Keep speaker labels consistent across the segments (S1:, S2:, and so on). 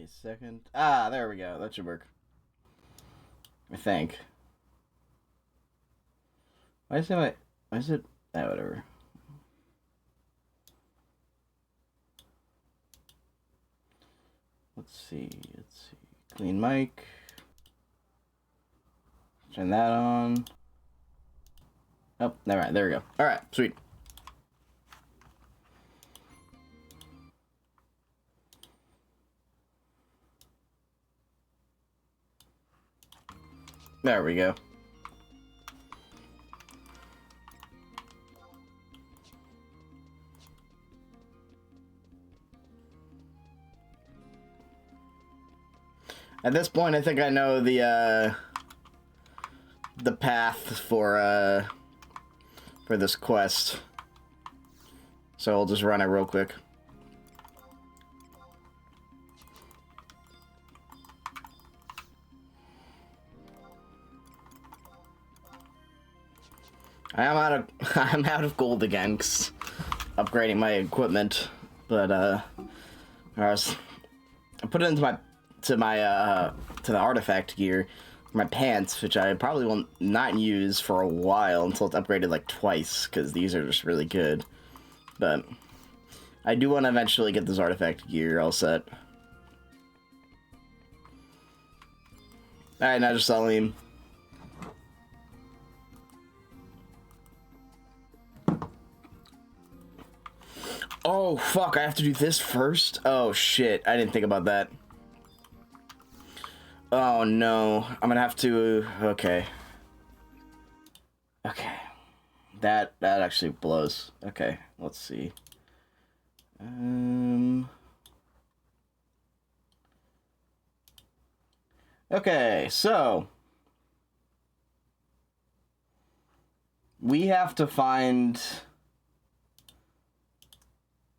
S1: me a second. Ah, there we go. That should work. I think. Why is it? Ah, whatever. Let's see. Clean mic. Turn that on. Oh, never mind. There we go. All right, sweet. There we go. At this point, I think I know the path for this quest. So I'll just run it real quick. I'm out of gold again, 'cause upgrading my equipment, but I put it into the artifact gear, my pants, which I probably will not use for a while until it's upgraded like twice, because these are just really good. But I do want to eventually get this artifact gear all set. Alright, now just Salim. Oh, fuck, I have to do this first? Oh, shit, I didn't think about that. Oh, no, I'm gonna have to... Okay. Okay. That actually blows. Okay, let's see. Okay, so... we have to find...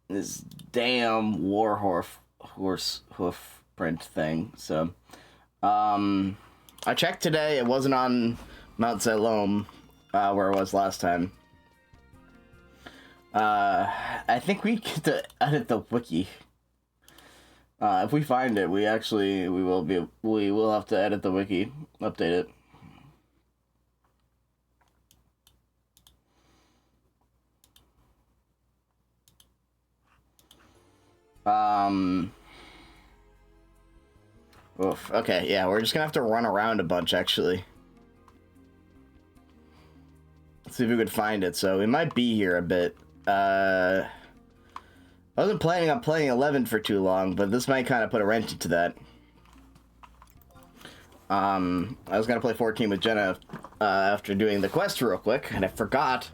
S1: this damn warhorse hoof print thing. So, I checked today. It wasn't on Mount Salome, where it was last time. I think we get to edit the wiki. If we find it, we will have to edit the wiki, update it. Oof. Okay, yeah, we're just gonna have to run around a bunch, actually. Let's see if we could find it. So we might be here a bit. I wasn't planning on playing 11 for too long, but this might kind of put a wrench into that. I was gonna play 14 with Jenna after doing the quest real quick, and I forgot.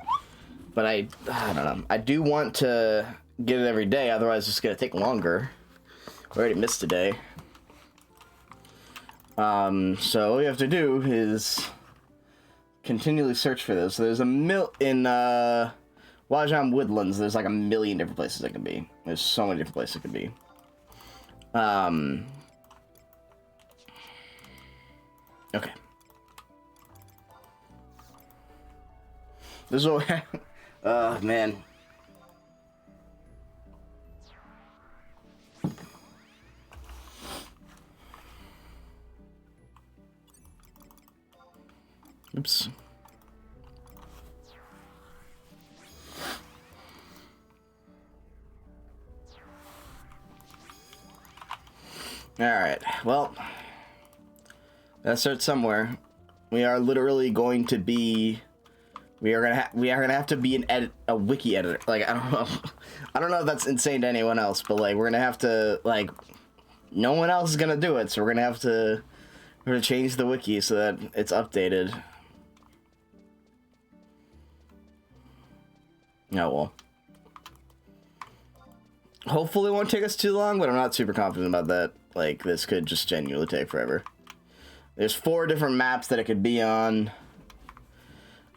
S1: But I don't know. I do want to get it every day, otherwise it's gonna take longer. We already missed today. So all you have to do is continually search for this. So there's in Wajam Woodlands, there's like a million different places it could be. There's so many different places it could be. Okay. This is what... man. Oops. Alright, well, let's start somewhere. We are literally going to be... We are gonna have to be a wiki editor. Like, I don't know if that's insane to anyone else, but like, we're gonna have to, like, no one else is gonna do it, so we're gonna change the wiki so that it's updated. Oh, well. Hopefully it won't take us too long, but I'm not super confident about that. Like, this could just genuinely take forever. There's 4 different maps that it could be on.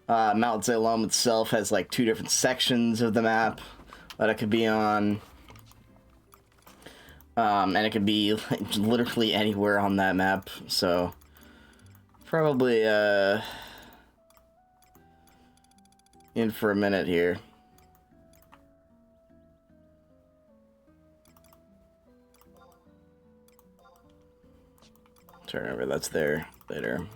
S1: Mount Salome itself has, like, 2 different sections of the map that it could be on. And it could be, like, literally anywhere on that map, so... Probably, in for a minute here. So remember, that's there later.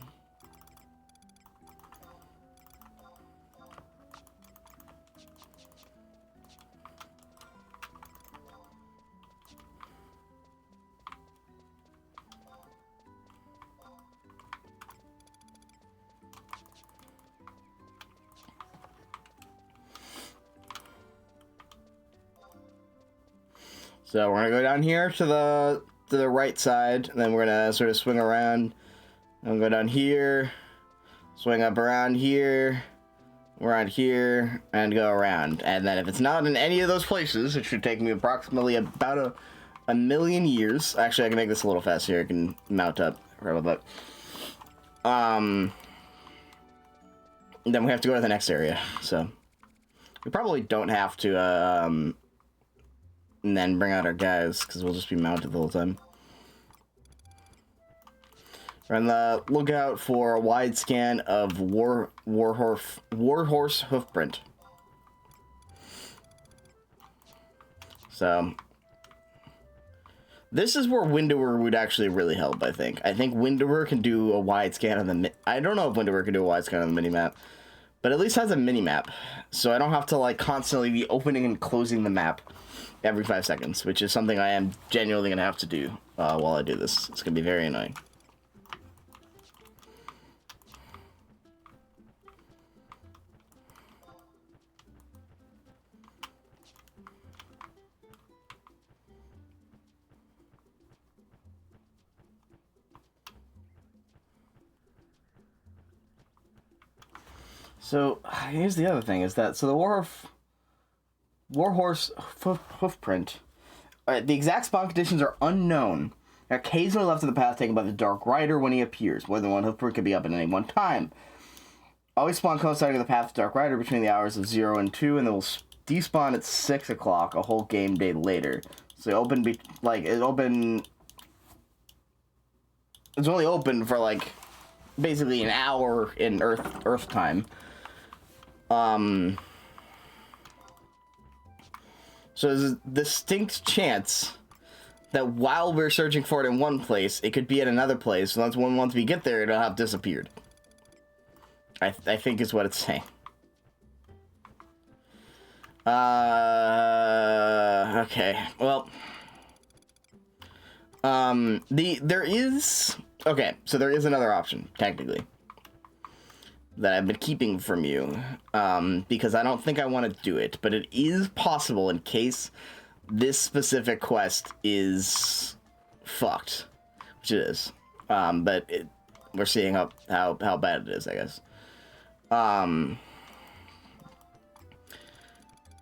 S1: So we're gonna go down here to the right side, and then we're gonna sort of swing around and go down here, swing up around here, and go around. And then if it's not in any of those places, it should take me approximately about a million years. Actually, I can make this a little faster. I can mount up for a bit. Then we have to go to the next area. So we probably don't have to and then bring out our guys, because we'll just be mounted the whole time. We're on the lookout for a wide scan of Warhorse hoofprint. So this is where Windower would actually really help, I think. I think Windower can do a wide scan of the... I don't know if Windower can do a wide scan of the minimap, but at least has a minimap, so I don't have to, like, constantly be opening and closing the map every 5 seconds, which is something I am genuinely going to have to do while I do this. It's going to be very annoying. So, here's the other thing, is that, so the Warhorse hoofprint, the exact spawn conditions are unknown. They're occasionally left in the path taken by the Dark Rider when he appears. More than one hoofprint could be up at any one time. Always spawn coinciding with the path of the Dark Rider between the hours of 0 and 2, and they will despawn at 6 o'clock a whole game day later. So it's only open for, like, basically an hour in Earth time. So there's a distinct chance that while we're searching for it in one place, it could be at another place. So once we get there, it'll have disappeared. I think is what it's saying. Okay. Well. There is another option, technically, that I've been keeping from you, because I don't think I want to do it, but it is possible in case this specific quest is fucked, which it is. But we're seeing how bad it is, I guess.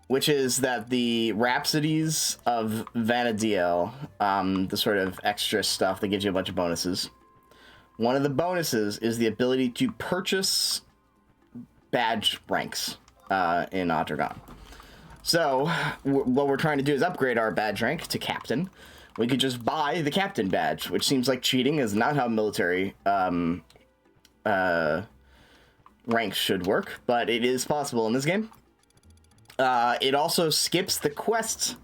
S1: Which is that the Rhapsodies of Vanadiel, the sort of extra stuff that gives you a bunch of bonuses. One of the bonuses is the ability to purchase badge ranks in Otragon. So, what we're trying to do is upgrade our badge rank to Captain. We could just buy the Captain badge, which seems like cheating, is not how military ranks should work, but it is possible in this game. It also skips the quests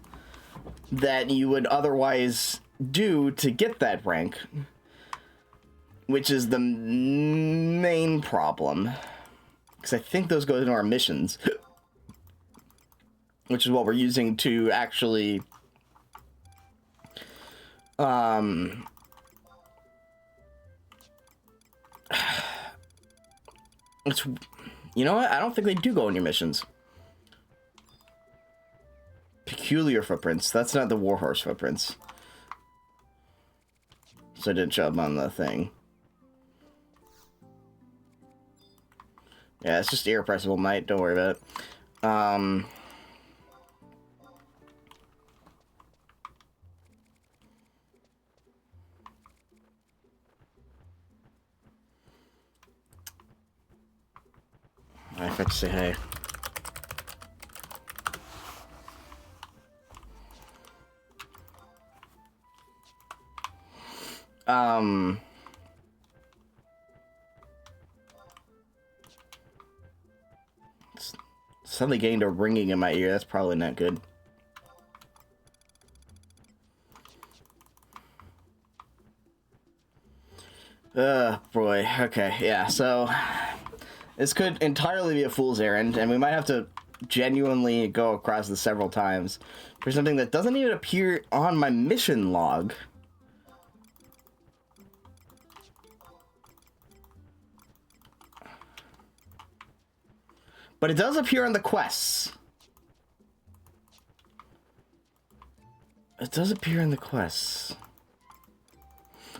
S1: that you would otherwise do to get that rank, which is the main problem, because I think those go into our missions, which is what we're using to actually you know what, I don't think they do go in your missions. Peculiar footprints. That's not the Warhorse footprints. So I didn't show up on the thing. Yeah, it's just irrepressible might. Don't worry about it. I forgot to say hey. Suddenly getting a ringing in my ear. That's probably not good. Boy. Okay, yeah, so this could entirely be a fool's errand, and we might have to genuinely go across this several times for something that doesn't even appear on my mission log. But it does appear on the quests. It does appear in the quests.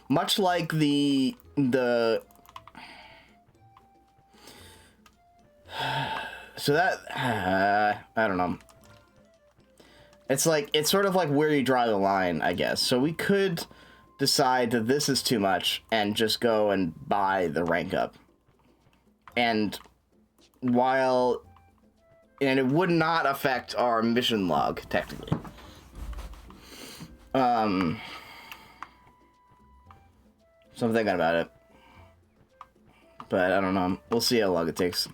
S1: Much like the so that I don't know. It's sort of like where you draw the line, I guess. So we could decide that this is too much and just go and buy the rank up. And it would not affect our mission log technically. So I'm thinking about it. But I don't know. We'll see how long it takes.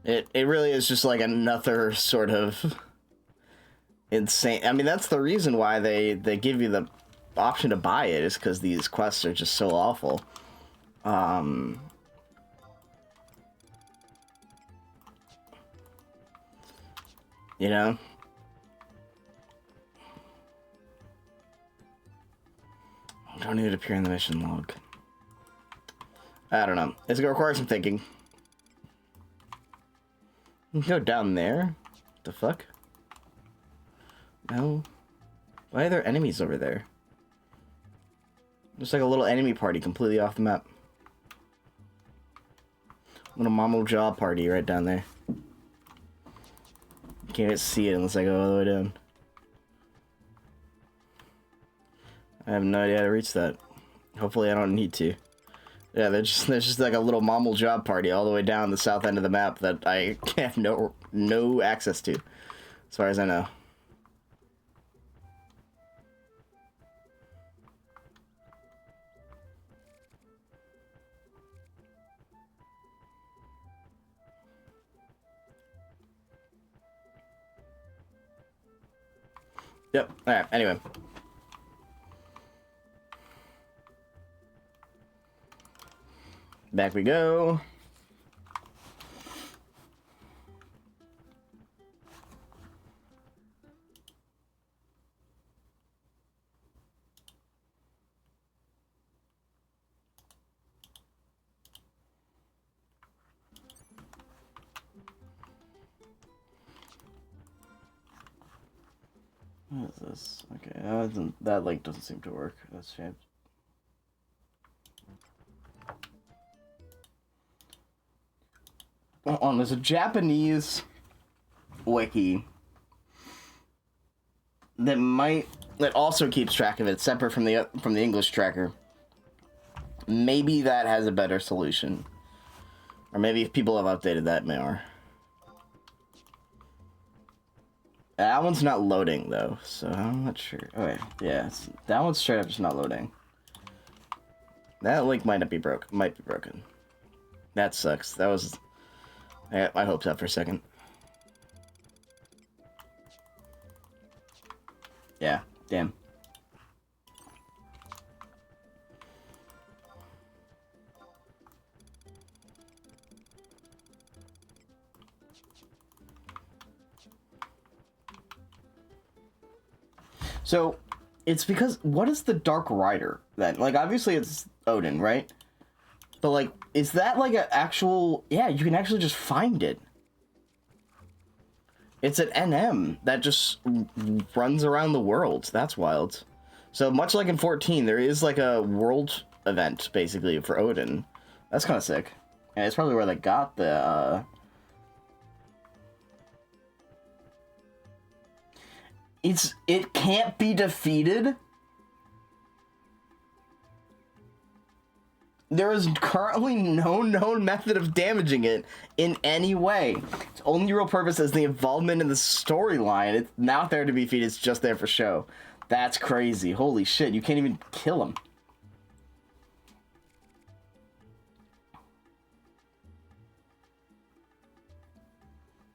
S1: It really is just like another sort of insane. I mean, that's the reason why they give you the option to buy it, is because these quests are just so awful. You know? Don't need to appear in the mission log. I don't know. It's gonna require some thinking. You can go down there? What the fuck? No. Why are there enemies over there? Just like a little enemy party completely off the map. Little Mamo Jaw party right down there. You can't see it unless I go all the way down. I have no idea how to reach that. Hopefully I don't need to. Yeah, there's just like a little Mamo Jaw party all the way down the south end of the map that I have no access to, as far as I know. Yep. Alright, anyway. Back we go. What is this? Okay, that link doesn't seem to work. That's a shame. Oh, there's a Japanese wiki that also keeps track of it, separate from the English tracker. Maybe that has a better solution, or maybe if people have updated that more. That one's not loading though, so I'm not sure. Oh wait, yeah, that one's straight up just not loading. That link might be broken. That sucks. That was. I got my hopes up for a second. Yeah, damn. So, it's because, what is the Dark Rider then? Like, obviously it's Odin, right? But, like, is that, like, an actual... Yeah, you can actually just find it. It's an NM that just runs around the world. That's wild. So, much like in 14, there is, like, a world event, basically, for Odin. That's kind of sick. And it's probably where they got the, It can't be defeated? There is currently no known method of damaging it in any way. Its only real purpose is the involvement in the storyline. It's not there to be defeated, it's just there for show. That's crazy. Holy shit, you can't even kill him.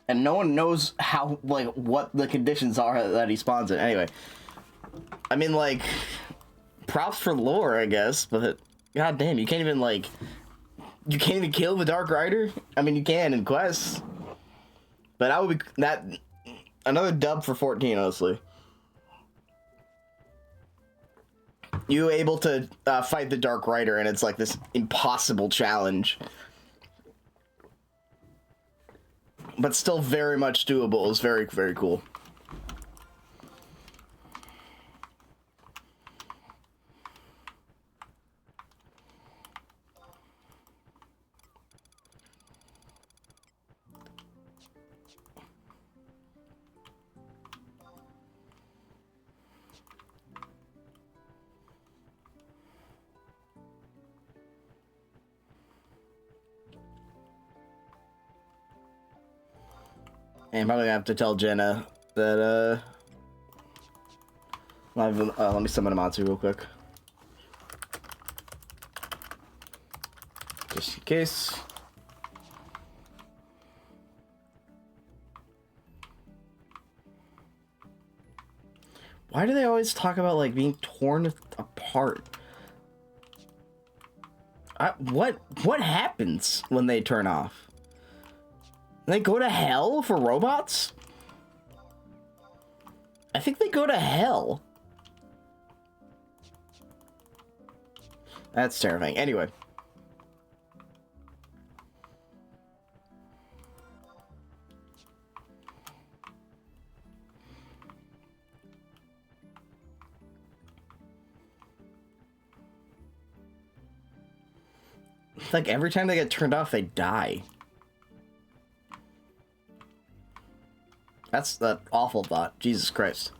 S1: And no one knows how, like, what the conditions are that he spawns in. Anyway. I mean, like, props for lore, I guess, but god damn, you can't even, like, you can't even kill the Dark Rider? I mean, you can in quests. But that would be, that, another dub for 14, honestly. You able to fight the Dark Rider, and it's like this impossible challenge. But still very much doable. It's very, very cool. And I'm probably gonna have to tell Jenna that, let me summon Amatsu real quick. Just in case. Why do they always talk about, like, being torn apart? What happens when they turn off? They go to hell for robots? I think they go to hell. That's terrifying. Anyway. It's like every time they get turned off, they die. That's that awful thought. Jesus Christ.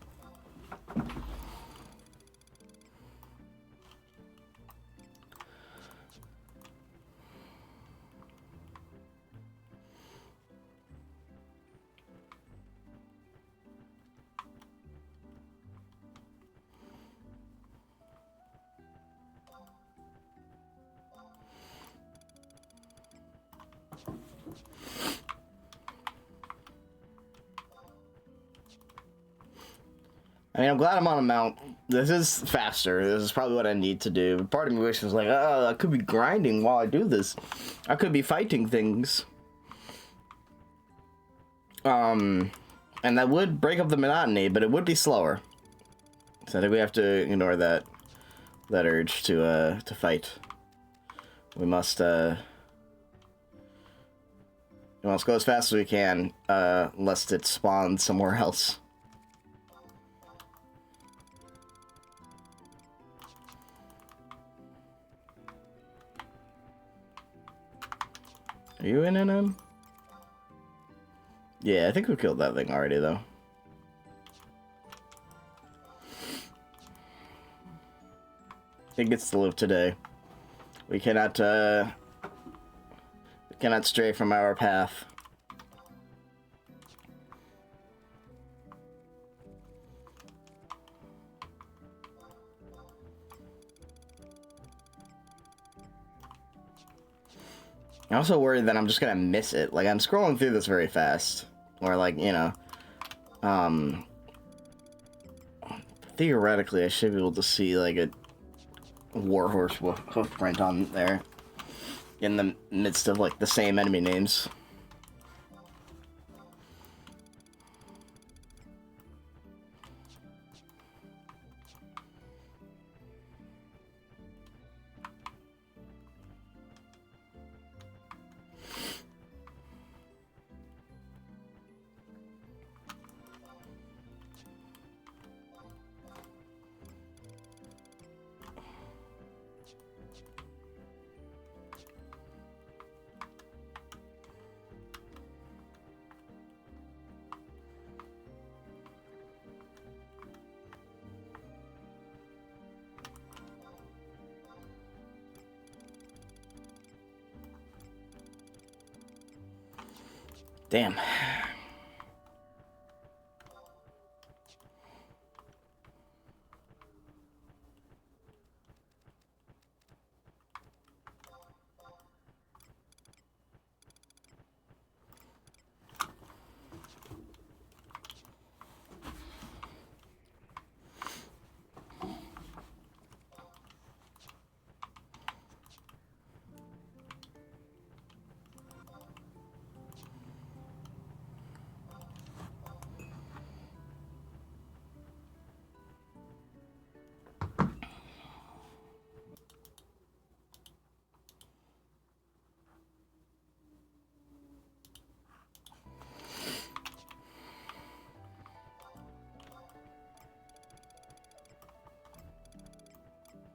S1: I mean, I'm glad I'm on a mount. This is faster. This is probably what I need to do. Part of me wishes, like, oh, I could be grinding while I do this. I could be fighting things. And that would break up the monotony, but it would be slower. So I think we have to ignore that urge to fight. We must go as fast as we can, lest it spawn somewhere else. Are you in NM? Yeah, I think we killed that thing already, though. It gets to live today. We cannot stray from our path. I'm also worried that I'm just gonna miss it. Like, I'm scrolling through this very fast. Or, like, you know, theoretically I should be able to see, like, a warhorse hoof print on there. In the midst of, like, the same enemy names. Damn.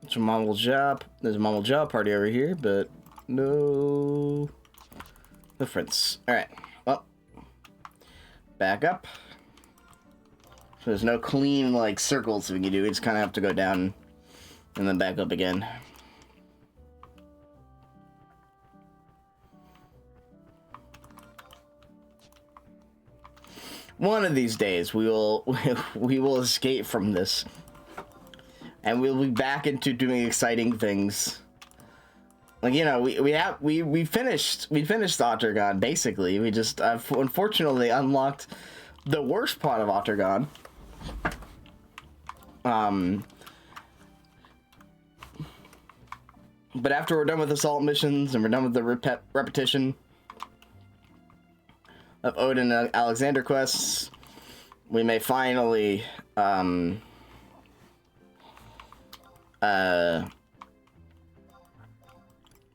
S1: It's a mumble job. There's a mumble job party over here, but no difference. Alright, well, back up. So there's no clean, like, circles we can do. We just kind of have to go down and then back up again. One of these days, we will escape from this. And we'll be back into doing exciting things. Like, you know, we finished Octagon, basically. We just unfortunately unlocked the worst part of Octagon. But after we're done with assault missions and we're done with the repetition of Odin and Alexander quests, we may finally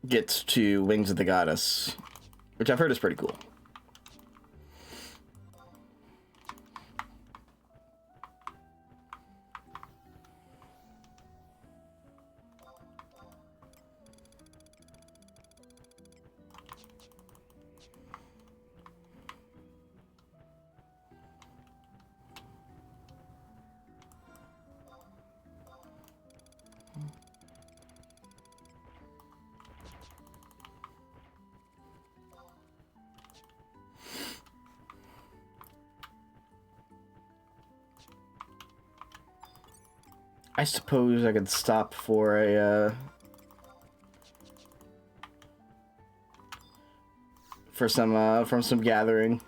S1: gets to Wings of the Goddess, which I've heard is pretty cool. I suppose I could stop for a from some gathering.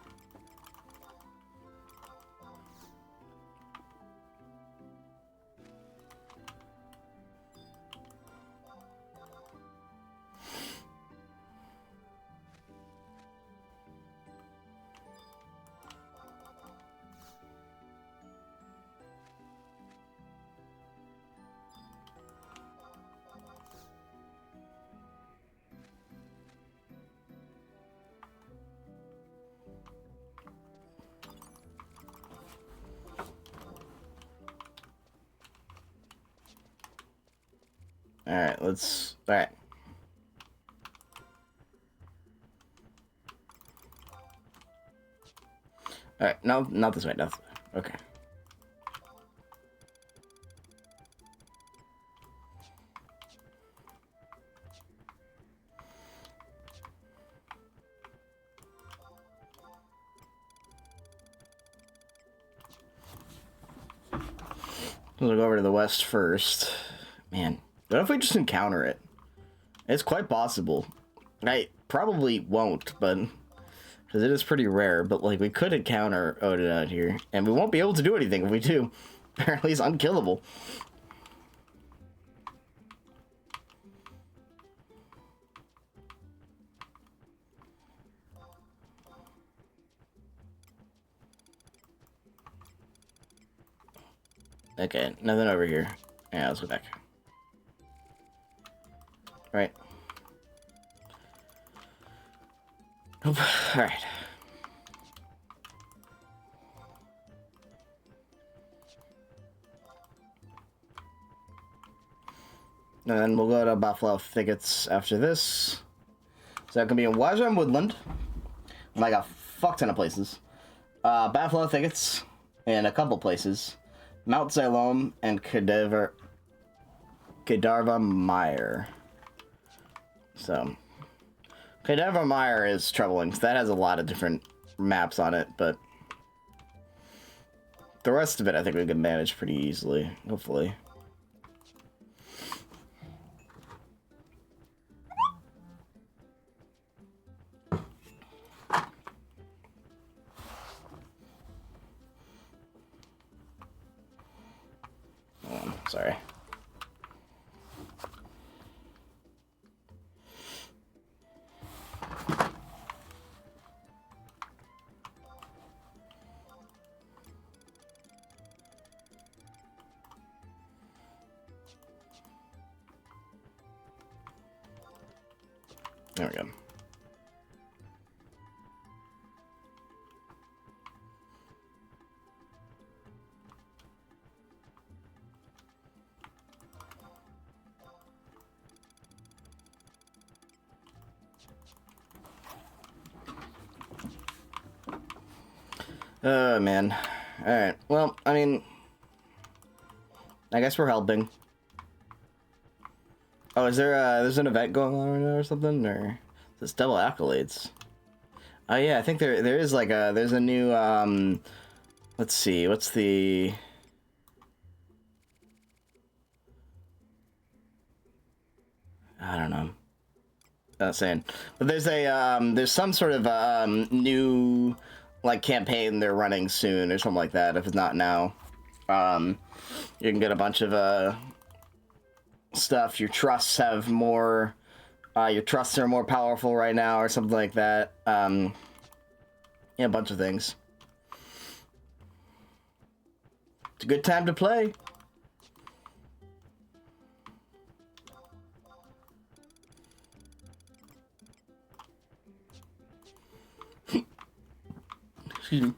S1: Alright, let's... Alright. Alright, no, not this way, not this way. Okay. We'll go over to the west first. Man. What if we just encounter it? It's quite possible. I probably won't, but because it is pretty rare. But like, we could encounter Odin out here, and we won't be able to do anything if we do. Apparently, he's unkillable. Okay, nothing over here. Yeah, let's go back. Right. Nope. Alright. And then we'll go to Buffalo Thickets after this. So that can be in Wajam Woodland. Like a fuck ton of places. Buffalo Thickets in a couple places. Mount Zalom and Kedarva Mire. So, Kedarva Mire is troubling, because that has a lot of different maps on it, but the rest of it I think we can manage pretty easily, hopefully. Sorry. There we go. Oh, man. Alright, well, I mean, I guess we're helping. Oh, is there, there's an event going on right now or something? Or is this double accolades? Oh, yeah, I think there is, like, there's a new, let's see, what's the... I don't know. Not saying. But there's a, there's some sort of, new... like campaign they're running soon or something like that. If it's not now, you can get a bunch of stuff. Your trusts have more. Your trusts are more powerful right now, or something like that. Yeah, a bunch of things. It's a good time to play. Excuse me.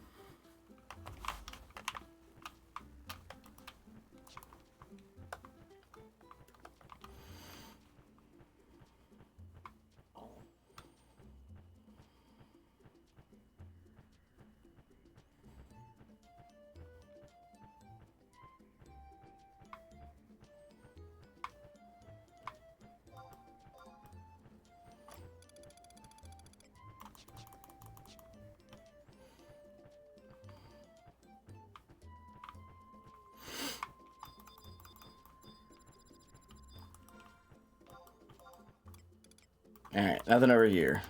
S1: Alright, nothing over here.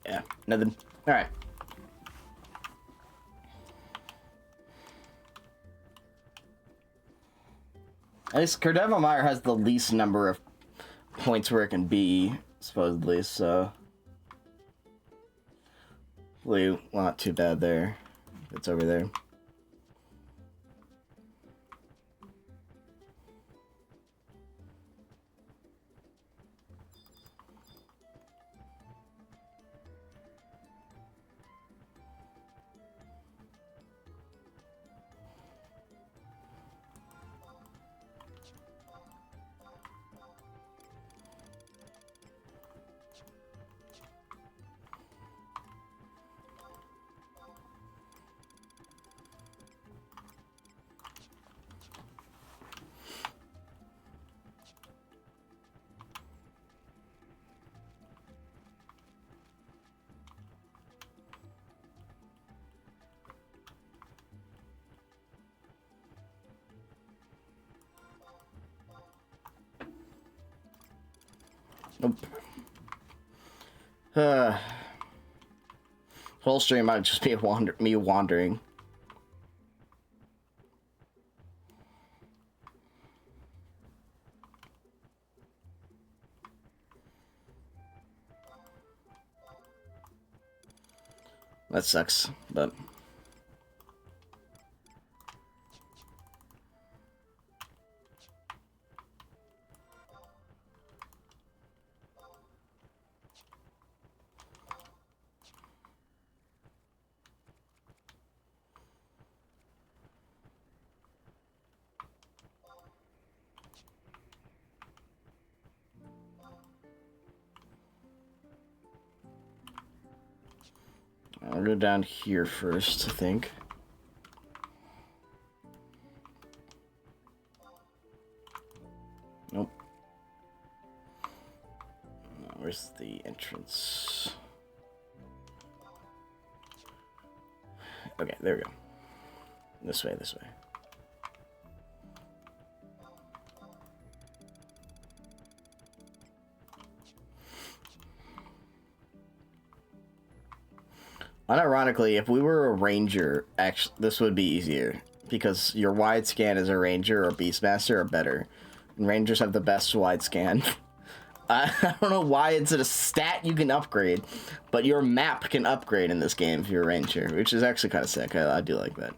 S1: Yeah, nothing. Alright. At least Kerdevomire has the least number of points where it can be, supposedly, so... Well, not too bad there. It's over there. Nope. Whole stream might just be me wandering. That sucks, but... I'll go down here first, I think. Where's the entrance? Okay, there we go. This way, this way. Unironically, if we were a ranger, actually, this would be easier. Because your wide scan as a ranger or beastmaster are better. And rangers have the best wide scan. I don't know why it's a stat you can upgrade, but your map can upgrade in this game if you're a ranger, which is actually kind of sick. I do like that.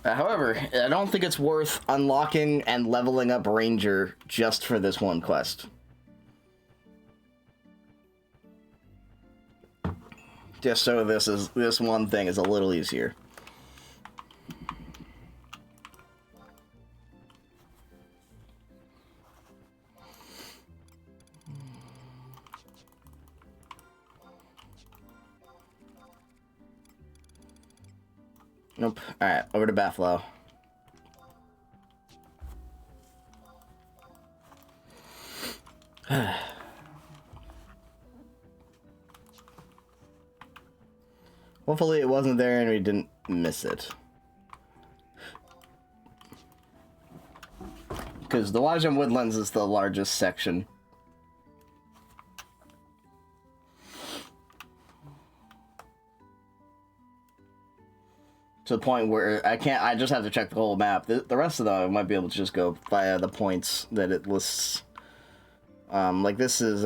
S1: However, I don't think it's worth unlocking and leveling up Ranger just for this one quest. Just so this one thing is a little easier. Nope. Alright, over to Bathlow. Hopefully it wasn't there and we didn't miss it. Because the Lajam Woodlands is the largest section. To the point where I just have to check the whole map. The rest of them I might be able to just go via the points that it lists. Like this is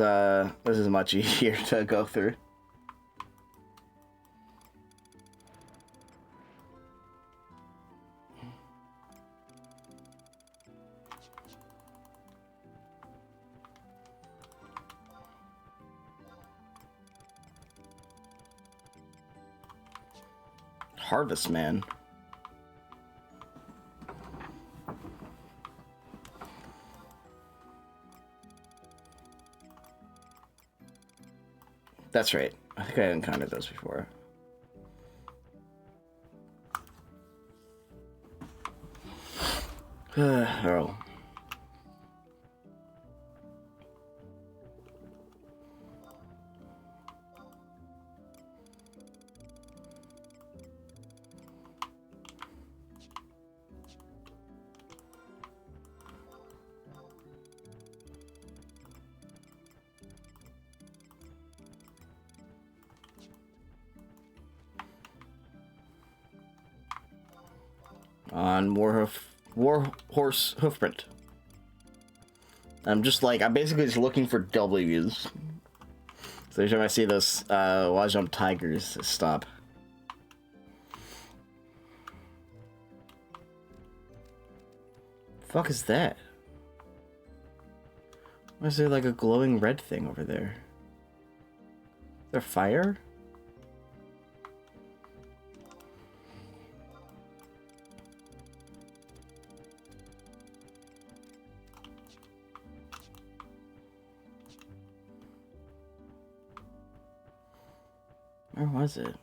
S1: much easier to go through. Harvest Man. That's right. I think I encountered those before. Oh. On Warhorse Hoofprint. I'm basically just looking for W's. So every time I see those Lajam tigers, I stop. Fuck is that? Why is there like a glowing red thing over there? Is there fire? Where was it?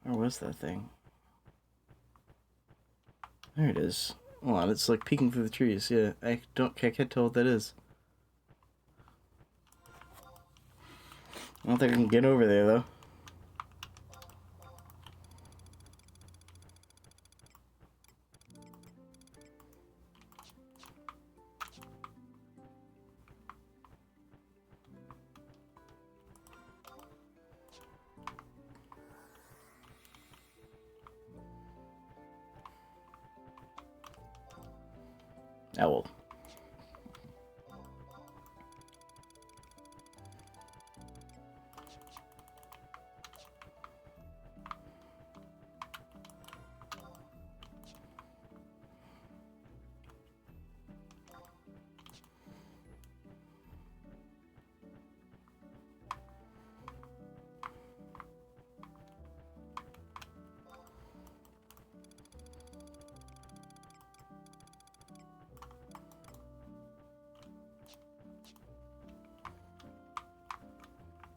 S1: Where was that thing? There it is. Hold on, it's like peeking through the trees. Yeah, I can't tell what that is. I don't think I can get over there though. Owl.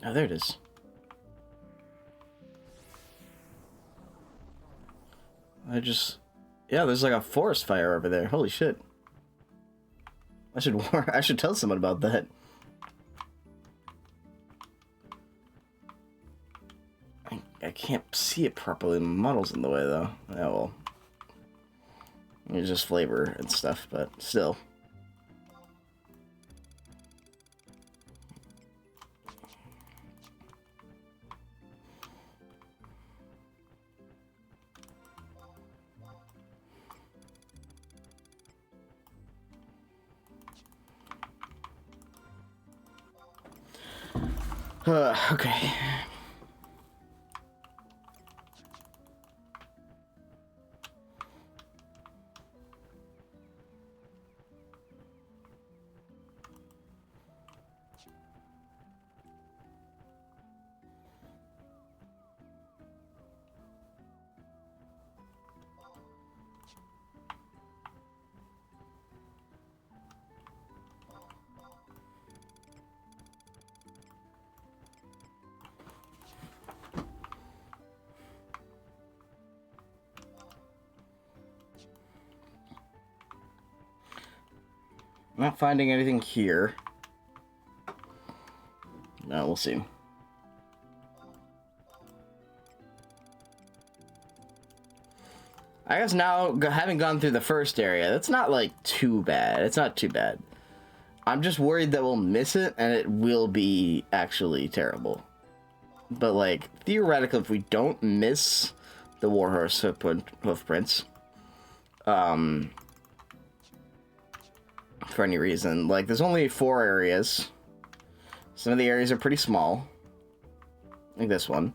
S1: Oh, there it is. Yeah, there's like a forest fire over there. Holy shit. I should tell someone about that. I can't see it properly. The model's in the way, though. Oh, well. It's just flavor and stuff, but still. Okay. Not finding anything here. No, we'll see. I guess now, having gone through the first area, that's not, like, too bad. It's not too bad. I'm just worried that we'll miss it, and it will be actually terrible. But, like, theoretically, if we don't miss the Warhorse hoofprints, for any reason, like, there's only 4 areas. Some of the areas are pretty small. Like this one.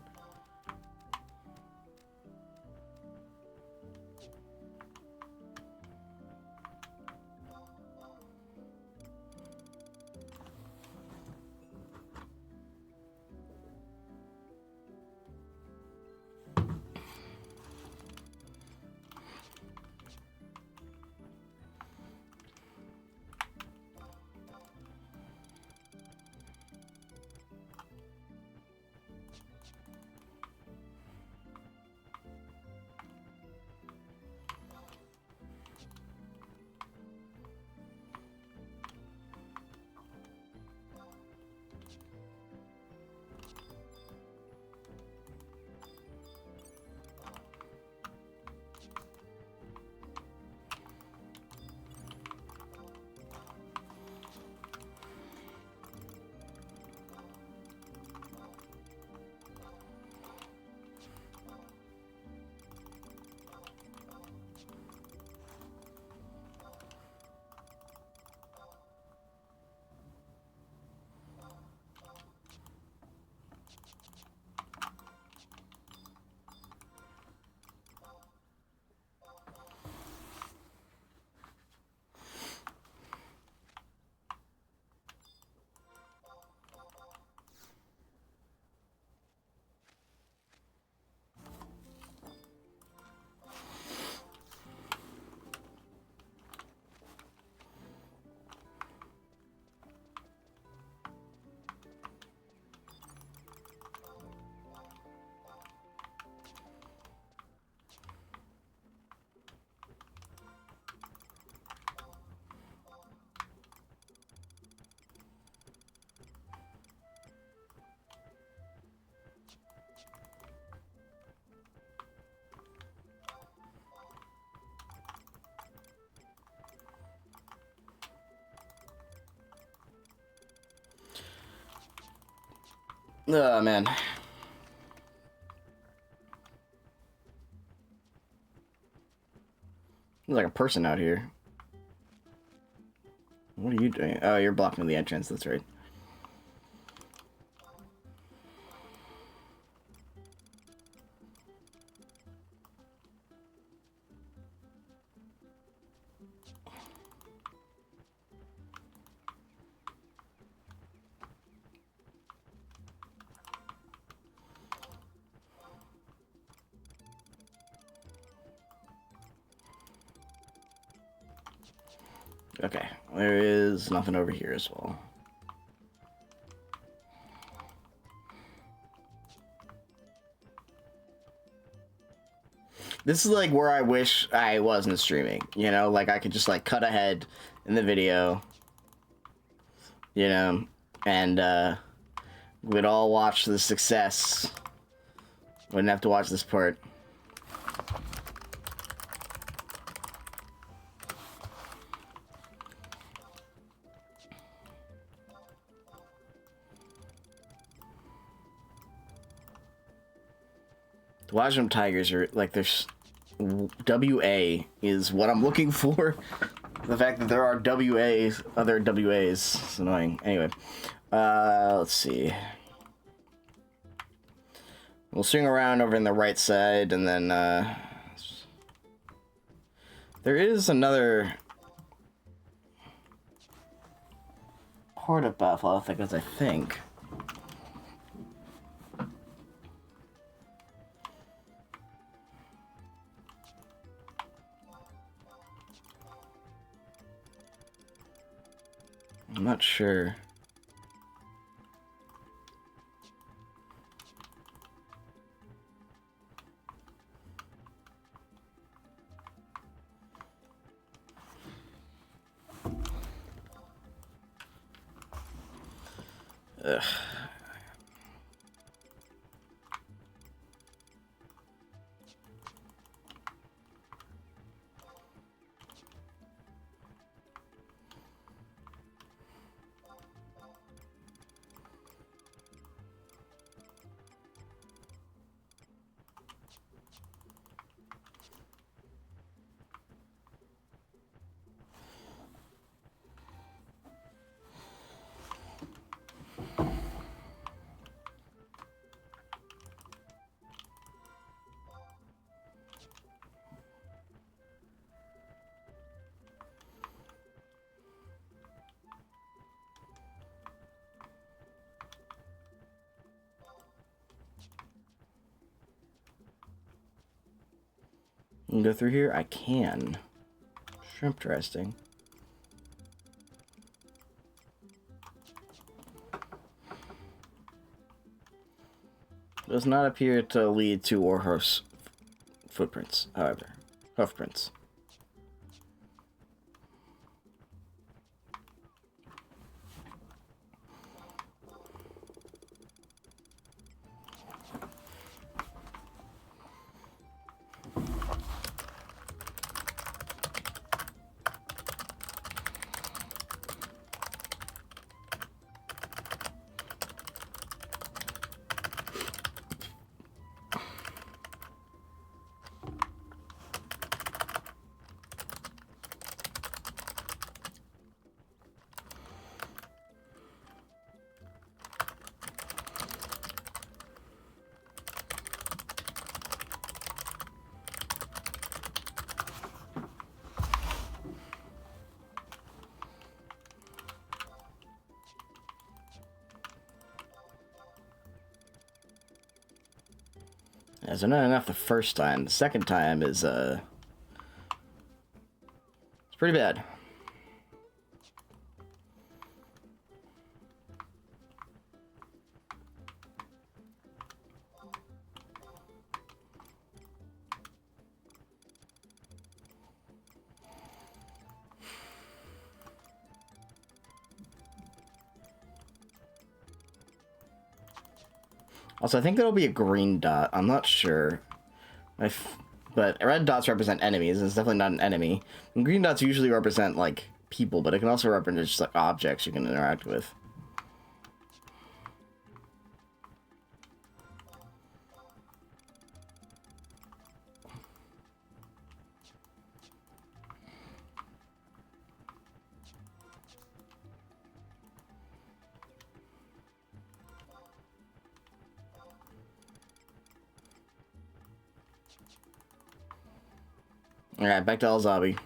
S1: Oh, man. There's like a person out here. What are you doing? Oh, you're blocking the entrance, that's right. Okay, there is nothing over here as well. This is like where I wish I wasn't streaming, you know, like I could just like cut ahead in the video, you know, and we'd all watch the success. Wouldn't have to watch this part. The Washington Tigers are like, there's WA is what I'm looking for. The fact that there are WAs, other WAs, is annoying. Anyway, let's see. We'll swing around over in the right side, and then there is another part of Buffalo, I think. I'm not sure. Ugh. I can go through here? I can. Interesting. Does not appear to lead to Warhorse footprints, however. Hoofprints. So not enough the first time. The second time is, it's pretty bad. Also, I think there'll be a green dot. I'm not sure. But red dots represent enemies, and it's definitely not an enemy. And green dots usually represent, like, people, but it can also represent just, like, objects you can interact with. Alright, back to El Zabi.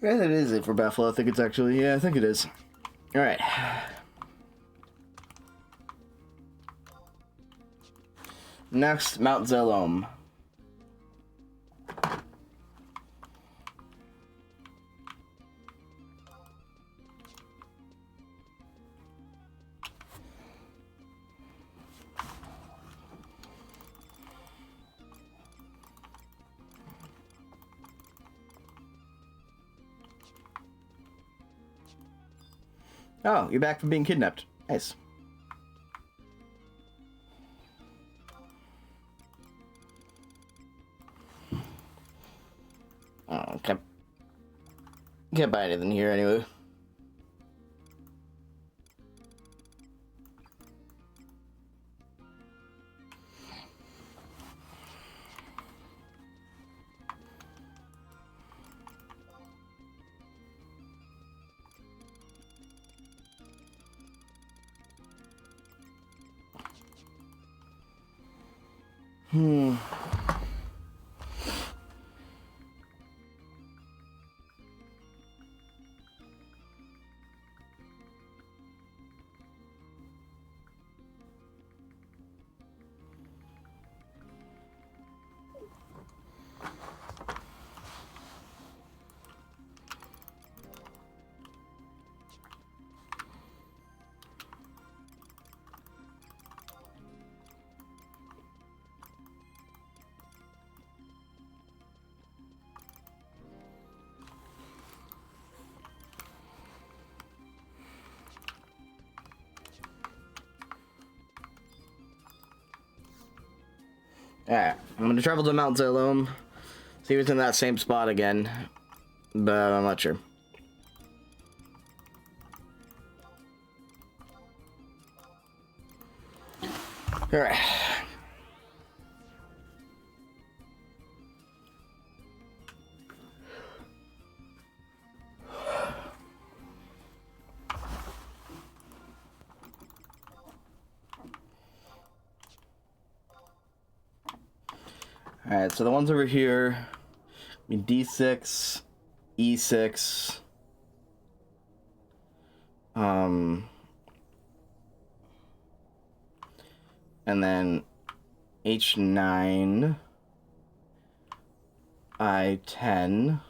S1: Yeah, that is it for Buffalo. I think it's actually, yeah, I think it is. Alright. Next, Mount Zelom. Oh, you're back from being kidnapped. Nice. Oh, can't buy anything here anyway. Alright, I'm gonna travel to Mount Zalom, see if it's in that same spot again, but I'm not sure. Alright. Alright, so the ones over here, I mean, D6, E6, and then H9, I10,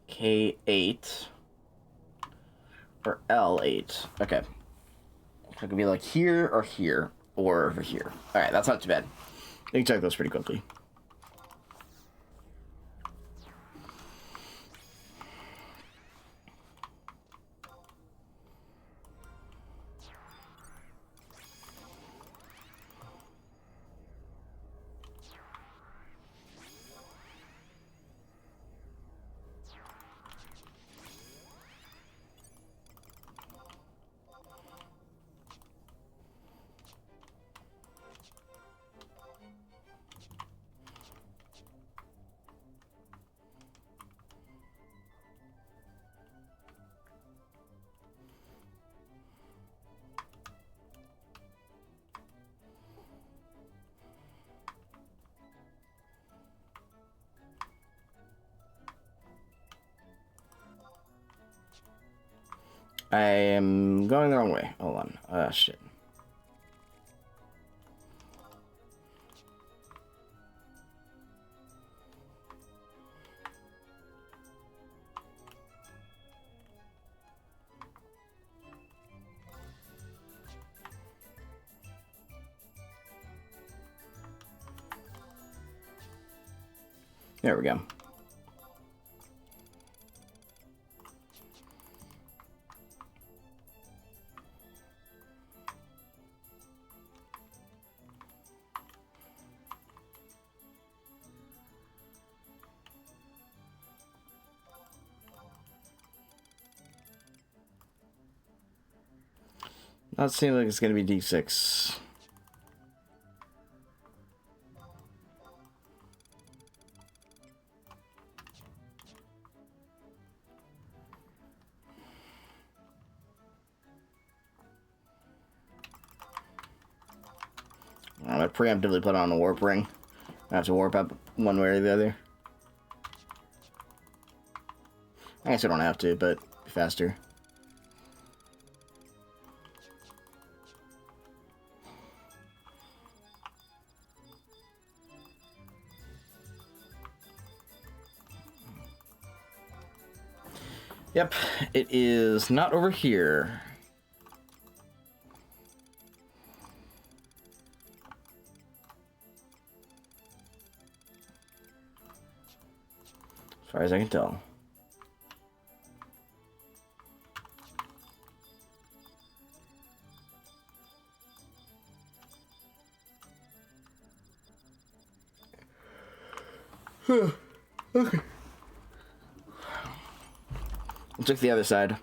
S1: K8, or L8. Okay. So it could be like here, or over here. Alright, that's not too bad. You can check those pretty quickly. I am going the wrong way. Hold on. Shit. There we go. Not seeming like it's gonna be D6. I'm gonna preemptively put on a warp ring. I have to warp up one way or the other. I guess I don't have to, but faster. Yep, it is not over here. As far as I can tell. Okay. We'll check the other side.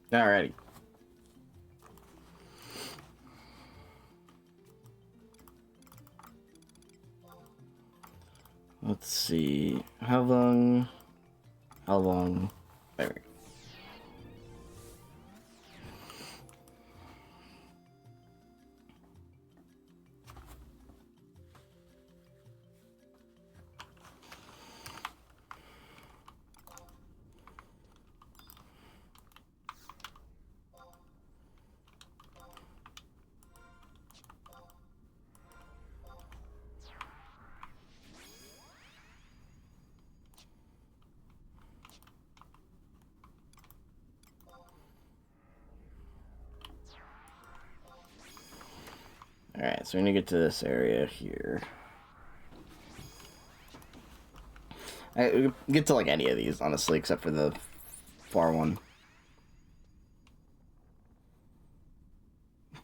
S1: Alrighty. Let's see. How long? There we go. Alright, so we're gonna get to this area here. We can get to like any of these, honestly, except for the far one.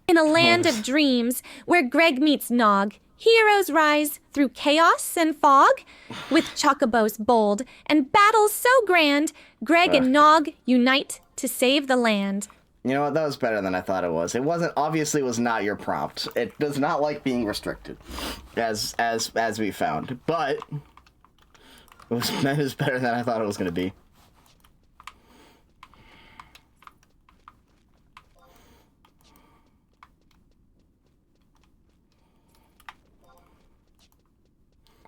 S2: In a land of dreams, where Greg meets Nog, heroes rise through chaos and fog. With chocobos bold and battles so grand, Greg and Nog unite to save the land.
S1: You know what? That was better than I thought it was. It wasn't, obviously was not your prompt. It does not like being restricted, as we found. But it was better than I thought it was going to be.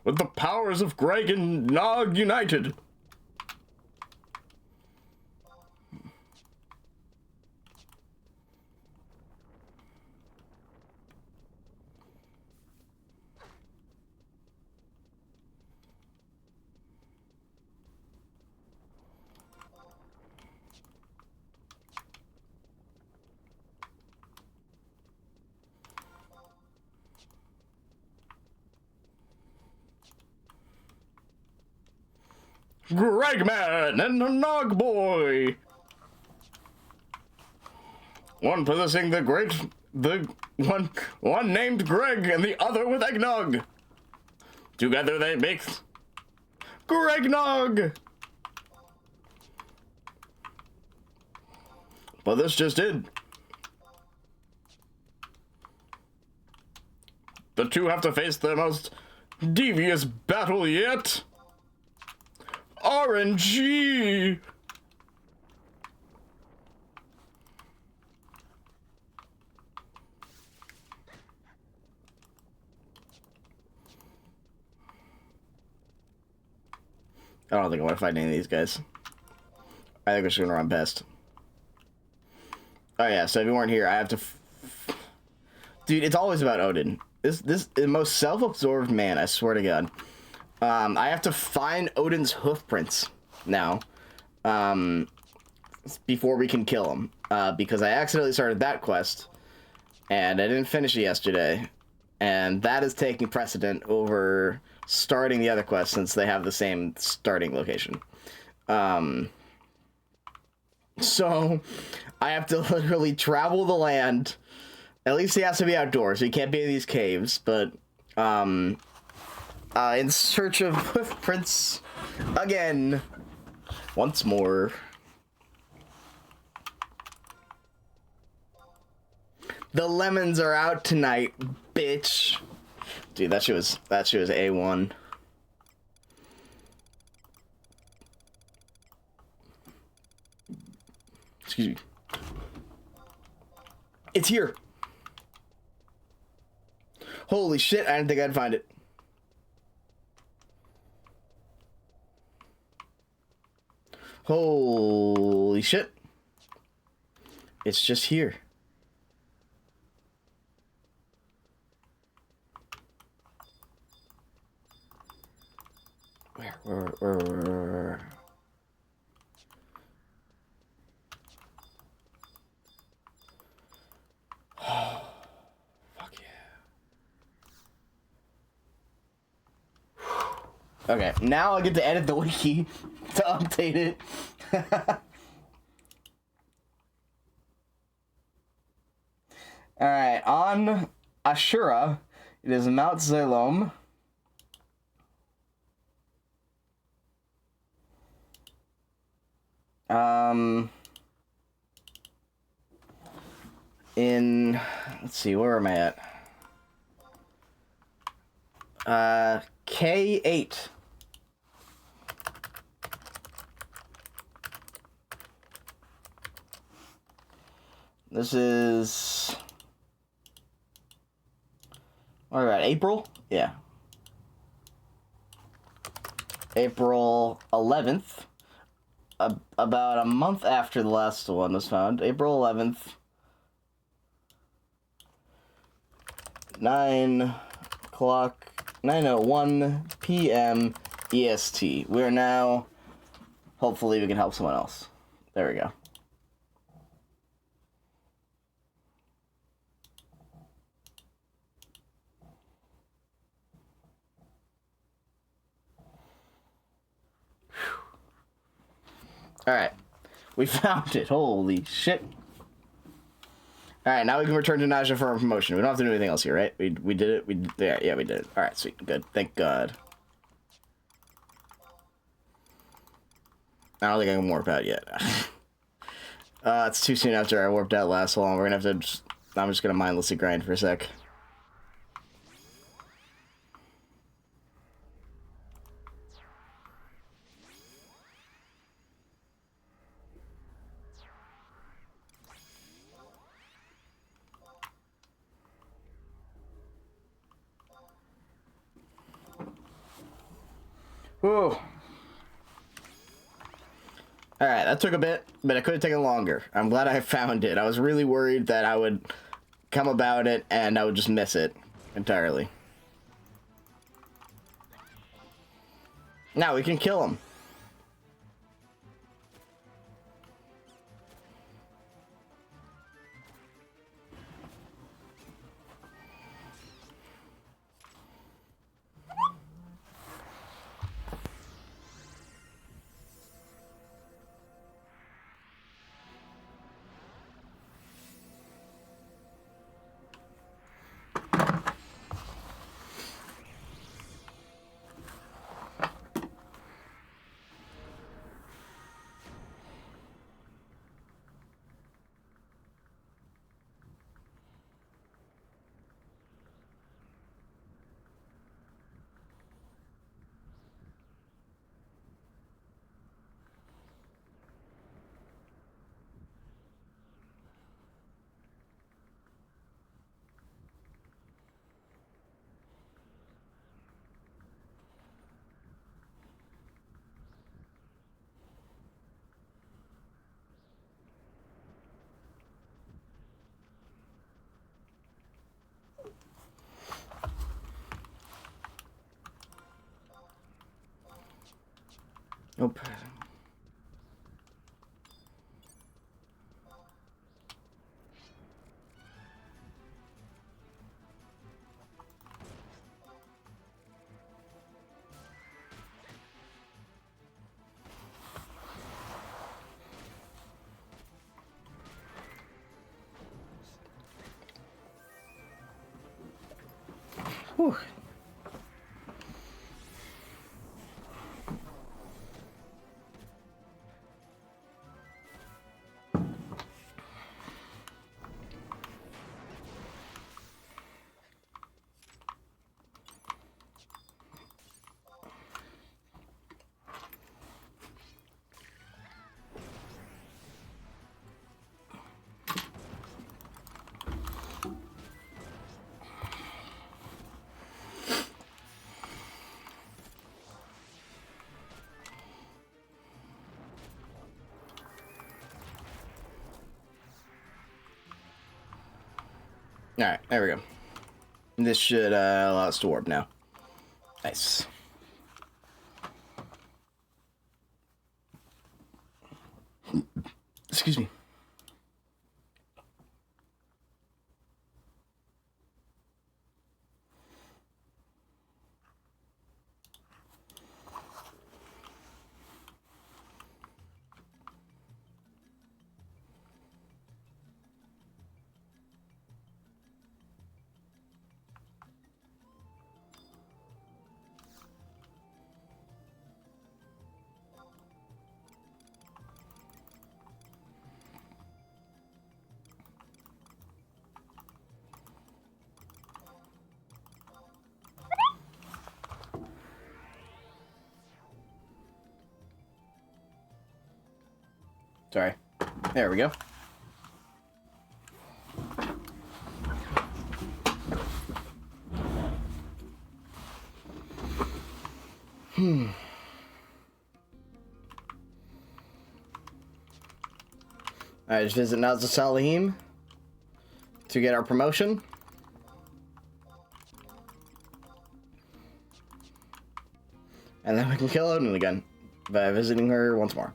S1: With the powers of Greg and Nog united. Gregman and the Nog Boy. One possessing the one named Greg and the other with eggnog. Together they make Gregnog. But this just did. The two have to face their most devious battle yet. RNG! I don't think I want to fight any of these guys. I think we're just gonna run past. Oh yeah, so if you weren't here, I have to... Dude, it's always about Odin. This the most self-absorbed man, I swear to God. I have to find Odin's hoof prints now, before we can kill him, because I accidentally started that quest, and I didn't finish it yesterday, and that is taking precedent over starting the other quest since they have the same starting location. So I have to literally travel the land. At least he has to be outdoors, so he can't be in these caves, but In search of hoof prints again. Once more. The lemons are out tonight, bitch. Dude, that shit was A1. Excuse me. It's here. Holy shit, I didn't think I'd find it. Holy shit. It's just here. Where? Fuck yeah. Okay, now I get to edit the wiki to update it. Alright, on Ashura, it is Mount Zalom. Let's see, where am I at? K8. This is... what are we at, April? Yeah. April 11th. About a month after the last one was found. April 11th. 9:01 p.m. EST. We're now... hopefully we can help someone else. There we go. Alright. We found it. Holy shit. Alright, now we can return to Naja for our promotion. We don't have to do anything else here, right? We did it? Yeah, we did it. Alright, sweet. Good. Thank God. I don't think I can warp out yet. It's too soon after I warped out last. Hold on, we're gonna have to just... I'm just gonna mindlessly grind for a sec. Whew. Alright, that took a bit, but it could have taken longer. I'm glad I found it. I was really worried that I would come about it and I would just miss it entirely. Now we can kill him. Nope. Whew. Alright, there we go. This should allow us to warp now. Nice. Excuse me. Sorry. There we go. Alright, just visit Naz Salahim to get our promotion. And then we can kill Odin again by visiting her once more.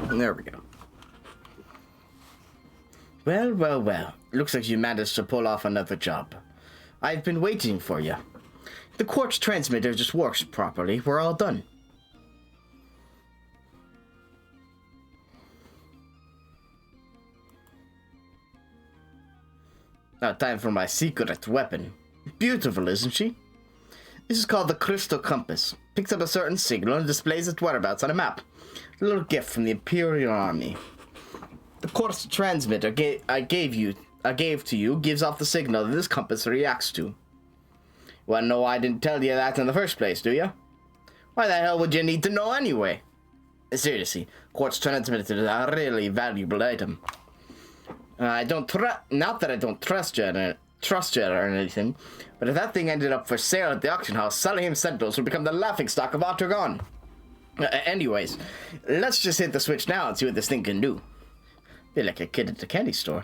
S1: There we go. Well, well, well. Looks like you managed to pull off another job. I've been waiting for you. The quartz transmitter just works properly. We're all done. Now time for my secret weapon. Beautiful, isn't she? This is called the Crystal Compass. Picks up a certain signal and displays its whereabouts on a map. A little gift from the Imperial Army. The quartz transmitter I gave to you gives off the signal that this compass reacts to. Well, no, I didn't tell you that in the first place, do you? Why the hell would you need to know anyway? Seriously, quartz transmitter is a really valuable item. Not that I don't trust you or anything, but if that thing ended up for sale at the auction house, Salahim Sentinels would become the laughingstock of Otragon. Anyways, let's just hit the switch now and see what this thing can do. Feel like a kid at the candy store.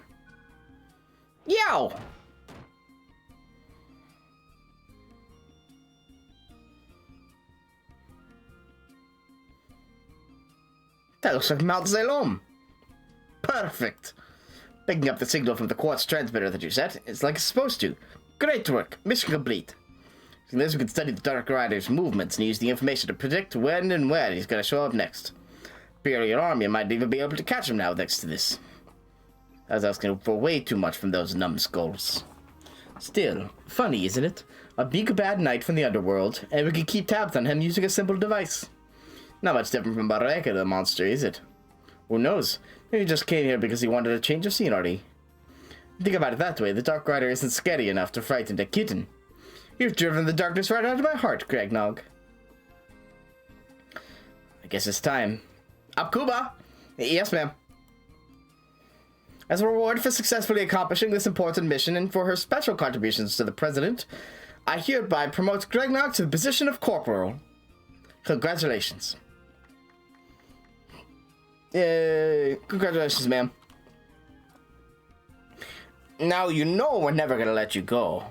S1: Yow! That looks like Mount Zalom. Perfect. Picking up the signal from the quartz transmitter that you set, it's like it's supposed to. Great work. Mission complete. From this, we can study the Dark Rider's movements and use the information to predict when and where he's going to show up next. Imperial Army might even be able to catch him now thanks to this. I was asking for way too much from those numbskulls. Still, funny, isn't it? A big bad knight from the underworld, and we can keep tabs on him using a simple device. Not much different from Baraka the monster, is it? Who knows? Maybe he just came here because he wanted a change of scenery. Think about it that way, the Dark Rider isn't scary enough to frighten a kitten. You've driven the darkness right out of my heart, Gragnog. I guess it's time. Apkuba! Yes, ma'am. As a reward for successfully accomplishing this important mission and for her special contributions to the President, I hereby promote Gragnog to the position of Corporal. Congratulations. Yay. Congratulations, ma'am. Now you know we're never gonna let you go.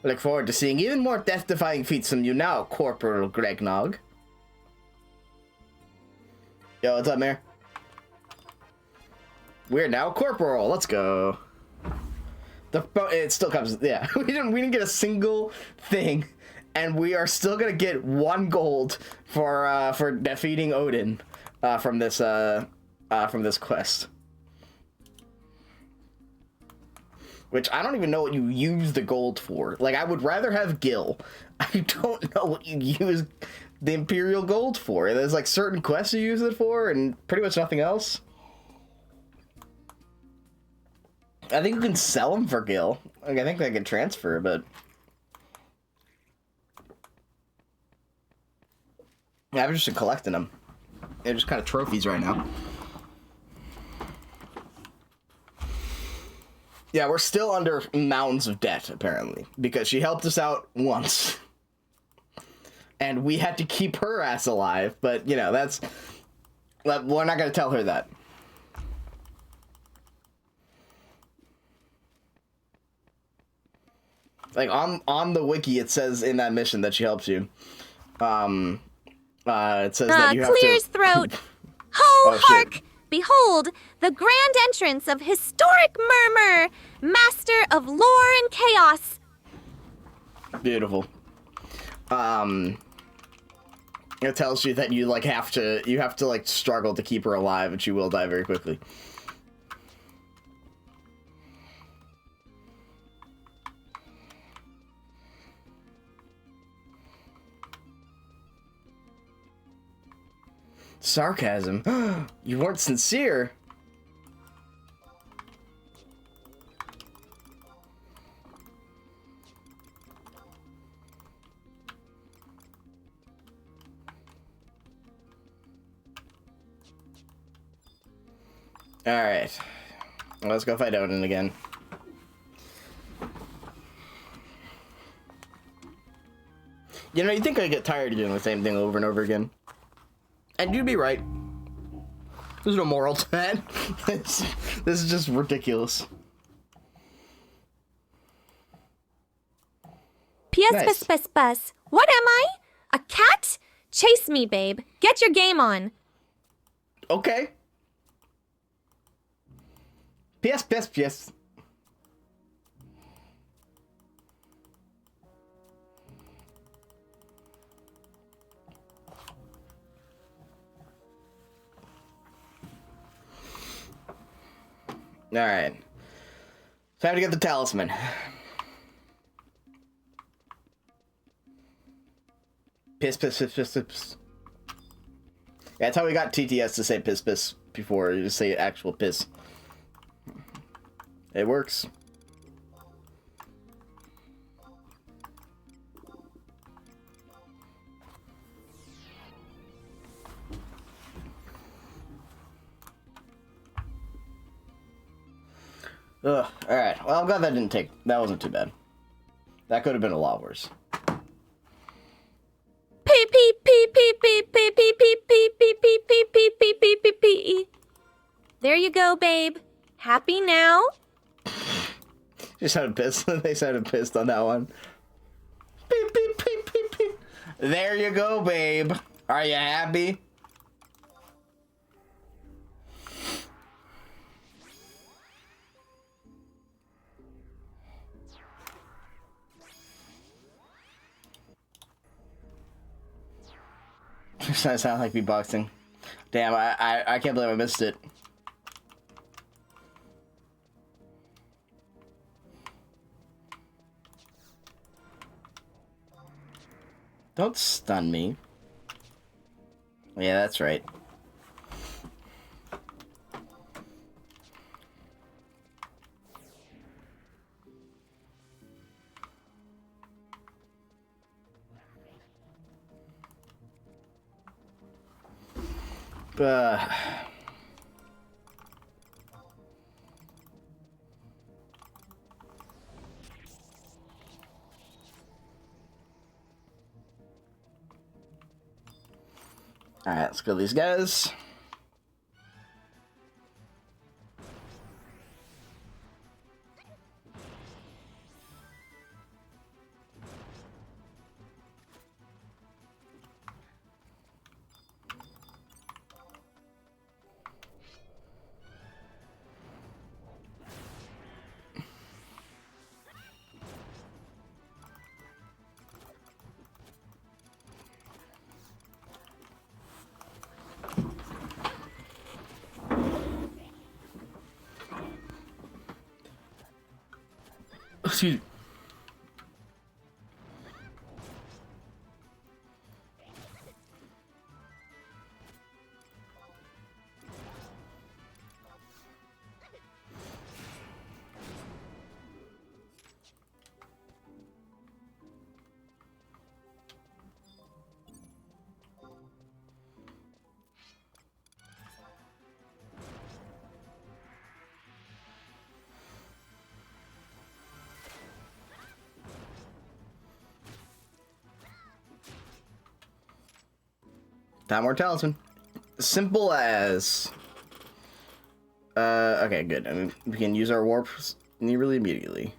S1: I look forward to seeing even more death-defying feats from you now, Corporal Gragnog. Yo, what's up, Mayor? We're now Corporal. Let's go. It still comes. Yeah, we didn't get a single thing, and we are still gonna get 1 gold for defeating Odin from this quest. Which I don't even know what you use the gold for. Like, I would rather have Gil. I don't know what you use the Imperial gold for. There's like certain quests you use it for, and pretty much nothing else. I think you can sell them for gil. Like, I think they can transfer, but... Yeah, I'm just collecting them. They're just kind of trophies right now. Yeah, we're still under mountains of debt, apparently. Because she helped us out once. And we had to keep her ass alive. But, you know, that's... We're not going to tell her that. Like, on the wiki, it says in that mission that she helps you. It says that you have to...
S2: Clear's throat. Ho,
S1: Oh,
S2: hark!
S1: shit.
S2: Behold, the grand entrance of historic Murmur, master of lore and chaos.
S1: Beautiful. It tells you that you have to struggle to keep her alive, and she will die very quickly. Sarcasm. You weren't sincere. Alright. Let's go fight Odin again. You know, you think I get tired of doing the same thing over and over again. And you'd be right. There's no moral to that. This is just ridiculous.
S2: P.S. What am I? A cat? Chase me, babe. Get your game on.
S1: Okay. P.S. Alright. Time to get the talisman. Piss. Yeah, that's how we got TTS to say piss before. You just say actual piss. It works. Ugh, alright. Well, I'm glad that wasn't too bad. That could have been a lot worse.
S2: There you go, babe. Happy now?
S1: You sounded pissed. They sounded pissed on that one. Beep, beep, beep, beep, beep. There you go, babe. Are you happy? That sounds like beatboxing. Damn, I can't believe I missed it. Don't stun me. Yeah, that's right. Alright, let's kill these guys. Excuse me. Time more talisman. Simple as. Okay, good. I mean, we can use our warps nearly immediately.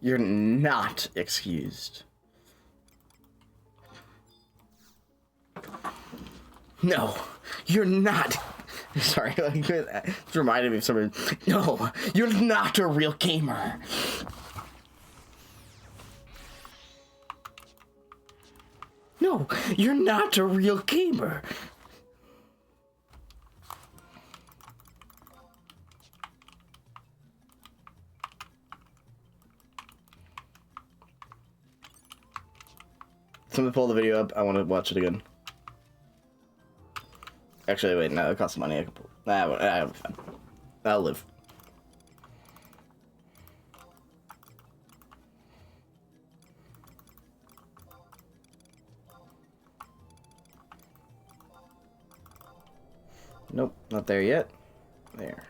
S1: You're not excused. No, you're not. Sorry, it's reminded me of something. No, you're not a real gamer. No, you're not a real gamer. Someone pull the video up. I want to watch it again. Actually, wait, no, it costs money. I can pull. I'll live. Nope, not there yet. There.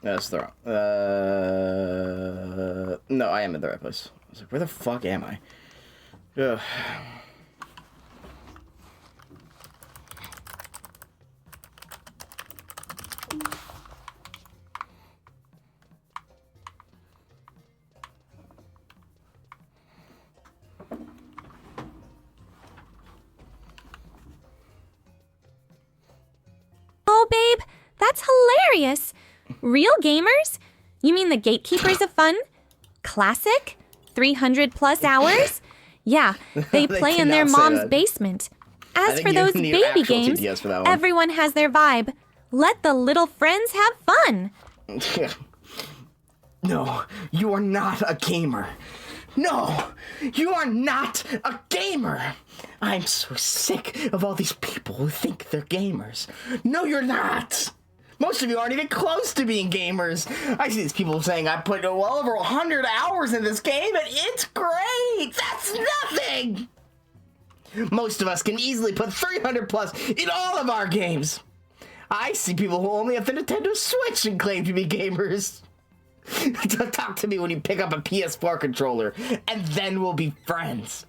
S1: That's the wrong. No, I am in the right place. I was like, where the fuck am I? Ugh.
S2: Oh, babe, that's hilarious. Real gamers? You mean the gatekeepers of fun? Classic? 300 plus hours? Yeah, they play in their mom's basement. As for those baby games, everyone has their vibe. Let the little friends have fun.
S1: No, you are not a gamer. No, you are not a gamer. I'm so sick of all these people who think they're gamers. No, you're not. Most of you aren't even close to being gamers. I see these people saying I put well over 100 hours in this game and it's great. That's nothing. Most of us can easily put 300 plus in all of our games. I see people who only have the Nintendo Switch and claim to be gamers. Talk to me when you pick up a PS4 controller, and then we'll be friends.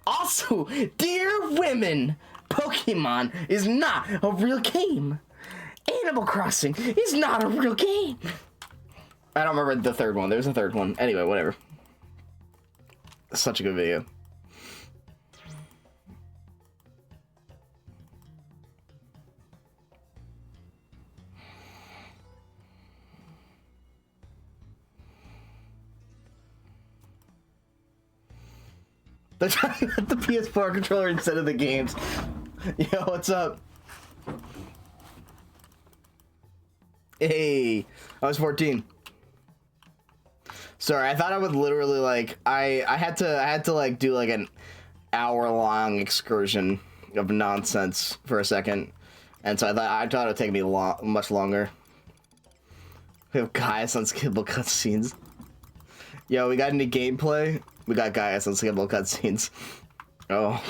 S1: Also, dear women, Pokemon is not a real game. Animal Crossing is not a real game. I don't remember the third one. There's a third one. Anyway, whatever. Such a good video. They're trying to get the PS4 controller instead of the games. Yo, what's up? Hey, I was 14. Sorry, I thought I would literally like I had to like do like an hour-long excursion of nonsense for a second, and so I thought it would take me much longer. We have Gaius unskippable cutscenes. Yo, we got any gameplay? We got Gaius unskippable cutscenes. Oh.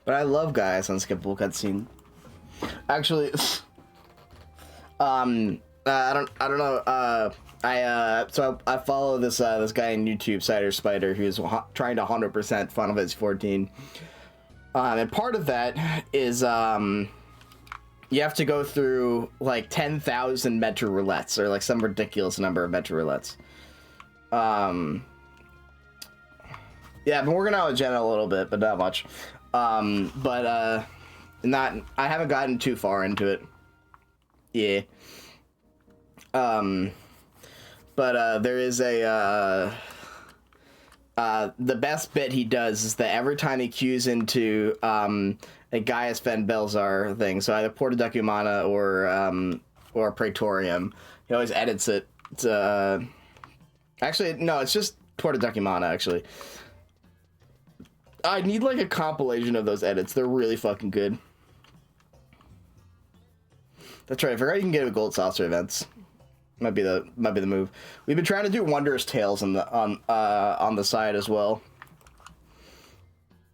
S1: But I love Gaius unskippable cutscene. Actually, I don't know. So I follow this guy on YouTube, Cider Spider, who's trying to 100% Final Fantasy 14. And part of that is you have to go through like 10,000 Metro Roulettes, or like some ridiculous number of Metro Roulettes. Yeah, I've been working out with Jenna a little bit, but not much. I haven't gotten too far into it. Yeah. There is the best bit he does is that every time he queues into Gaius Fen Belzar thing. So either Porta Decumana or Praetorium. He always edits it. Actually, no, it's just Porta Decumana, actually. I need, like, a compilation of those edits. They're really fucking good. That's right, I forgot you can get a gold saucer events. Might be the move. We've been trying to do Wondrous Tales on the side as well.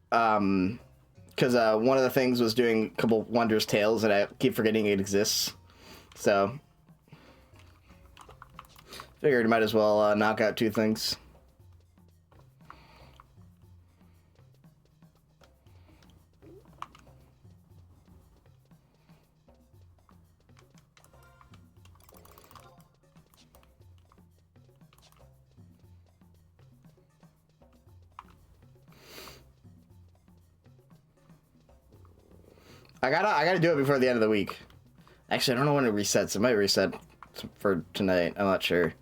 S1: Because one of the things was doing a couple Wondrous Tales, and I keep forgetting it exists. So figured you might as well knock out 2 things. I gotta do it before the end of the week. Actually, I don't know when it resets. It might reset for tonight. I'm not sure.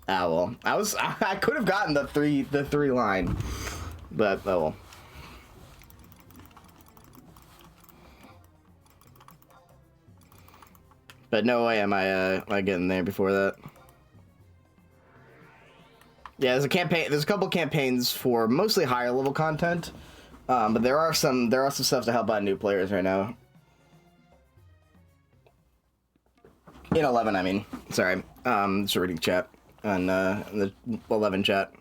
S1: Ah, well. I could have gotten the three line, but oh well. But no way am I getting there before that. Yeah, there's a campaign. There's a couple campaigns for mostly higher level content, but there are some stuff to help out new players right now. In 11, I mean. Sorry. Just reading chat on the 11 chat.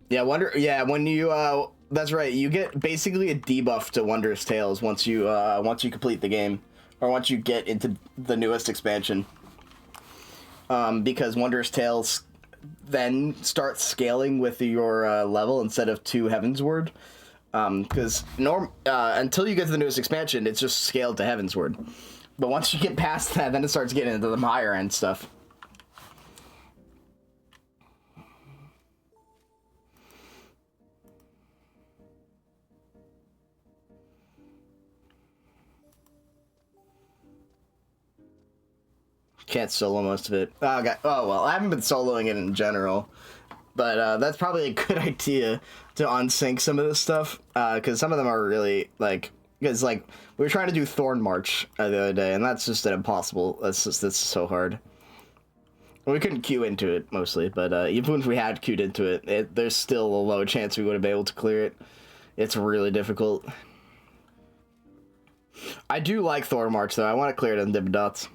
S1: Yeah, when you that's right. You get basically a debuff to Wondrous Tales once you complete the game, or once you get into the newest expansion. Because Wondrous Tales then starts scaling with your level instead of 2 Heavensward. Because until you get to the newest expansion, it's just scaled to Heavensward. But once you get past that, then it starts getting into the higher end stuff. Can't solo most of it. Oh, well, I haven't been soloing it in general. But that's probably a good idea to unsync some of this stuff, because some of them are really, like, because, like, we were trying to do Thorn March the other day, and that's just an impossible, that's so hard. We couldn't queue into it, mostly, but even if we had queued into it, there's still a low chance we would have been able to clear it. It's really difficult. I do like Thorn March, though. I want to clear it on Dippin' Dots.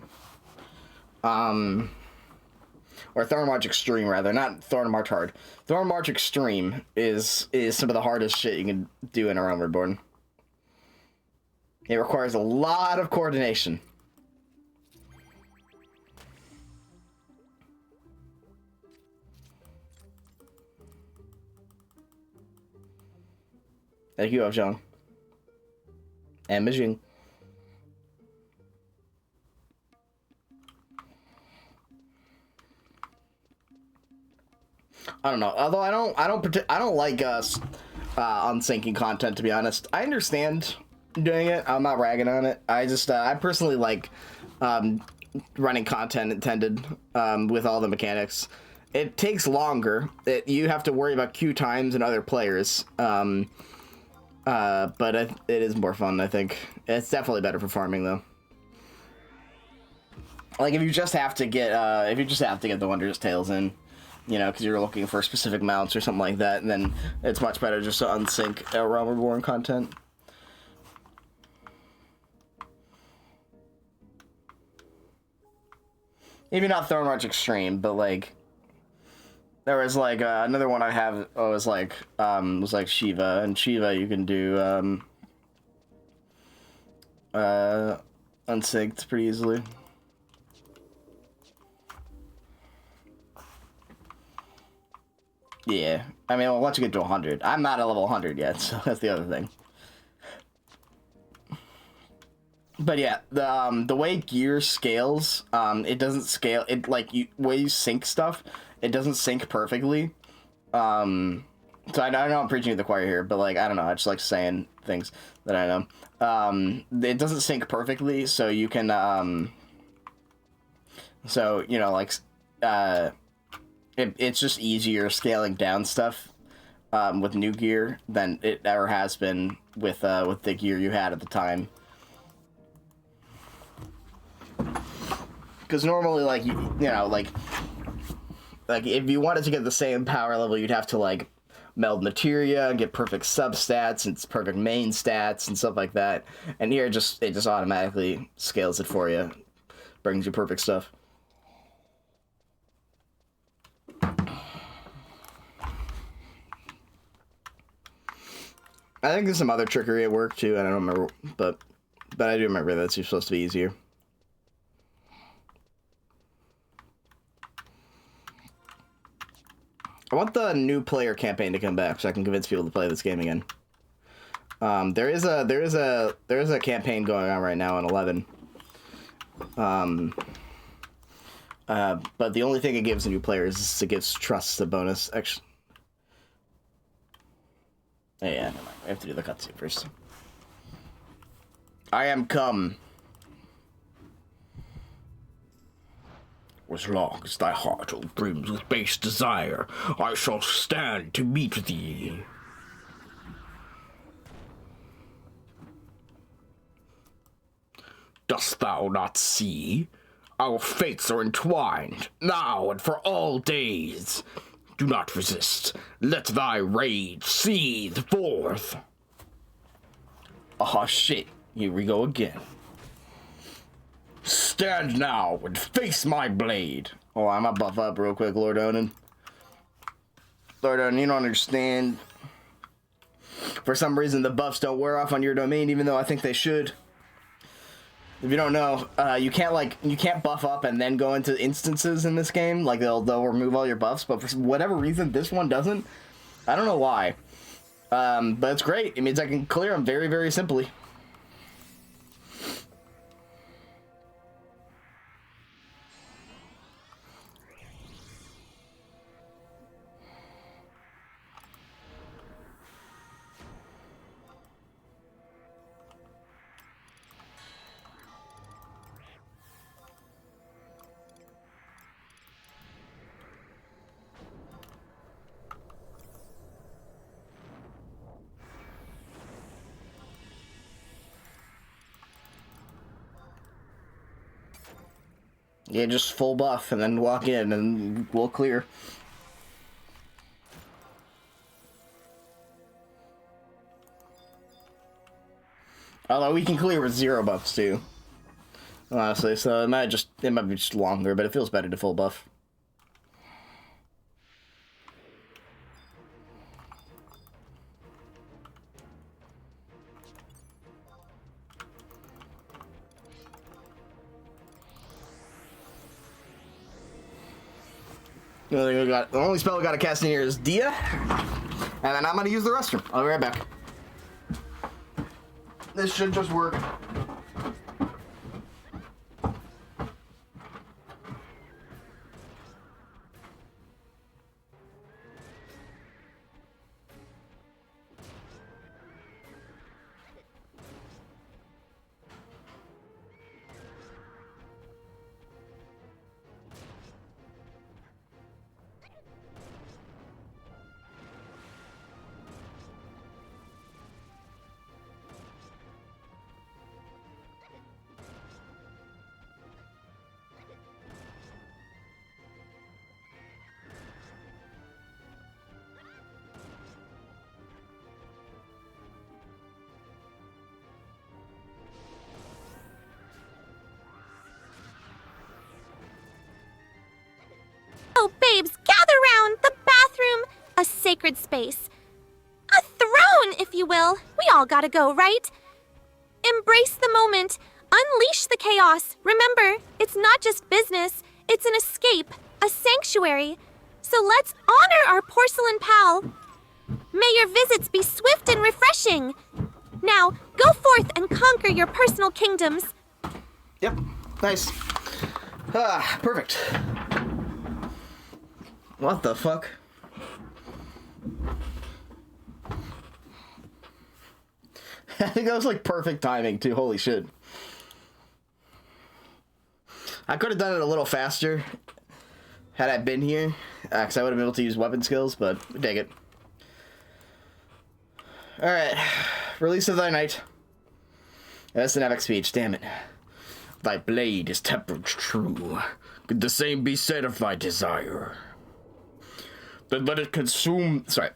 S1: Or Thorn March Extreme, rather. Not Thorn March Hard. Thorn March Extreme is some of the hardest shit you can do in a Realm Reborn. It requires a lot of coordination. Thank you, John. And Majin. I don't know. Although I don't like unsyncing content, to be honest. I understand doing it. I'm not ragging on it. I personally like running content intended with all the mechanics. It takes longer. You have to worry about queue times and other players. But it is more fun, I think. It's definitely better for farming, though. Like, if you just have to get the Wondrous Tales in, you know, because you're looking for specific mounts or something like that, and then it's much better just to unsync Realm Reborn content. Maybe not Thorn March Extreme, but like there was like another one I have. Was like Shiva, and Shiva you can do unsynced pretty easily. Yeah, I mean, well, once you get to 100, I'm not at level 100 yet, so that's the other thing. But yeah, the way gear scales, it doesn't scale. It like way you sync stuff, it doesn't sync perfectly. So I know I'm preaching to the choir here, but like I don't know, I just like saying things that I know. It doesn't sync perfectly, so you can so you know like it's just easier scaling down stuff with new gear than it ever has been with the gear you had at the time. Because normally, like, you know, like if you wanted to get the same power level, you'd have to, like, meld materia and get perfect substats and perfect main stats and stuff like that. And here, it just automatically scales it for you. Brings you perfect stuff. I think there's some other trickery at work, too. I don't remember, but I do remember that it's supposed to be easier. I want the new player campaign to come back so I can convince people to play this game again. There is a campaign going on right now in 11. But the only thing it gives new players is it gives trust a bonus. Actually, oh, yeah, never mind. I have to do the cutscene first. I am come. As long as thy heart all brims with base desire, I shall stand to meet thee. Dost thou not see? Our fates are entwined, now and for all days. Do not resist. Let thy rage seethe forth. Ah, shit. Here we go again. Stand now and face my blade. Oh, I'm gonna buff up real quick, Lord Onan. Lord Onan, you don't understand. For some reason, the buffs don't wear off on your domain, even though I think they should. If you don't know, you can't buff up and then go into instances in this game. Like, they'll remove all your buffs, but for whatever reason, this one doesn't. I don't know why. But it's great. It means I can clear them very, very simply. Yeah, just full buff and then walk in and we'll clear. Although we can clear with 0 buffs too. Honestly, so it might be just longer, but it feels better to full buff. The only spell we got to cast in here is Dia, and then I'm going to use the restroom. I'll be right back. This should just work.
S2: Oh, babes, gather round! The bathroom! A sacred space. A throne, if you will. We all gotta go, right? Embrace the moment. Unleash the chaos. Remember, it's not just business. It's an escape, a sanctuary. So let's honor our porcelain pal. May your visits be swift and refreshing. Now, go forth and conquer your personal kingdoms.
S1: Yep, nice. Ah, perfect. What the fuck? I think that was like perfect timing too. Holy shit. I could have done it a little faster. had I been here, because I would have been able to use weapon skills, but we take it. Alright. Release of thy knight. That's an epic speech, damn it. Thy blade is tempered true. Could the same be said of thy desire? Then let it consume... Sorry.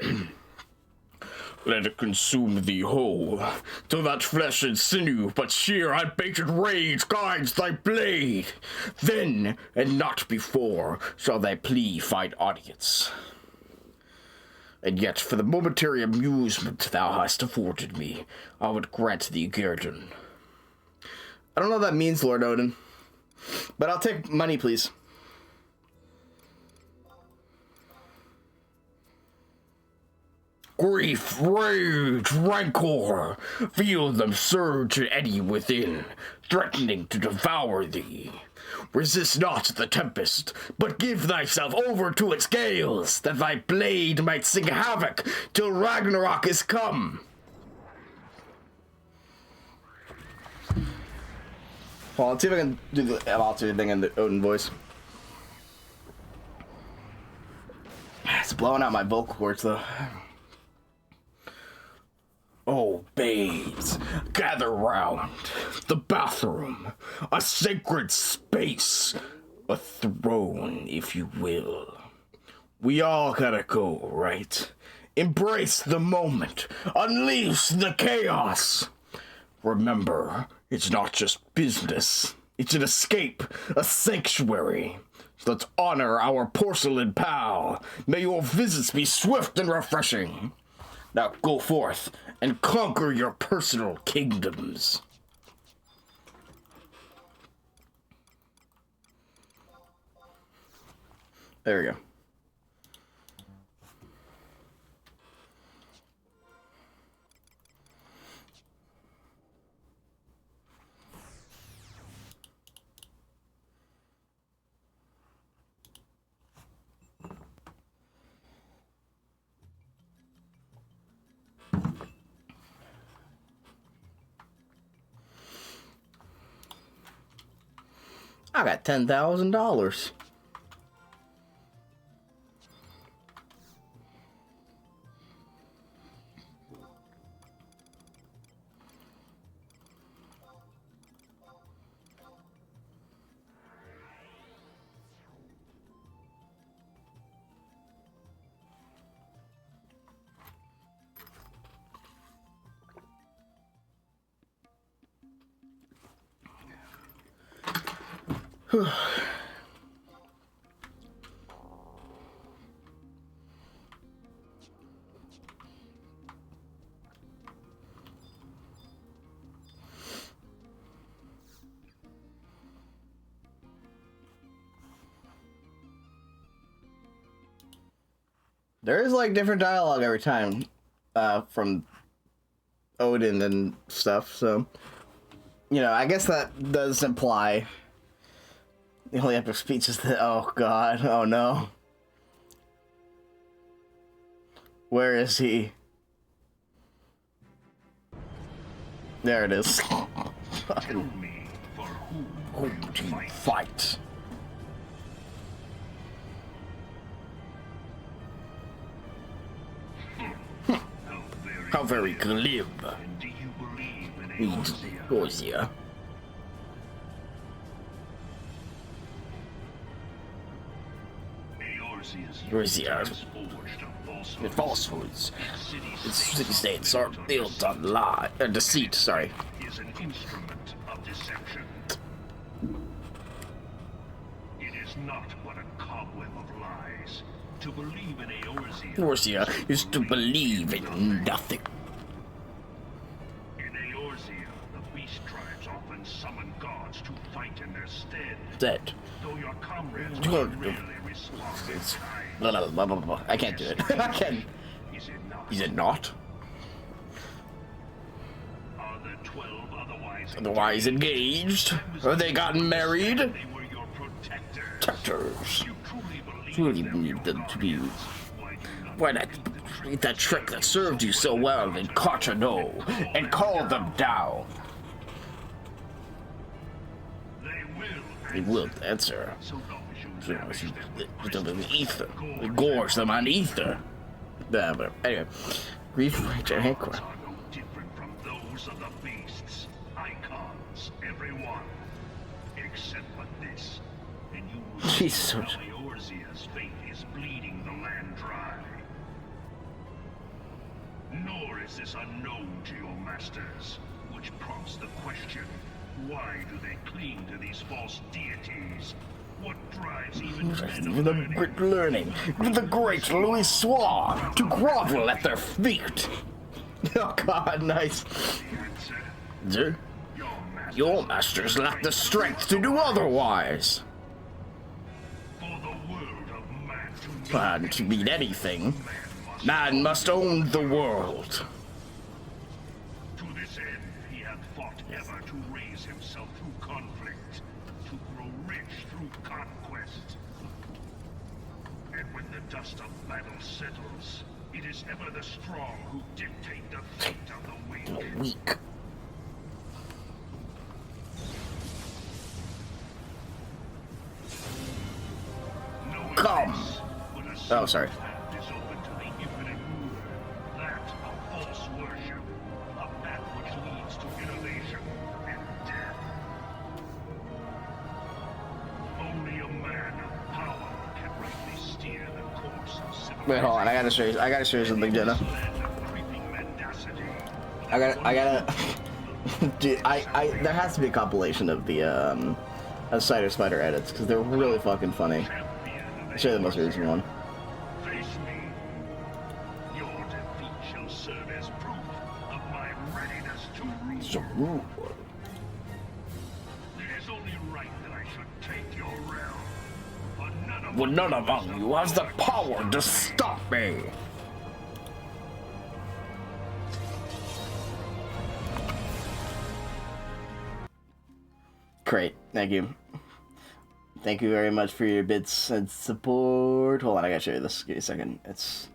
S1: Let it consume thee whole, till that flesh and sinew, but sheer unbated rage guides thy blade. Then, and not before, shall thy plea find audience. And yet, for the momentary amusement thou hast afforded me, I would grant thee guerdon. I don't know what that means, Lord Odin, but I'll take money, please. Grief, rage, rancor, feel them surge and eddy within, threatening to devour thee. Resist not the tempest, but give thyself over to its gales, that thy blade might sing havoc till Ragnarok is come. Well, let's see if I can do the alternate thing in the Odin voice. It's blowing out my vocal cords, though. Oh, babes, gather round. The bathroom, a sacred space, a throne, if you will. We all gotta go, right? Embrace the moment, unleash the chaos. Remember, it's not just business. It's an escape, a sanctuary. So let's honor our porcelain pal. May your visits be swift and refreshing. Now go forth and conquer your personal kingdoms. There we go. I got $10,000. There is like different dialogue every time from Odin and stuff, so you know, I guess that does imply the only epic speech is that, oh god, oh no. Where is he? There it is.
S3: Tell me, for whom
S1: do you fight? How very glib.
S3: And do you believe in
S1: Eorzea.
S3: Eorzea's
S1: falsehoods. Its city-states are built on lie, deceit, sorry.
S3: Is an instrument of deception. It is not but a cobweb of lies. To believe in
S1: Eorzea is to believe in nothing.
S3: In Eorzea, the beast tribes often summon gods to fight in their stead.
S1: Dead.
S3: Though your comrades
S1: Good.
S3: rarely respond in time.
S1: Blah, blah, blah, blah, blah. I can't do it. I can't.
S3: Is it not?
S1: Is it not?
S3: Are the 12
S1: Otherwise engaged? Or they gotten married?
S3: They were your protectors.
S1: Protectors.
S3: You
S1: Truly believe them to be. Why not eat that trick that served you so well in Carchano and call them down?
S3: They will
S1: He will answer.
S3: So long as you lavish them with
S1: The ether. We gorge them on ether. But anyway, grief and Hancock.
S3: are no different from those of the beasts. Icons, everyone. Except for this. And you will see
S1: Jesus.
S3: how Eorzea's fate is bleeding the land dry. Nor is this unknown to your masters, which prompts the question, why do they cling to these false deities? What drives even men of
S1: The
S3: learning?
S1: great learning, the great Louis Swan, to grovel at their feet. Oh God, nice.
S3: The answer?
S1: Sir, your masters lack the strength to do otherwise.
S3: For the world of man to
S1: But to beat anything, man must own the world.
S3: To this end, he hath fought ever to raise himself through conflict, to grow rich through conquest. And when the dust of battle settles, it is ever the strong who dictate the fate of the weak.
S1: Weak.
S3: Knowing
S1: Come.
S3: this, but a
S1: Oh,
S3: single
S1: sorry.
S3: path is open to the infinite ruler, that of false worship, a path which leads to innovation and death. Only a man of power can rightly steer the course of civilization.
S1: Wait, hold on. I gotta show you something, Jenna.
S3: Land of creeping mendacity.
S1: I gotta. Dude, there has to be a compilation of the Cider Spider edits because they're really fucking funny. I'll show you the most recent one.
S3: Face me. Your defeat shall serve as proof of my readiness to rule. It is only right that I should take your realm. But
S1: Well, none among you has the power to stop me. Great, thank you. Thank you very much for your bits and support. Hold on, I gotta show you this. Give me a second. It's...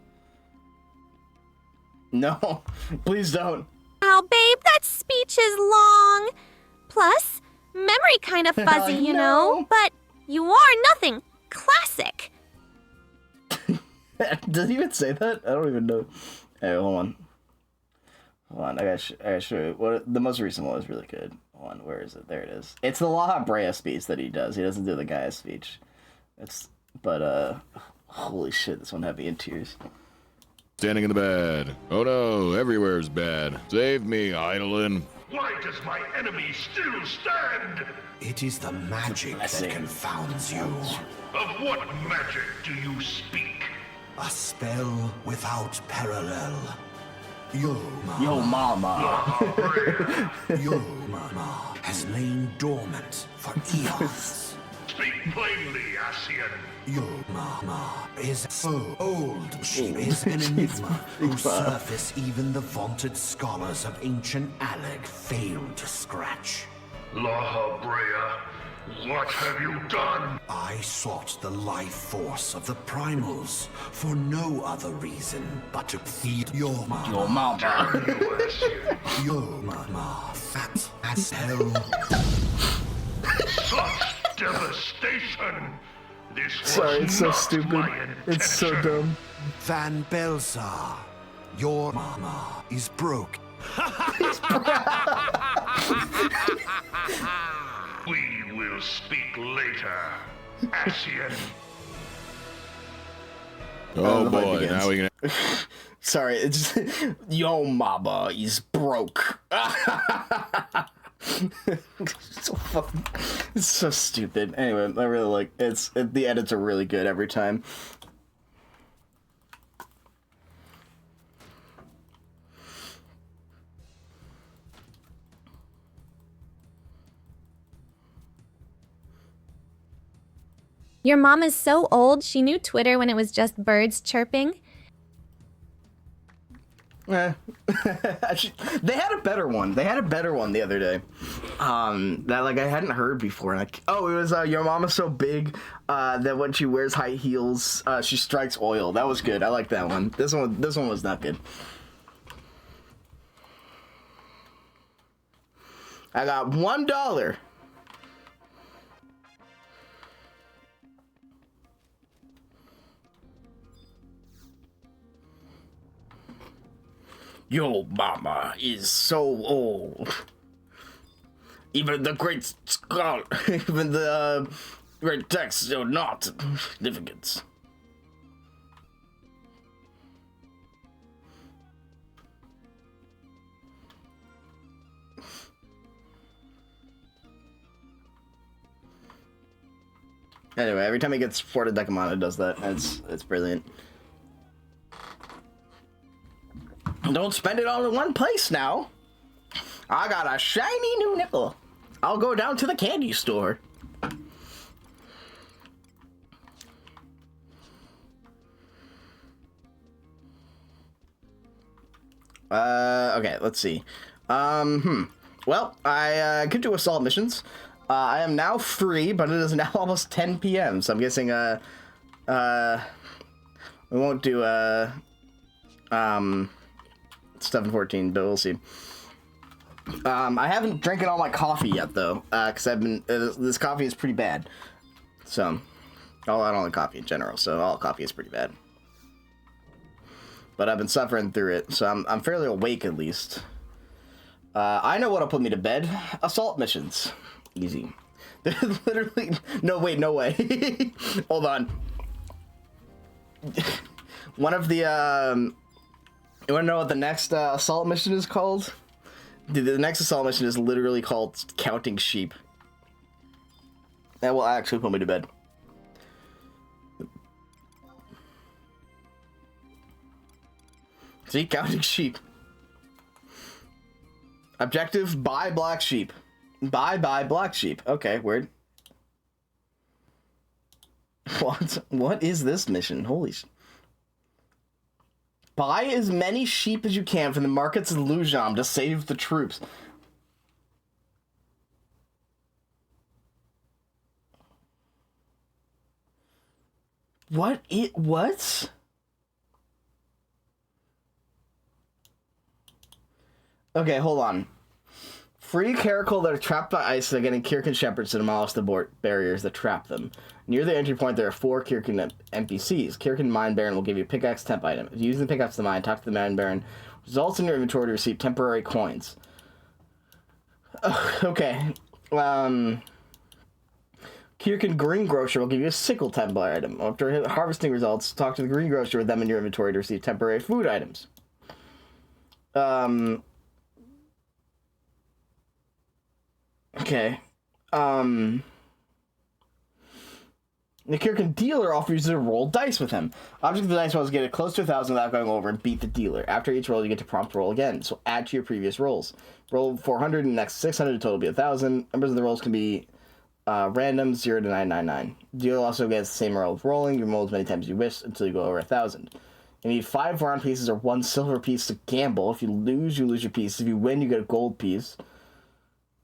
S1: No, please don't.
S2: Oh, babe, that speech is long. Plus, memory kind of fuzzy, you know.
S1: No.
S2: But you are nothing classic.
S1: Does he even say that? I don't even know. Hey, hold on. Hold on, I gotta show you. What, the most recent one was really good. Hold on, where is it? There it is. It's the La Brea speech that he does. He doesn't do the Gaia speech. But holy shit, this one had me in tears.
S4: Standing in the bed. Oh no, everywhere's bad. Save me, Eidolon.
S3: why does my enemy still stand?
S5: It is the magic that
S1: Blessing.
S5: confounds you.
S3: Of what magic do you speak?
S5: A spell without parallel. Yo
S1: Yo,
S5: Mama,
S1: mama.
S5: Yo Mama has lain dormant for eons.
S3: Speak plainly, Ascian.
S5: Yo Mama is so old. She is an enigma whose surface even the vaunted scholars of ancient Aleg failed to scratch.
S3: La Brea, what have you done?
S5: I sought the life force of the primals for no other reason but to feed your mama.
S1: Yo, mama.
S3: You, Ascian.
S5: Your mama, fat as hell.
S3: Such devastation! This was
S1: Sorry, it's so
S3: not
S1: stupid.
S3: my
S1: It's so
S3: intention.
S1: dumb.
S5: Van Belsar, your mama is broke.
S3: We will speak later, Ascian.
S4: Oh
S1: the fight
S4: boy,
S1: begins.
S4: now we can.
S1: Sorry, it's just, yo, mama is broke. So fucking, it's so stupid. Anyway, I really like the edits are really good every time.
S2: Your mom is so old, she knew Twitter when it was just birds chirping.
S1: Actually, they had a better one. They had a better one the other day. That like I hadn't heard before. Like, oh, it was your mama's so big that when she wears high heels, she strikes oil. That was good. I like that one. This one was not good. I got $1. Your mama is so old. Even the great scholar, even the great texts are not significant. Anyway, every time he gets 4 to Decamon, it does that. It's brilliant. Don't spend it all in one place now. I got a shiny new nickel. I'll go down to the candy store. Okay, let's see. Well, I could do assault missions. I am now free, but it is now almost 10 p.m., so I'm guessing, we won't do, stuff in 14, but we'll see. I haven't drinking all my coffee yet, though, because I've been, this coffee is pretty bad. So, not only coffee in general, so all coffee is pretty bad. But I've been suffering through it, so I'm fairly awake, at least. I know what'll put me to bed. Assault missions. Easy. There's literally... No, wait, no way. Hold on. One of the, You wanna know what the next, assault mission is called? The next assault mission is literally called Counting Sheep. That will actually put me to bed. See? Counting sheep. Objective, buy black sheep. Buy black sheep. Okay, weird. What is this mission? Holy sh... Buy as many sheep as you can from the markets of Lujam to save the troops. What? What? Okay, hold on. Free Caracal that are trapped by ice and are getting Kirkin shepherds to demolish the barriers that trap them. Near the entry point, there are 4 Kirkin NPCs. Kirkin Mine Baron will give you a pickaxe temp item. If you use the pickaxe to mine, talk to the Mine Baron. Results in your inventory to receive temporary coins. Okay. Kirkin Greengrocer will give you a sickle temp item. After harvesting results, talk to the Greengrocer with them in your inventory to receive temporary food items. Okay. The Kirkin dealer offers you to roll dice with him. Object of the dice rolls get it close to 1,000 without going over and beat the dealer. After each roll, you get to prompt roll again, so add to your previous rolls. Roll 400 and the next 600, total will be 1,000. Numbers of the rolls can be random, 0 to 999. Dealer also gets the same roll of rolling. You roll as many times as you wish until you go over 1,000. You need 5 bronze pieces or 1 silver piece to gamble. If you lose your piece. If you win, you get a gold piece.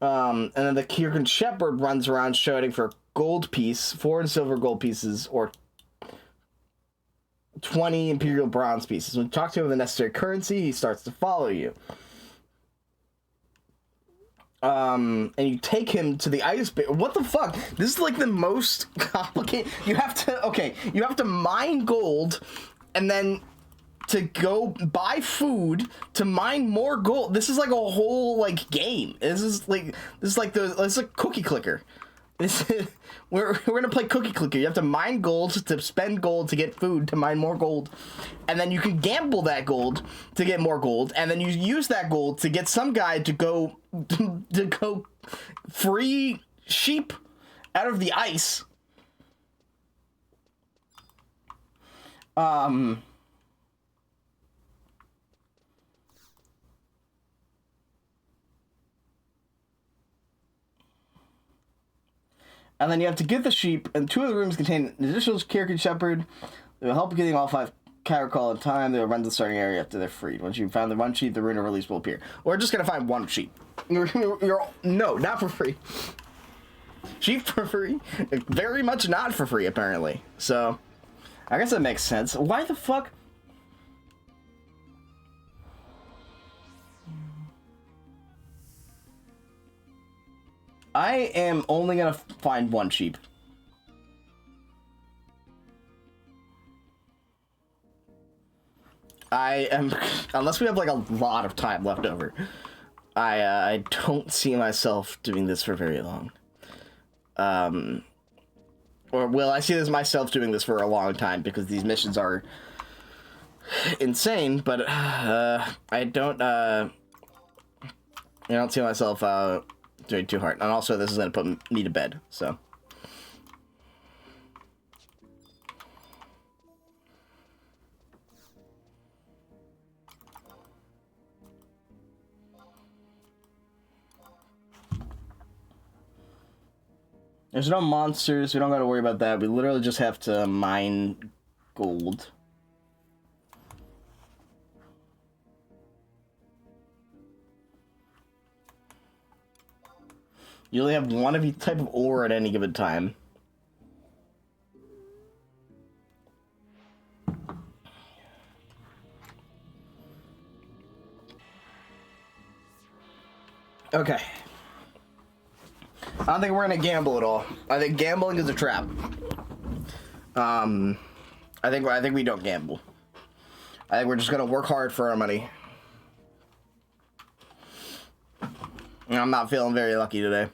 S1: And then the Kirkin Shepherd runs around shouting for a gold piece, 4 silver gold pieces, or 20 Imperial bronze pieces. When you talk to him with the necessary currency, he starts to follow you. And you take him to the ice bear. What the fuck? This is like the most complicated. You have to mine gold, and then to go buy food to mine more gold. This is like a whole like game. This is like cookie clicker. We're gonna play cookie clicker. You have to mine gold to spend gold to get food to mine more gold, and then you can gamble that gold to get more gold, and then you use that gold to get some guy to go free sheep out of the ice. And then you have to get the sheep, and 2 of the rooms contain an additional Kirkin Shepherd. They will help you getting all 5 Caracal in time. They will run to the starting area after they're freed. Once you've found the 1 sheep, the rune of release will appear. We're just going to find 1 sheep. No, not for free. Sheep for free? Very much not for free, apparently. So, I guess that makes sense. Why the fuck? I am only gonna find 1 sheep. I am, unless we have like a lot of time left over, I don't see myself doing this for very long. Or will I see myself doing this for a long time because these missions are insane, but I don't see myself doing too hard. And also this is going to put me to bed, so. There's no monsters, we don't gotta worry about that. We literally just have to mine gold. You only have one of each type of ore at any given time. Okay. I don't think we're gonna gamble at all. I think gambling is a trap. I think we don't gamble. I think we're just gonna work hard for our money. And I'm not feeling very lucky today.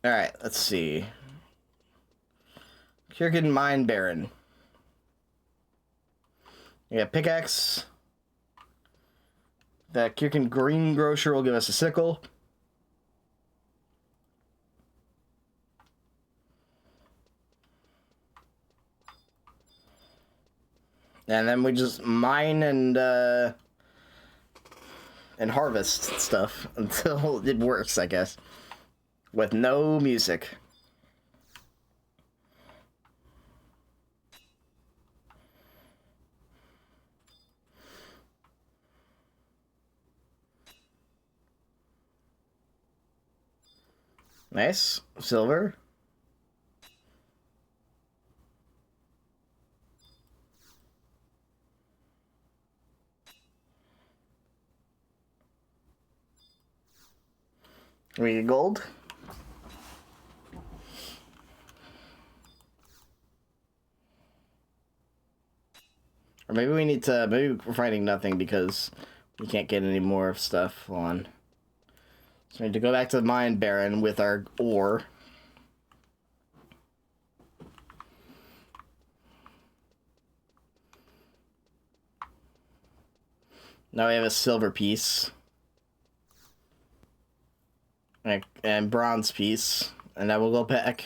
S1: Alright, let's see. Kirkin Mine Baron. Yeah, pickaxe. That Kirkin Greengrocer will give us a sickle. And then we just mine and harvest stuff until it works, I guess. With no music. Nice. Silver. We get gold. Or maybe we need to, maybe we're finding nothing because we can't get any more stuff on. So we need to go back to the Mine Baron with our ore. Now we have a silver piece. And bronze piece. And now we'll go back.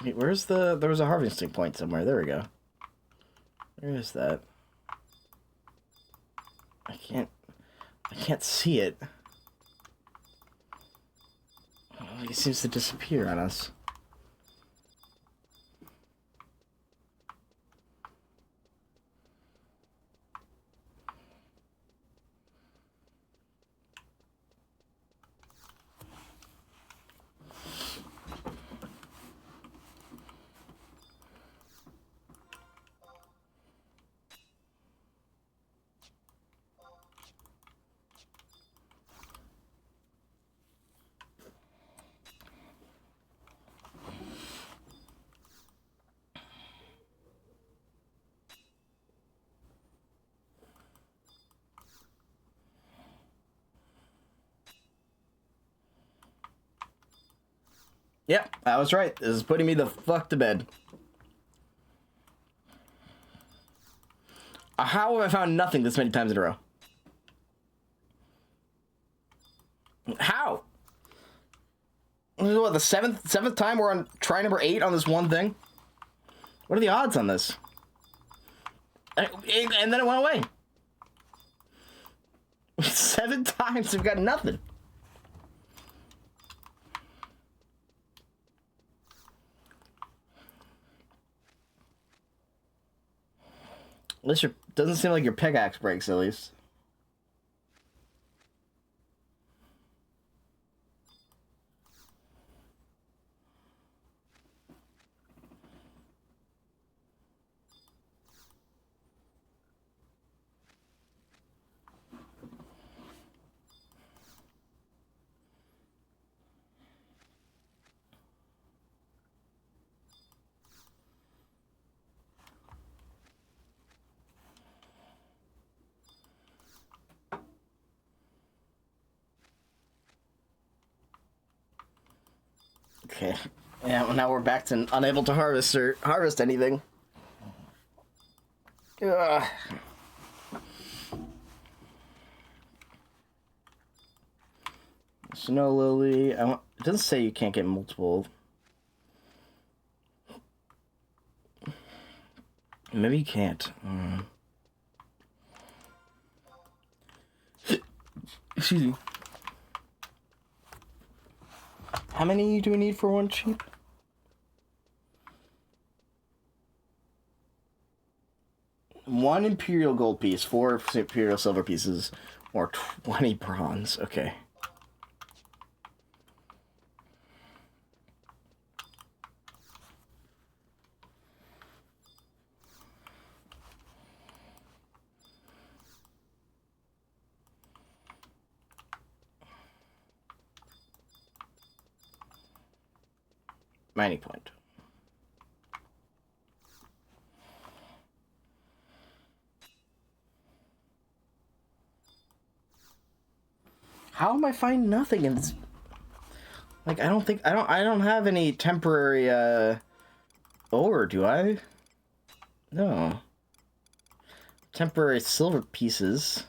S1: Wait, where's the... There was a harvesting point somewhere. There we go. Where is that? I can't see it. Oh, it seems to disappear on us. Yep, I was right. This is putting me the fuck to bed. How have I found nothing this many times in a row? How? This is what, the seventh time we're on try number 8 on this one thing? What are the odds on this? And then it went away. 7 times we've got nothing. At least doesn't seem like your pickaxe breaks, at least. Okay. Yeah, well, now we're back to unable to harvest anything. Ugh. Snow lily. It doesn't say you can't get multiple. Maybe you can't. Excuse me. How many do we need for one sheep? One imperial gold piece, 4 imperial silver pieces, or 20 bronze. Okay. Mining point. How am I finding nothing in this? Like, I don't have any temporary, ore, do I? No. Temporary silver pieces.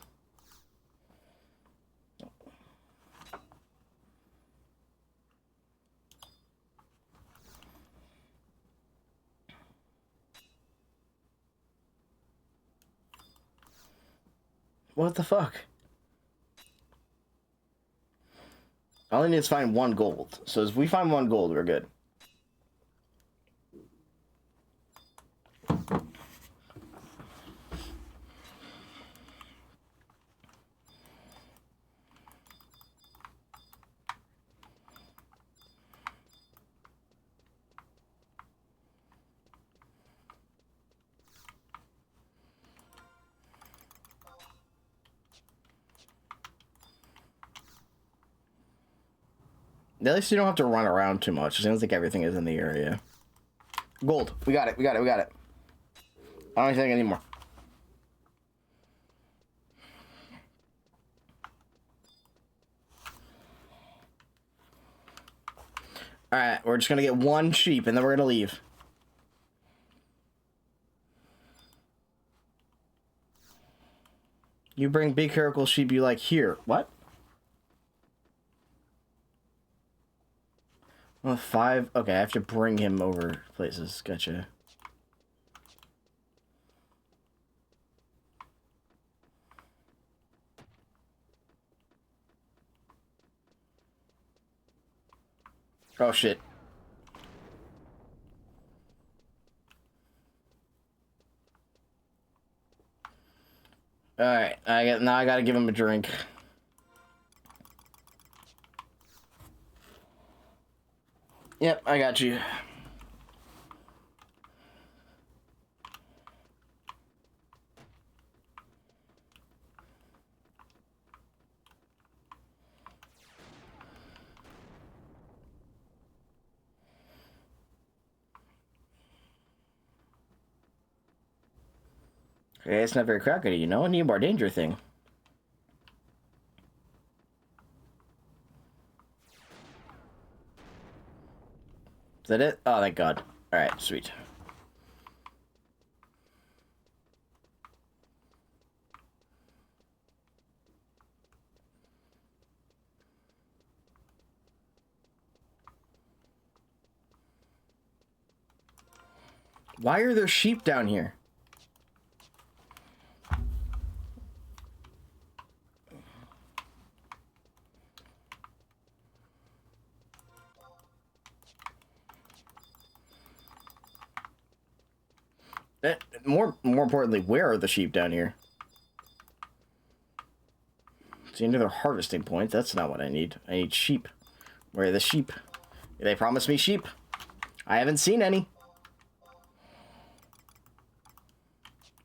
S1: What the fuck? All I need is find 1 gold. So if we find 1 gold, we're good. At least you don't have to run around too much. It seems like everything is in the area. Gold. We got it. We got it. We got it. I don't think anymore. Alright, we're just gonna get 1 sheep and then we're gonna leave. You bring big hierarchical sheep you like here. What? Oh, 5. Okay, I have to bring him over places. Gotcha. Oh shit. Alright, now I gotta give him a drink. Yep, I got you. Okay, it's not very crackety, you know? I need a more danger thing. Is that it? Oh, thank God. Alright, sweet. Why are there sheep down here? More importantly, where are the sheep down here? See, another harvesting point. That's not what I need. I need sheep. Where are the sheep? They promised me sheep. I haven't seen any.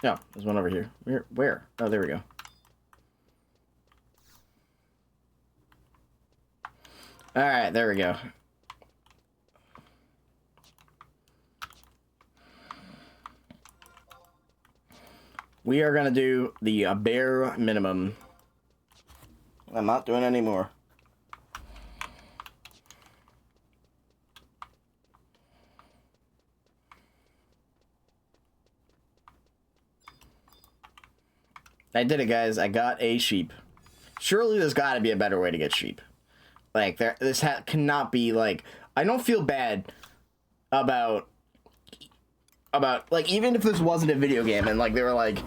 S1: No, there's one over here. Where? Oh, there we go. Alright, there we go. We are gonna do the bare minimum. I'm not doing any more. I did it, guys. I got a sheep. Surely there's got to be a better way to get sheep. Like, this cannot be, like... I don't feel bad about, like, even if this wasn't a video game and, like, they're like,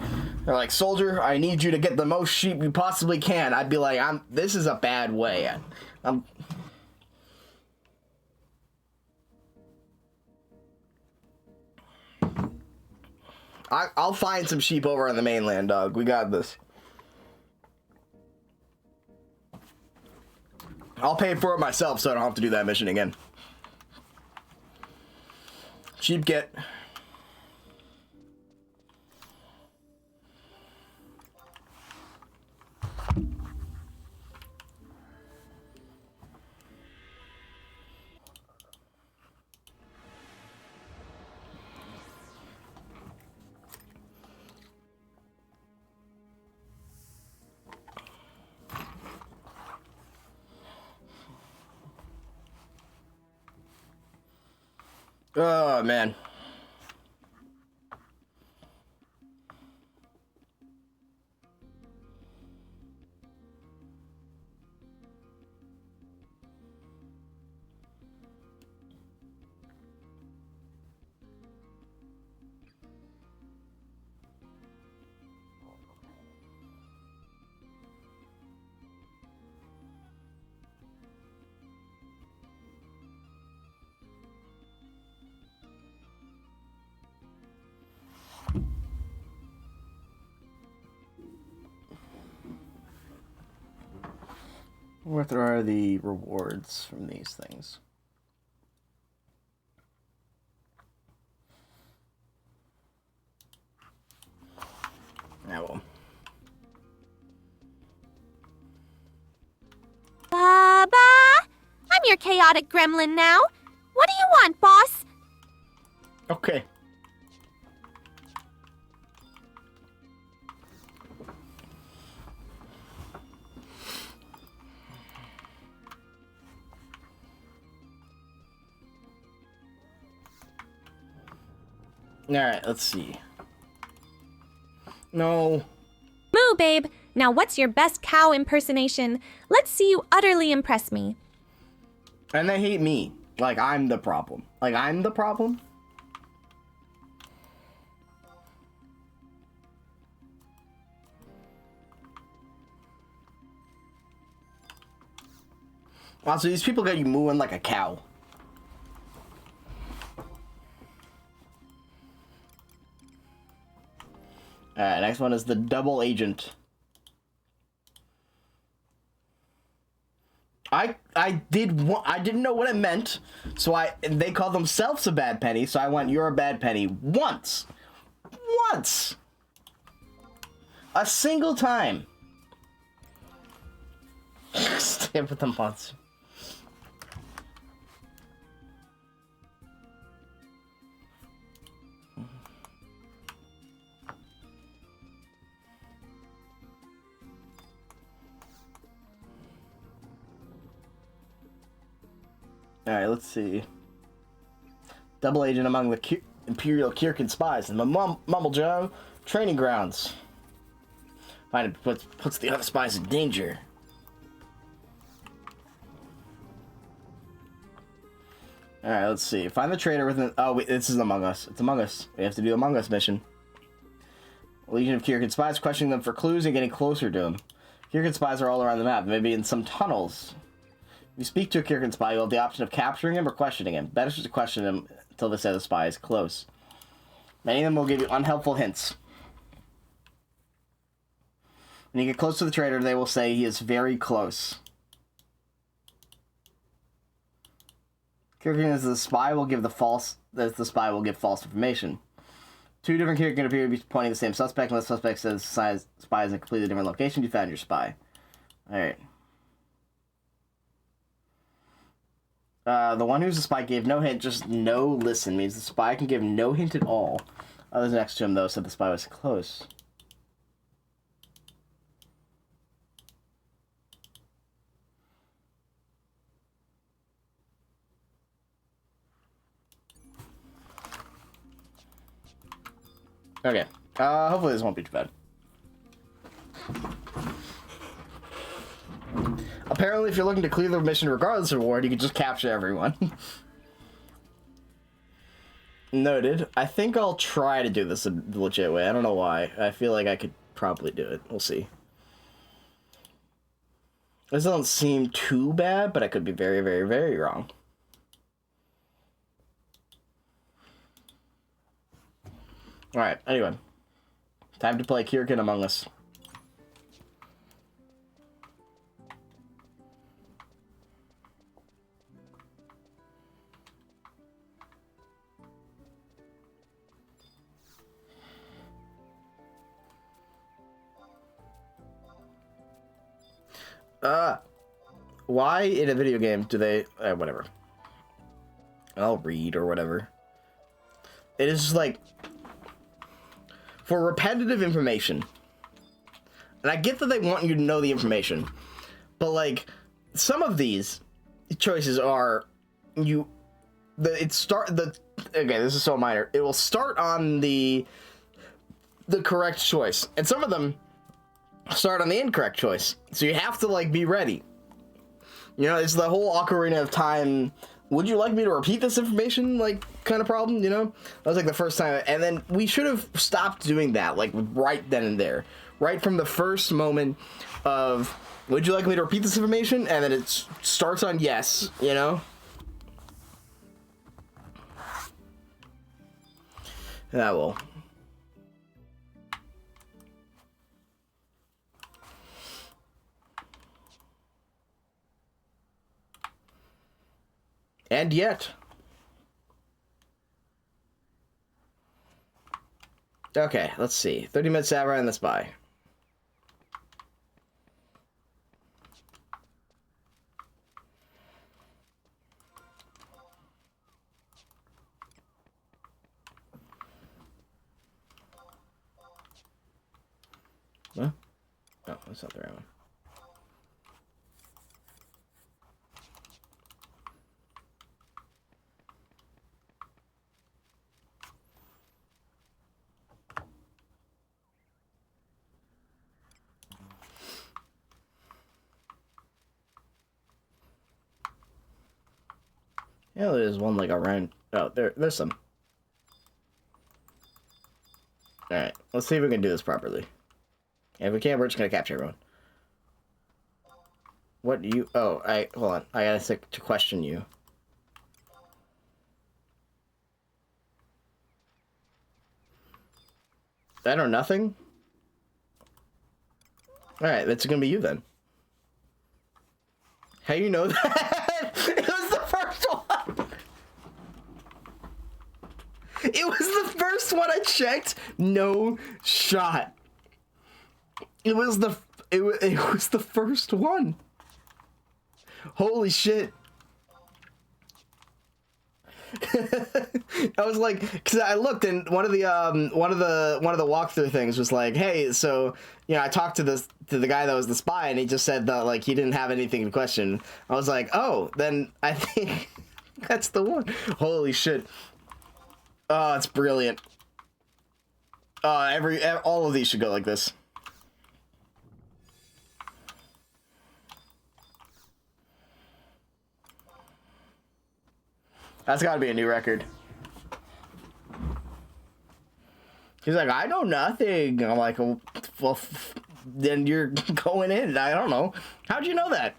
S1: soldier, I need you to get the most sheep you possibly can. I'd be like, this is a bad way. I'll find some sheep over on the mainland, dog. We got this. I'll pay for it myself so I don't have to do that mission again. Sheep get... Oh, man. What are the rewards from these things? Yeah, well.
S2: Baba! I'm your chaotic gremlin now. What do you want, boss?
S1: Okay. Alright, let's see. No.
S2: Moo, babe. Now what's your best cow impersonation? Let's see you utterly impress me.
S1: And they hate me. Like, I'm the problem. Like, I'm the problem? Wow, so these people got you mooing like a cow. Alright, next one is the double agent. I didn't know what it meant, so they called themselves a bad penny, so I went, you're a bad penny once. Once. A single time. Stand with the monster. Alright, let's see. Double agent among the Imperial Kirkin spies in the Mumblejaw training grounds. Find it puts the other spies in danger. Alright, let's see. Find the traitor within... Oh, wait, this is Among Us. It's Among Us. We have to do Among Us mission. Legion of Kirkin spies, questioning them for clues and getting closer to them. Kirkin spies are all around the map, maybe in some tunnels. If you speak to a Kirkin spy, you'll have the option of capturing him or questioning him. Better to question him until they say the spy is close. Many of them will give you unhelpful hints. When you get close to the traitor, they will say he is very close. Kirkin as the spy will give false information. Two different Kirkin appear to be pointing the same suspect, unless the suspect says the spy is in a completely different location. You found your spy. Alright. The one who's the spy gave no hint, just no listen, means the spy can give no hint at all. Others next to him, though, said the spy was close. Okay. Hopefully this won't be too bad. apparently if you're looking to clear the mission regardless of reward, you can just capture everyone. Noted. I think I'll try to do this the legit way. I don't know why. I feel like I could probably do it. We'll see. This doesn't seem too bad, but I could be very, very, very wrong. Alright, anyway. Time to play Kirkin Among Us. Why in a video game do they... whatever. I'll read or whatever. It is just like... For repetitive information. And I get that they want you to know the information. But, like, some of these choices are... Okay, this is so minor. It will start on the correct choice. And some of them start on the incorrect choice. So you have to, like, be ready. You know, it's the whole Ocarina of Time, would you like me to repeat this information, like, kind of problem, you know? That was, like, the first time. And then we should have stopped doing that, like, right then and there. Right from the first moment of, would you like me to repeat this information? And then it starts on yes, you know? Yeah, well... And yet. Okay, let's see. 30 minutes Samurai and the Spy. Huh? Oh, that's not the right one. Yeah, there's one like around. Oh, there's some. Alright, let's see if we can do this properly. And if we can't, we're just gonna capture everyone. What do you... Oh, hold on. I gotta to question you. I know nothing? Alright, that's gonna be you then. How you know that? It was the first one! It was the first one I checked. No shot. It was the first one. Holy shit. I was like, because I looked and one of the walkthrough things was like, hey, so you know, I talked to the guy that was the spy, and he just said that like he didn't have anything to question. I was like, oh, then I think that's the one. Holy shit. Oh, it's brilliant. All of these should go like this. That's got to be a new record. He's like, I know nothing. I'm like, well, then you're going in. I don't know. How'd you know that?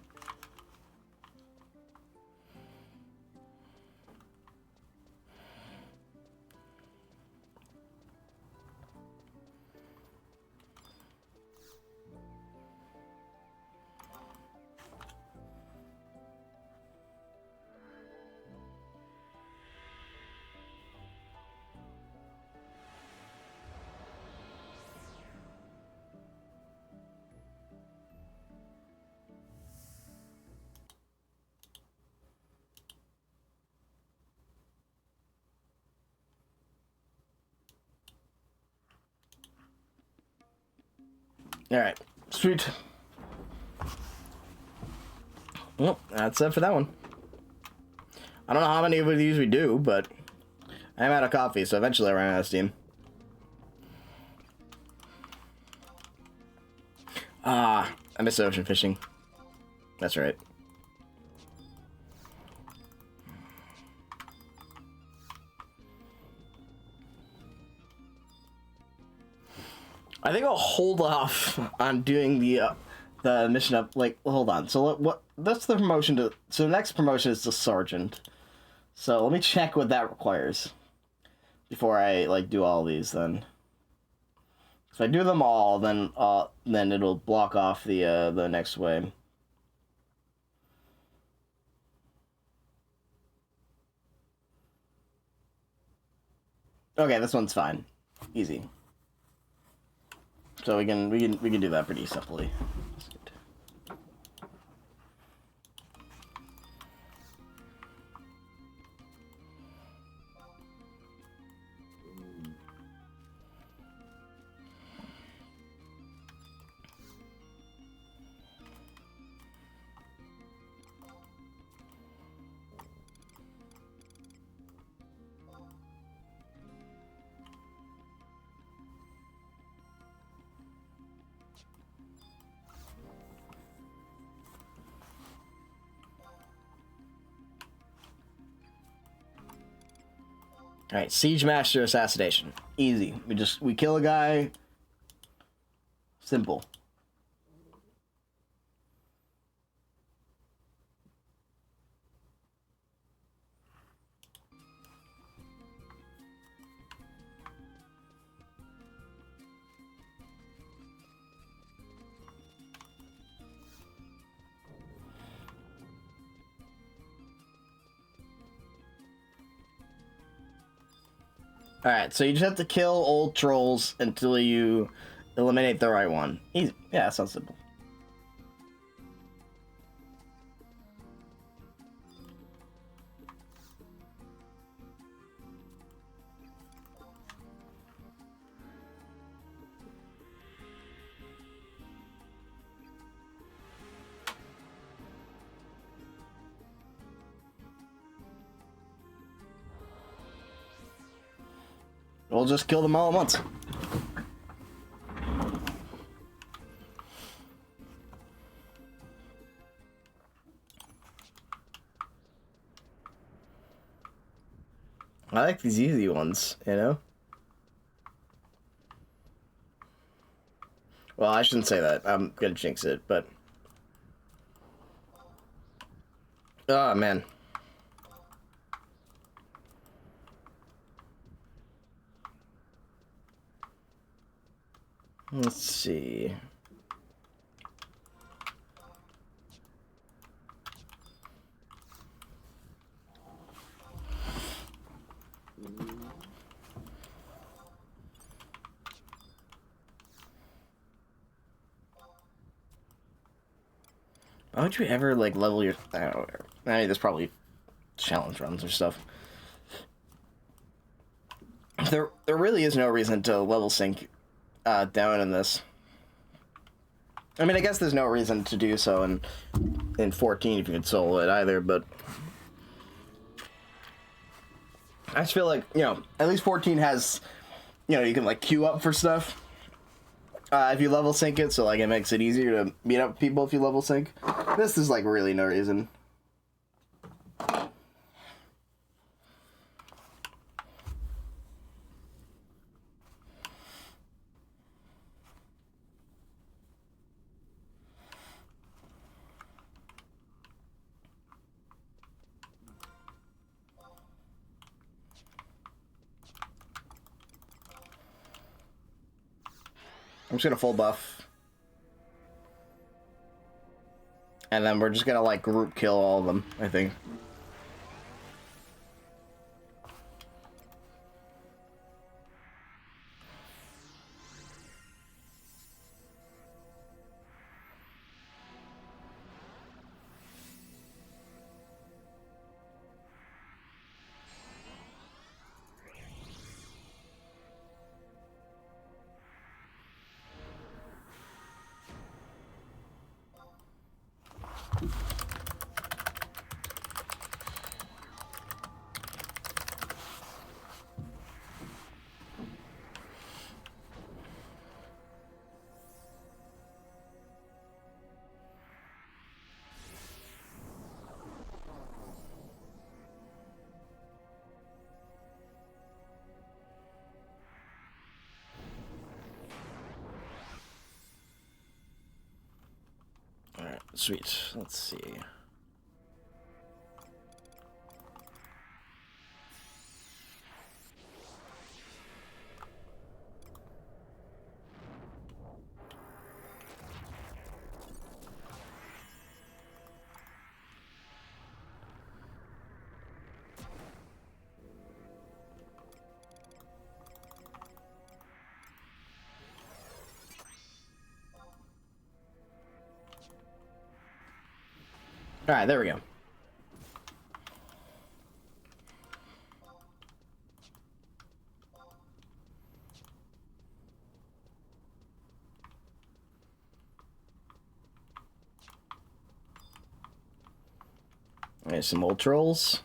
S1: Alright, sweet. Well, that's it for that one. I don't know how many of these we do, but I'm out of coffee, so eventually I run out of steam. I miss ocean fishing. That's right. I think I'll hold off on doing the mission up. Like, hold on. So what? That's the promotion to. So the next promotion is to sergeant. So let me check what that requires before I like do all these. Then, if I do them all, then it'll block off the next wave. Okay, this one's fine, easy. So we can do that pretty simply. All right, Siege Master assassination. Easy. We kill a guy. Simple. Alright, so you just have to kill old trolls until you eliminate the right one. Easy. Yeah, that sounds simple. We'll just kill them all at once. I like these easy ones, you know? Well, I shouldn't say that. I'm gonna jinx it, but... Oh, man. Let's see. Why would you ever, like, level your... I don't know. I mean, there's probably challenge runs or stuff. There really is no reason to level sync down in this. I mean, I guess there's no reason to do so in 14 if you can solo it either, but... I just feel like, you know, at least 14 has, you know, you can, like, queue up for stuff. If you level sync it, so, like, it makes it easier to meet up with people if you level sync. This is, like, really no reason. I'm just gonna full buff. And then we're just gonna, like, group kill all of them, I think. Sweet. Let's see. All right, there we go. There's some old trolls.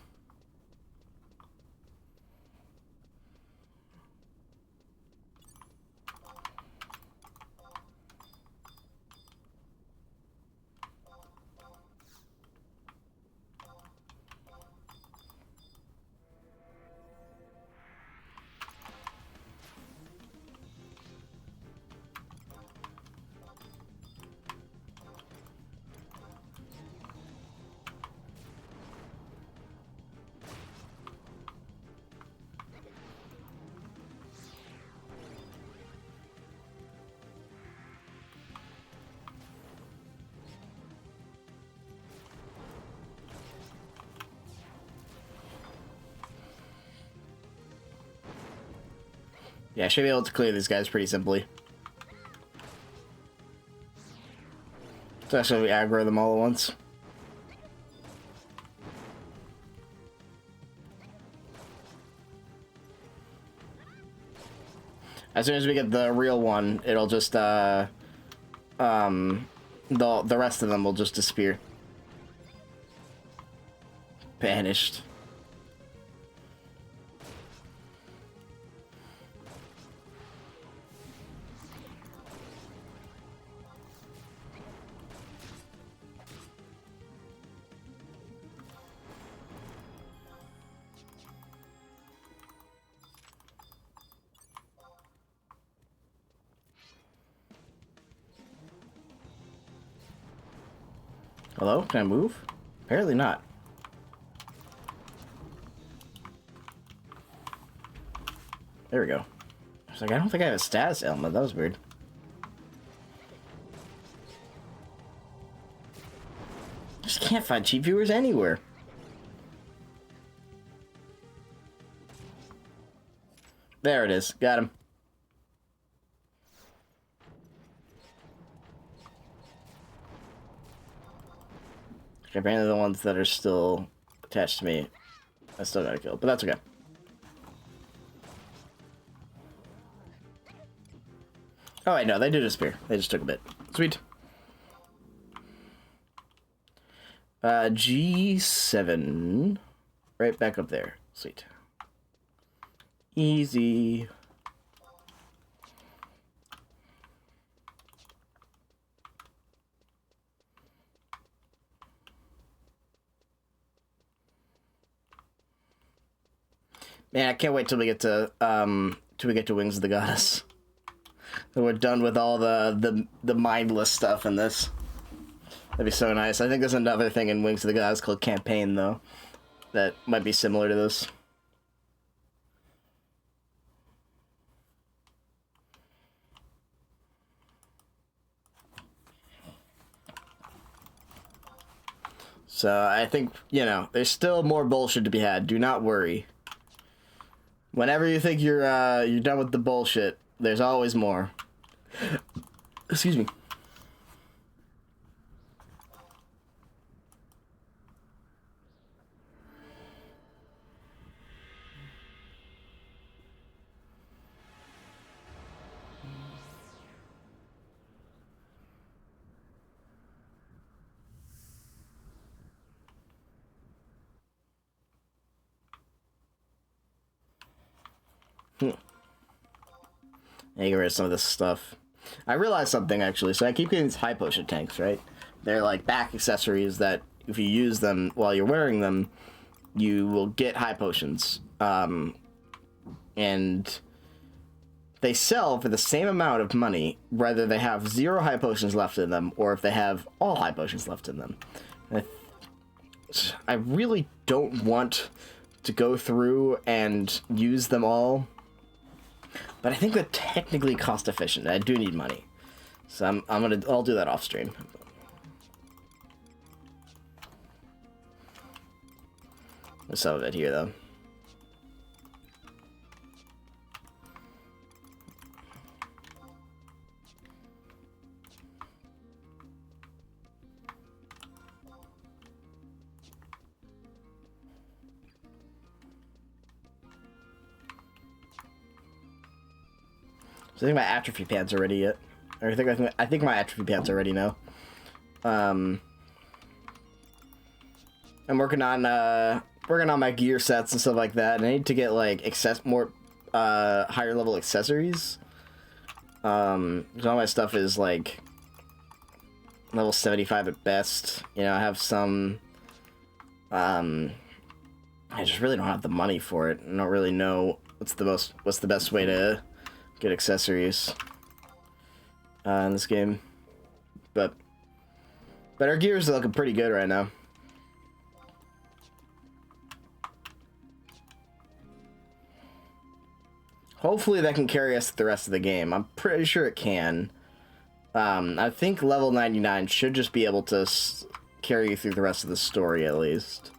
S1: Yeah, I should be able to clear these guys pretty simply. Especially if we aggro them all at once. As soon as we get the real one, it'll just, the rest of them will just disappear. Banished. Hello? Can I move? Apparently not. There we go. I was like, I don't think I have a status element. That was weird. Just can't find cheap viewers anywhere. There it is. Got him. Apparently the ones that are still attached to me, I still gotta kill, but that's okay. Oh wait, no, they did disappear. They just took a bit. Sweet. G7. Right back up there. Sweet. Easy. Man, I can't wait till we get to Wings of the Goddess. So we're done with all the mindless stuff in this. That'd be so nice. I think there's another thing in Wings of the Goddess called Campaign, though, that might be similar to this. So I think, you know, there's still more bullshit to be had. Do not worry. Whenever you think you're done with the bullshit, there's always more. Excuse me. I get rid of some of this stuff. I realized something, actually. So I keep getting these high potion tanks, right? They're like back accessories that if you use them while you're wearing them, you will get high potions. And they sell for the same amount of money, whether they have 0 high potions left in them or if they have all high potions left in them. I really don't want to go through and use them all, but I think they're technically cost efficient. I do need money, so I'll do that off stream. There's some of it here though. So I think my atrophy pants are ready yet. Or I think my atrophy pants are ready now. I'm working on my gear sets and stuff like that. And I need to get like more higher level accessories. 'Cause all my stuff is like level 75 at best. You know, I have some. I just really don't have the money for it. I don't really know what's the best way to get accessories in this game, but our gears are looking pretty good right now. Hopefully that can carry us the rest of the game. I'm pretty sure it can. I think level 99 should just be able to carry you through the rest of the story at least.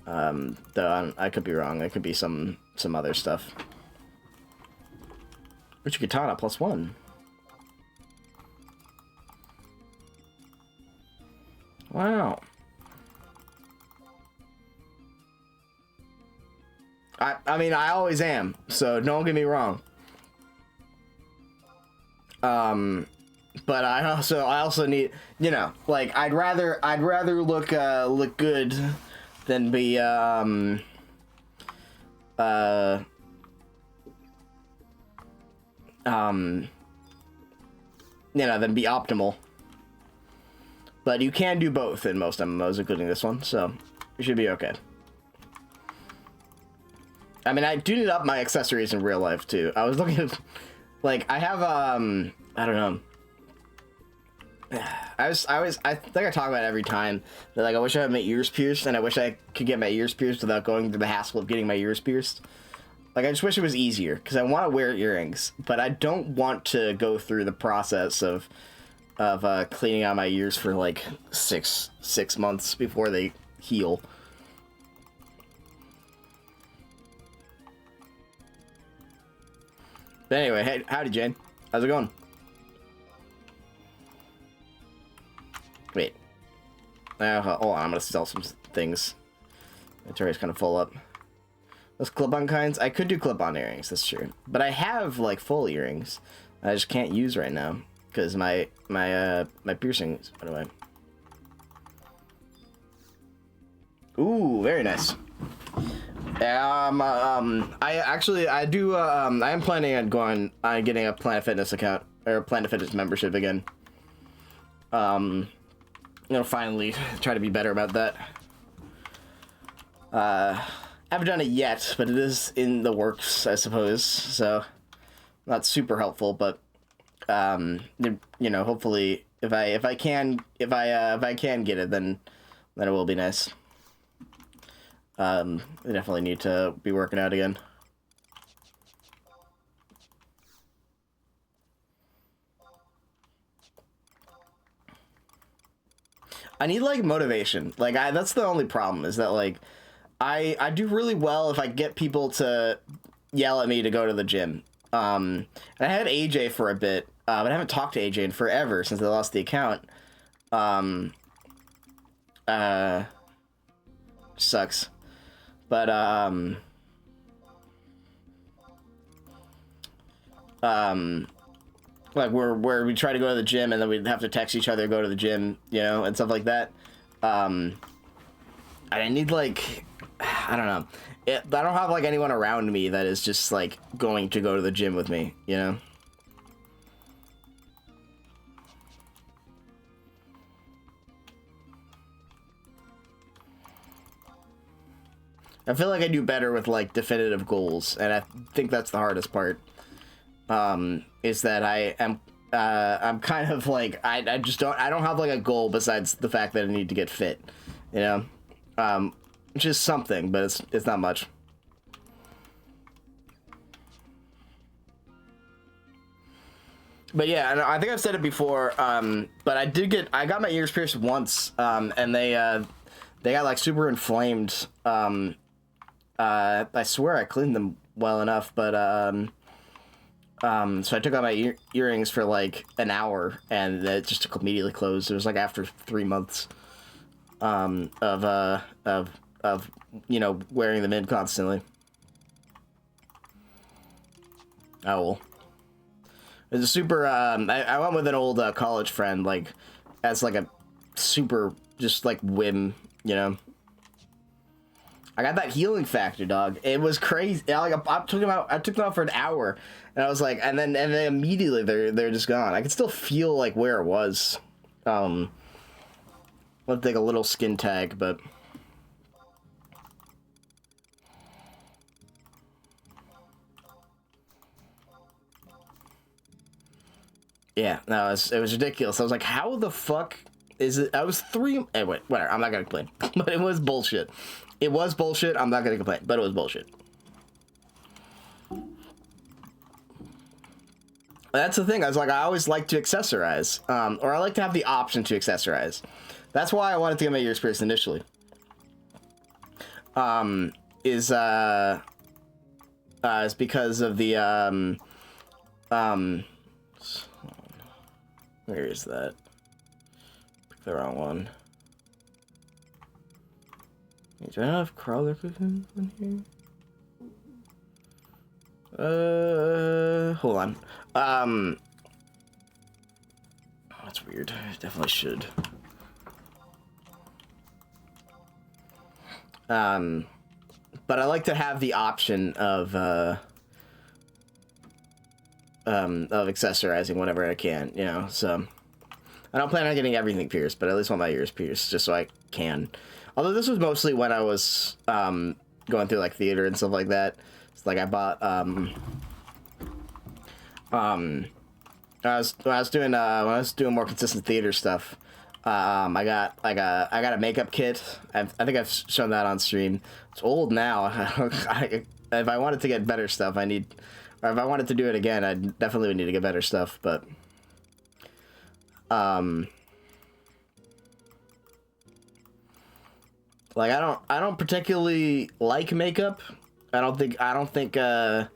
S1: Though I could be wrong. There could be some other stuff. Richard Katana +1. Wow. I mean, I always am, so don't get me wrong. But I also need, you know, like I'd rather look good than be you know, than be optimal. But you can do both in most MMOs, including this one, so it should be okay. I mean, I do need up my accessories in real life too. I was looking at, like, I have I don't know. I think I talk about it every time that, like, I wish I had my ears pierced, and I wish I could get my ears pierced without going through the hassle of getting my ears pierced. Like, I just wish it was easier, because I want to wear earrings, but I don't want to go through the process of cleaning out my ears for like six months before they heal. But anyway, hey, howdy Jane. How's it going? Wait. Hold on, I'm gonna sell some things. My inventory's kind of full up. Those clip-on kinds? I could do clip-on earrings, that's true. But I have, like, full earrings. I just can't use right now. Because my piercings went away. Ooh, very nice. I am planning on getting a Planet Fitness account, or Planet Fitness membership again. You know, finally try to be better about that. Haven't done it yet, but it is in the works, I suppose. So, not super helpful, but you know, hopefully, if I can get it, then it will be nice. I definitely need to be working out again. I need, like, motivation. Like, that's the only problem, is that, like, I do really well if I get people to yell at me to go to the gym. And I had AJ for a bit, but I haven't talked to AJ in forever since I lost the account. Sucks. But, like, where we try to go to the gym and then we'd have to text each other, go to the gym, you know, and stuff like that. I need, like, I don't know. I don't have, like, anyone around me that is just, like, going to go to the gym with me, you know? I feel like I do better with, like, definitive goals, and I think that's the hardest part. is that I am I'm kind of like I don't have like a goal besides the fact that I need to get fit, you know, which is something, but it's not much. But yeah, and I think I've said it before, but I got my ears pierced once, and they got like super inflamed. I swear I cleaned them well enough, but so I took out my earrings for like an hour, and it just immediately closed. It was like after 3 months of you know, wearing them in constantly. Oh well. It was a super. I went with an old college friend, like as like a super just like whim, you know. I got that healing factor, dog. It was crazy. Like I took them out for an hour, and I was like, and then immediately they're just gone. I could still feel like where it was. I'll take a little skin tag, but. Yeah, no, it was ridiculous. I was like, how the fuck is it? I was 3. Anyway, whatever. I'm not gonna complain, but it was bullshit. It was bullshit. I'm not gonna complain, but it was bullshit. That's the thing. I was like, I always like to accessorize, or I like to have the option to accessorize. That's why I wanted to get my ears pierced initially. Is because of the where is that? Pick the wrong one. Do I not have crawler cookies in here? Hold on. That's weird. I definitely should. But I like to have the option of accessorizing whenever I can, you know, so I don't plan on getting everything pierced, but I at least want my ears pierced just so I can. Although this was mostly when I was going through like theater and stuff like that. It's like I bought when I was doing more consistent theater stuff, I got a makeup kit. I think I've shown that on stream. It's old now. If I wanted to get better stuff, or if I wanted to do it again, I definitely would need to get better stuff, but like I don't particularly like makeup. I don't think I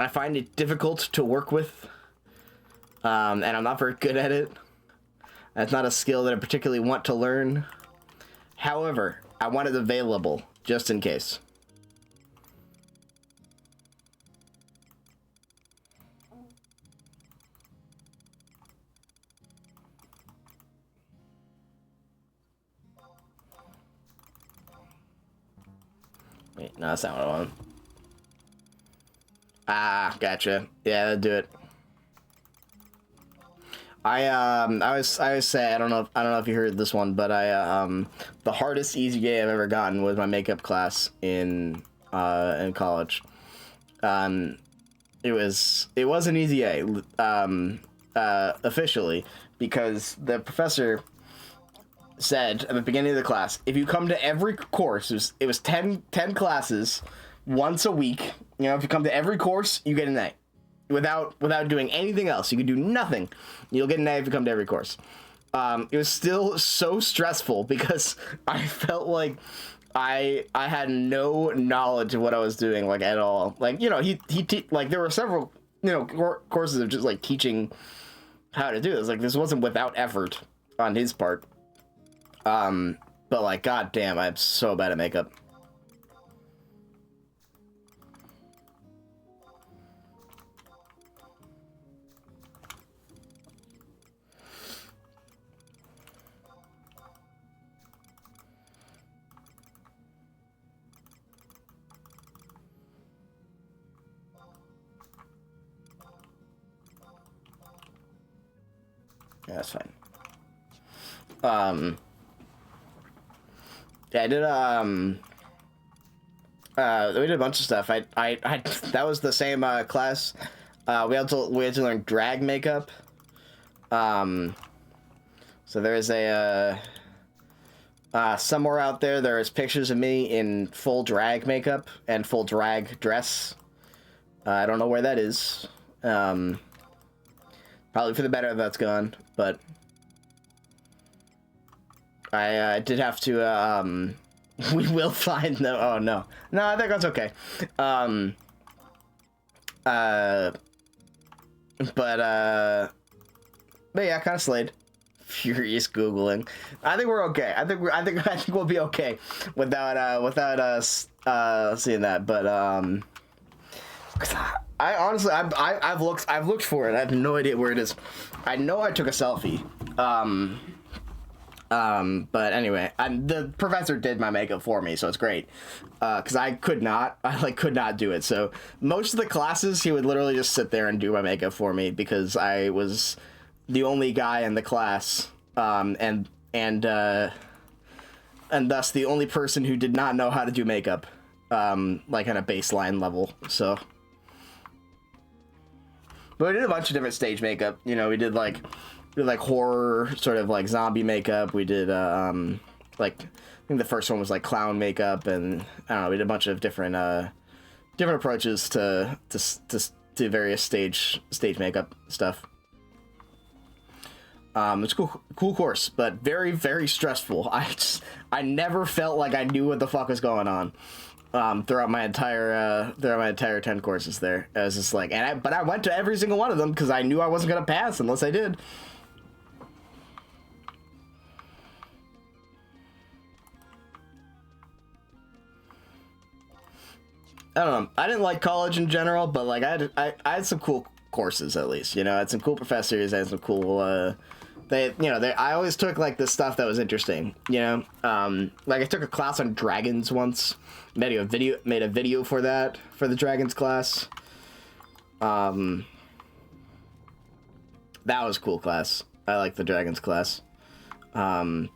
S1: find it difficult to work with. And I'm not very good at it. That's not a skill that I particularly want to learn. However, I want it available just in case. Wait, no, that's not what I want. Ah, gotcha. Yeah, that'd do it. I always say I don't know if you heard this one, but the hardest easy A I've ever gotten was my makeup class in college. It was an easy A officially, because the professor said at the beginning of the class, if you come to every course, it was 10 classes once a week, you know, if you come to every course, you get an A. Without doing anything else. You can do nothing. You'll get an A if you come to every course. It was still so stressful because I felt like I had no knowledge of what I was doing, like, at all. Like, you know, like, there were several, you know, courses of just, like, teaching how to do this. Like, this wasn't without effort on his part. But, like, goddamn, I'm so bad at makeup. Yeah, that's fine. Yeah, I did, We did a bunch of stuff. I that was the same class. We had to learn drag makeup. So there's a somewhere out there is pictures of me in full drag makeup and full drag dress. I don't know where that is. Probably for the better if that's gone, but I did have to we will find no. Oh no, I think that's okay. But yeah, kind of slayed. Furious googling. I think we're okay. I think we'll be okay without us seeing that. But I honestly I've looked for it. I have no idea where it is. I know I took a selfie. But anyway, the professor did my makeup for me, so it's great. Because I could not do it. So most of the classes, he would literally just sit there and do my makeup for me because I was the only guy in the class, and thus the only person who did not know how to do makeup, like on a baseline level. So, but we did a bunch of different stage makeup. You know, we did like horror, sort of like zombie makeup. We did like, I think the first one was like clown makeup, and I don't know, we did a bunch of different approaches to various stage makeup stuff. It's a cool course, but very, very stressful. I never felt like I knew what the fuck was going on throughout my entire 10 courses there. I was just like, but I went to every single one of them because I knew I wasn't gonna pass unless I did. I don't know. I didn't like college in general, but like I had some cool courses at least. You know, I had some cool professors. I had some cool. I always took like the stuff that was interesting. You know, like I took a class on dragons once. Made a video for that for the dragons class. That was a cool class. I like the dragons class. I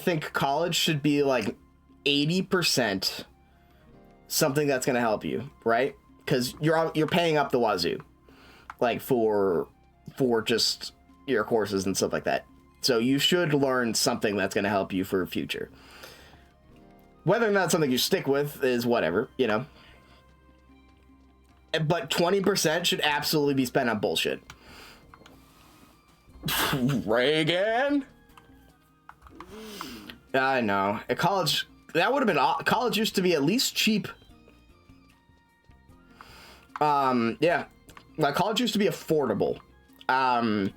S1: think college should be like 80%. Something that's gonna help you, right? Because you're paying up the wazoo, like for just your courses and stuff like that. So you should learn something that's gonna help you for the future. Whether or not something you stick with is whatever, you know. But 20% should absolutely be spent on bullshit. Reagan. I know. At college. That would have been college used to be at least cheap. Yeah, like college used to be affordable. And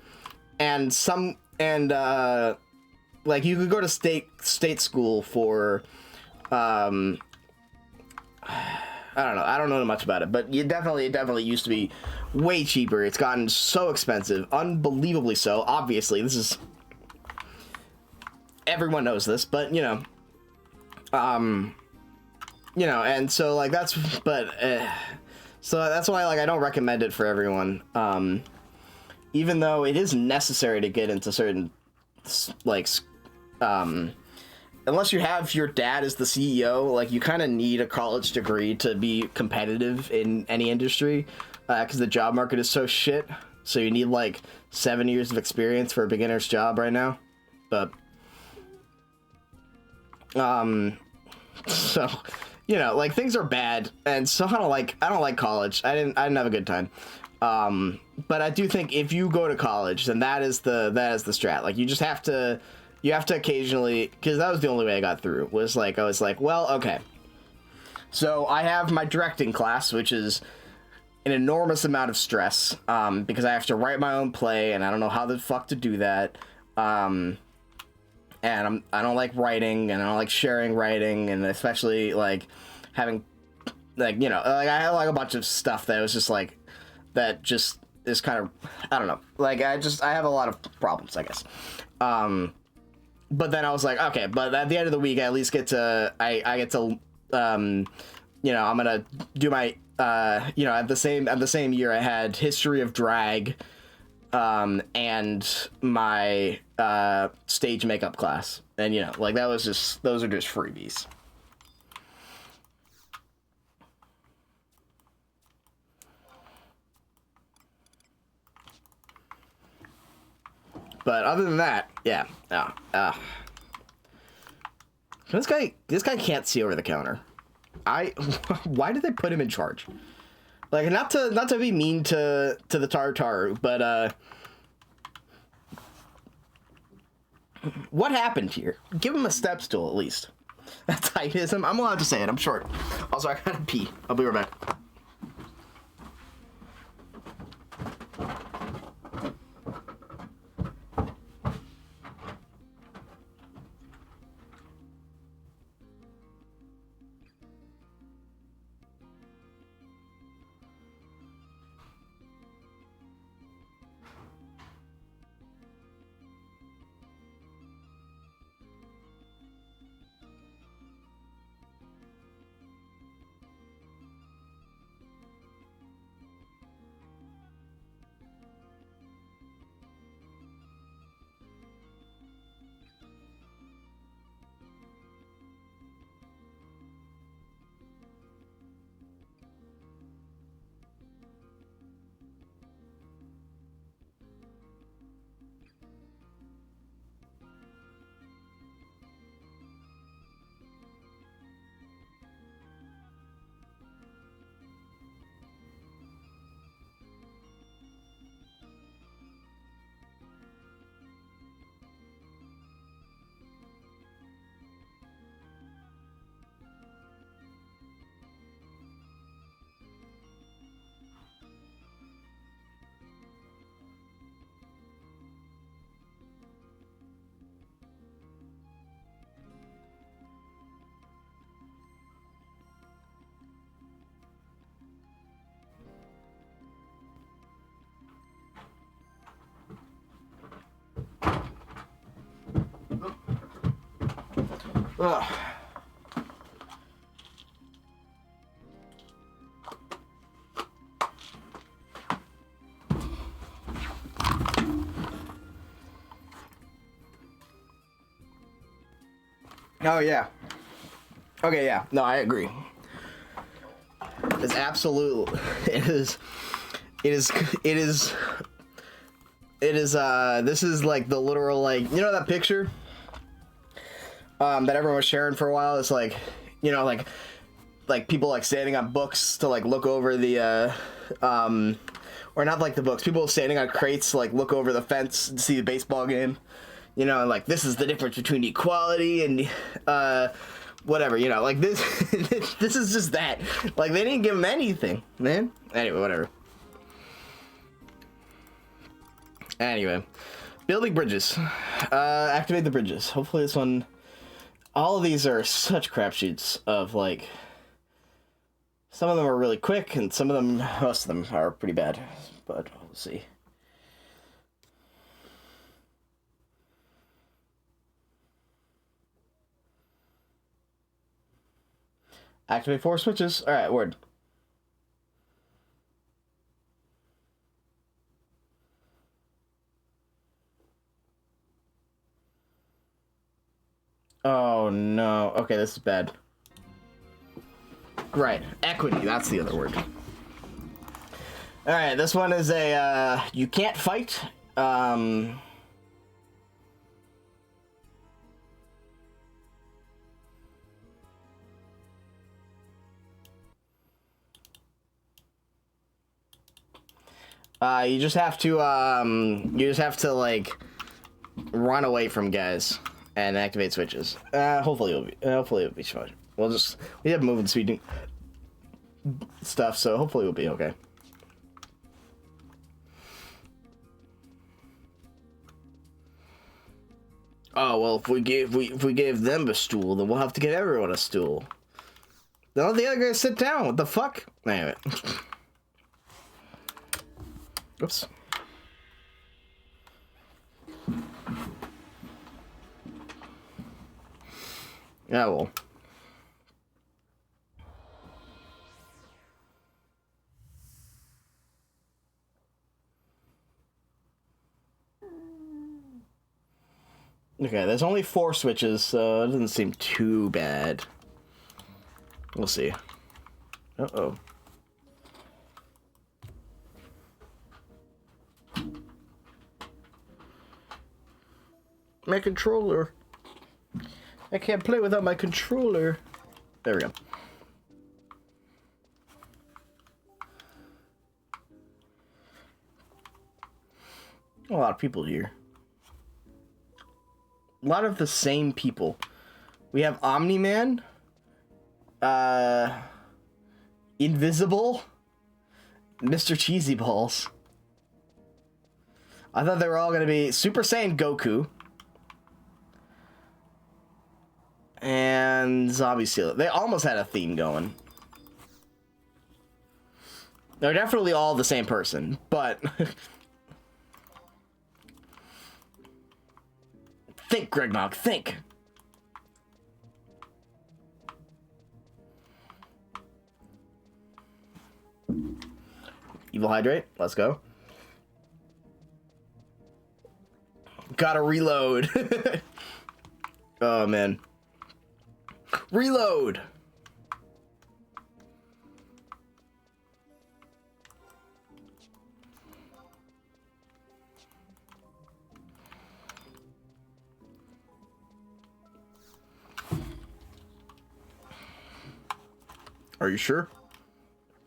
S1: like you could go to state school for I don't know. I don't know much about it, but it definitely used to be way cheaper. It's gotten so expensive, unbelievably so. Obviously, everyone knows this, but you know. You know, and so like so that's why like I don't recommend it for everyone. Even though it is necessary to get into certain like unless you have your dad as the CEO, like you kind of need a college degree to be competitive in any industry, because the job market is so shit. So you need like 7 years of experience for a beginner's job right now. But so, you know, like things are bad, and so I don't like college. I didn't have a good time. But I do think if you go to college, then that is the strat. Like you just have to occasionally, because that was the only way I got through. Was like I was like, well, okay. So I have my directing class, which is an enormous amount of stress, because I have to write my own play, and I don't know how the fuck to do that. And I don't like writing, and I don't like sharing writing, and especially like having, like, you know, like I had like a bunch of stuff that was just like, that just is kind of, I don't know, like I have a lot of problems, I guess. But then I was like, okay, but at the end of the week, I at least get to, I get to, you know, I'm gonna do my, you know, at the same year I had history of drag, and my stage makeup class, and you know, like that was just, those are just freebies. But other than that, yeah. This guy can't see over the counter. Why did they put him in charge? Like, not to be mean to the Tartaru, but what happened here? Give him a step stool at least. That's heightism. I'm allowed to say it. I'm short. Also, I gotta pee. I'll be right back. Ugh. Oh yeah. Okay, yeah. No, I agree. It's absolute. This is like the literal, like, you know that picture that everyone was sharing for a while? It's like, you know, like people like standing on books to like look over the or not like the books, people standing on crates to like look over the fence and see the baseball game, you know, and like, this is the difference between equality and whatever, you know, like this. This is just that, like, they didn't give him anything, man. Anyway, whatever. Anyway, building bridges. Activate the bridges. Hopefully this one. All of these are such crapshoots of, like, some of them are really quick and some of them, most of them are pretty bad, but we'll see. Activate 4 switches. All right, word. Oh no. Okay, this is bad. Right, equity, that's the other word. Alright, this one is a, you can't fight. You just have to, like, run away from guys and activate switches. Hopefully it'll be fine. We have movement speed stuff, so hopefully we'll be okay. Oh well, if we gave them a stool, then we'll have to give everyone a stool. Then all the other guys sit down. What the fuck? Anyway. Oops. Yeah, well. Okay, there's only 4 switches, so it doesn't seem too bad. We'll see. Uh-oh. My controller. I can't play without my controller. There we go. A lot of people here. A lot of the same people. We have Omni-Man. Invisible. Mr. Cheesy Balls. I thought they were all gonna be Super Saiyan Goku. And Zombie Seal. They almost had a theme going. They're definitely all the same person, but... Think, Gregnog, think! Evil Hydrate, let's go. Gotta reload. Oh, man. Reload! Are you sure?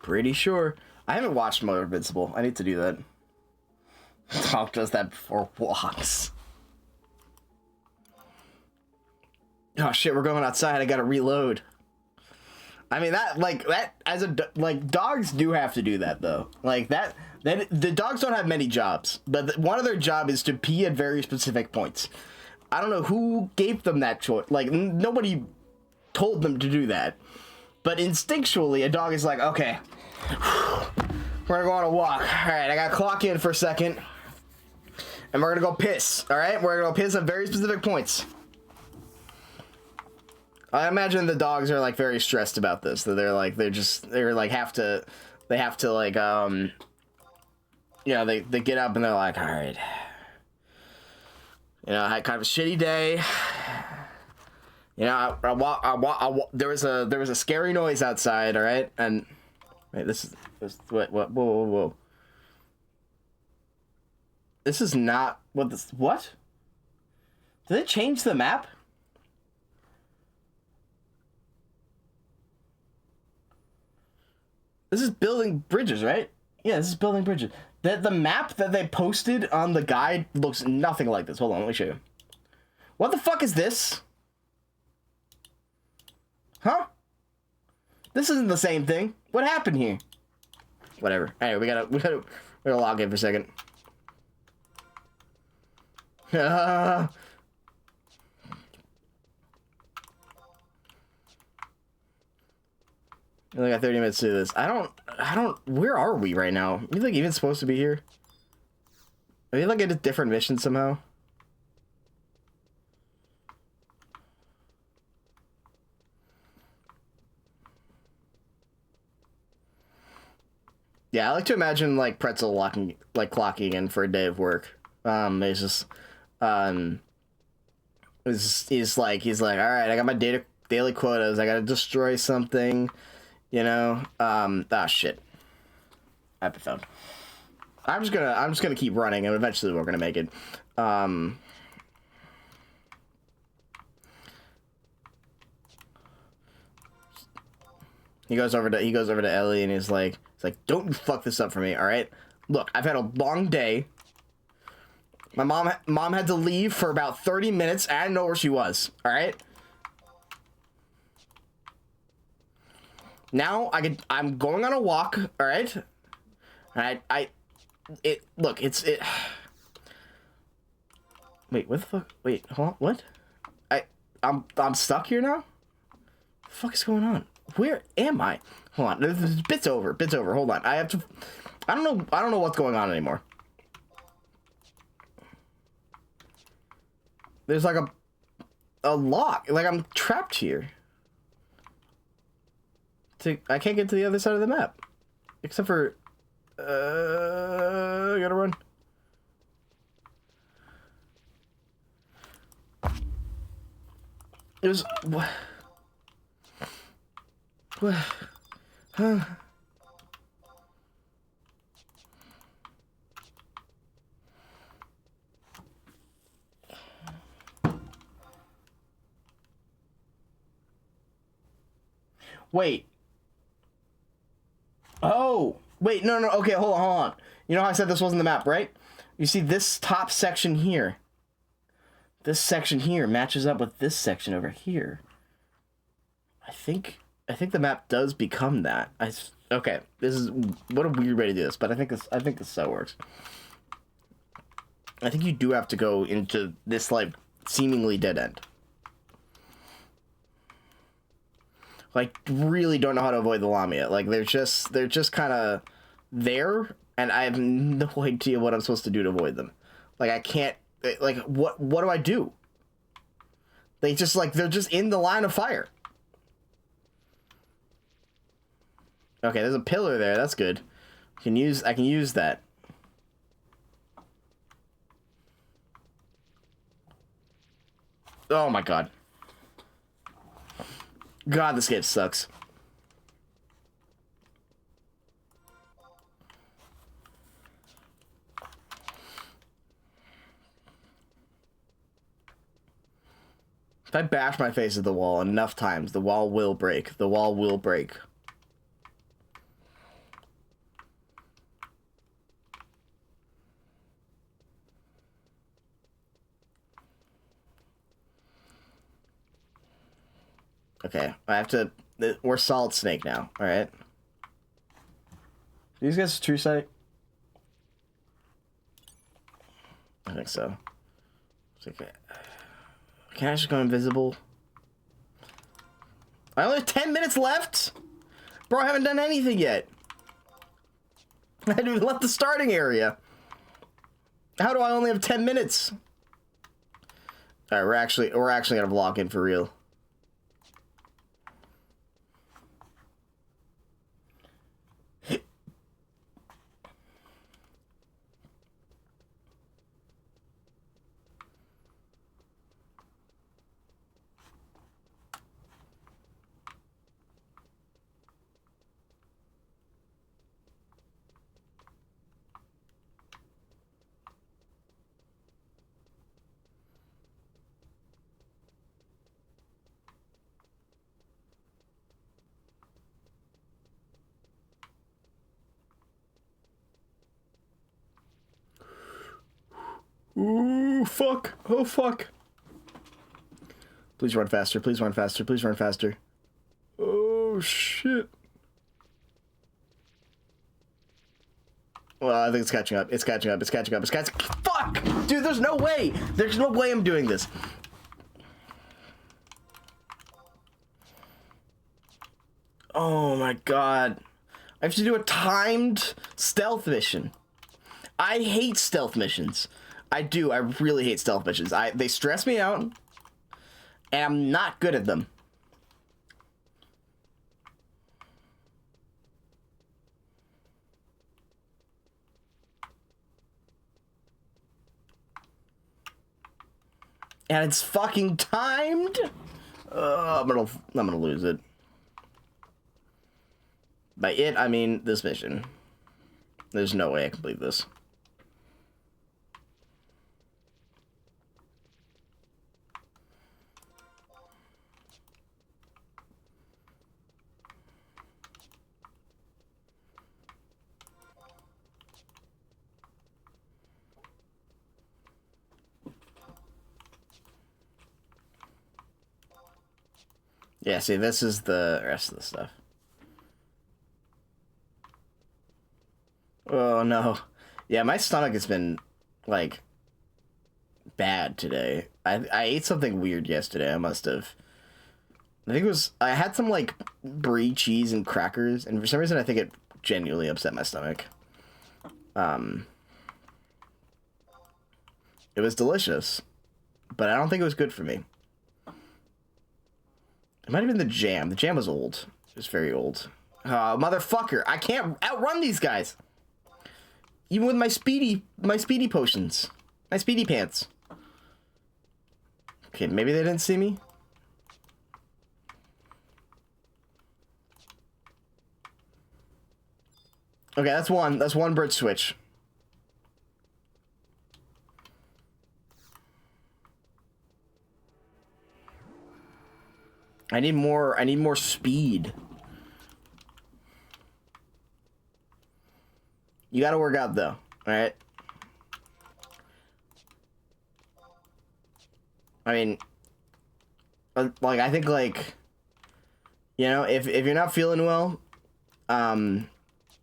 S1: Pretty sure. I haven't watched Mother Invincible. I need to do that. Tom does that before walks. Oh shit, we're going outside. I gotta reload. I mean, dogs do have to do that though. Like that the dogs don't have many jobs, but one of their job is to pee at very specific points. I don't know who gave them that choice. Like nobody told them to do that. But instinctually, a dog is like, okay, we're gonna go on a walk. All right, I gotta clock in for a second, and we're gonna go piss. All right, we're gonna go piss at very specific points. I imagine the dogs are like very stressed about this. That they have to like they get up and they're like, all right, I had kind of a shitty day. There was a scary noise outside, all right? And wait, whoa. This is not what? Did they change the map? This is building bridges, right? Yeah, this is building bridges. The map that they posted on the guide looks nothing like this. Hold on, let me show you. What the fuck is this? Huh? This isn't the same thing. What happened here? Whatever. Anyway, we gotta log in for a second. We only got 30 minutes to do this. I don't, where are we right now? Are we like even supposed to be here? Are we like at a different mission somehow? Yeah, I like to imagine like Pretzel clocking in for a day of work. He's just, he's like, all right, I got my daily quotas. I gotta destroy something, shit. Epiphone. I'm just gonna keep running, and eventually we're gonna make it. He goes over to Ellie, and he's like, don't you fuck this up for me, all right? Look, I've had a long day. My mom had to leave for about 30 minutes. I didn't know where she was, all right? Now I'm going on a walk, all right? All right, Wait, what the fuck? Wait, hold on, what? I'm stuck here now? What the fuck is going on? Where am I? Hold on, this bit's over, hold on. I don't know what's going on anymore. There's like a lock, like I'm trapped here. I can't get to the other side of the map. Except for, I gotta run. It was, what? Huh? Wait. Oh, wait, no, okay, hold on. You know how I said this wasn't the map, right? You see this top section here. This section here matches up with this section over here. I think the map does become that. Okay, this is what a weird way to do this, but I think this how it works. I think you do have to go into this like seemingly dead end. Like, really don't know how to avoid the Lamia. Like, they're just kind of there, and I have no idea what I'm supposed to do to avoid them. Like, I can't, like, what do I do? They just, like, they're just in the line of fire. Okay, there's a pillar there, that's good. I can use that. Oh my god. God, this game sucks. If I bash my face at the wall enough times, the wall will break. The wall will break. Okay, I have to... We're Solid Snake now, alright? These guys true sight? I think so. It's okay. Can I just go invisible? I only have 10 minutes left? Bro, I haven't done anything yet. I haven't even left the starting area. How do I only have 10 minutes? Alright, we're actually gonna vlog in for real. Ooh, fuck. Oh, fuck. Please run faster. Please run faster. Please run faster. Oh, shit. Well, I think it's catching up. It's catching up. It's catching up. It's catching... Fuck! Dude, there's no way. There's no way I'm doing this. Oh, my God. I have to do a timed stealth mission. I hate stealth missions. I do. I really hate stealth missions. They stress me out, and I'm not good at them. And it's fucking timed. I'm gonna lose it. By it, I mean this mission. There's no way I can believe this. Yeah, see, this is the rest of the stuff. Oh, no. Yeah, my stomach has been, like, bad today. I ate something weird yesterday. I must have. I think it was... I had some, like, brie cheese and crackers, and for some reason I think it genuinely upset my stomach. It was delicious, but I don't think it was good for me. It might have been the jam. The jam was old. It was very old. Motherfucker! I can't outrun these guys! Even with my speedy potions. My speedy pants. Okay, maybe they didn't see me? Okay, that's one. That's one bird switch. I need more speed. You gotta work out, though. Alright? I mean... Like, I think, like... You know, if you're not feeling well...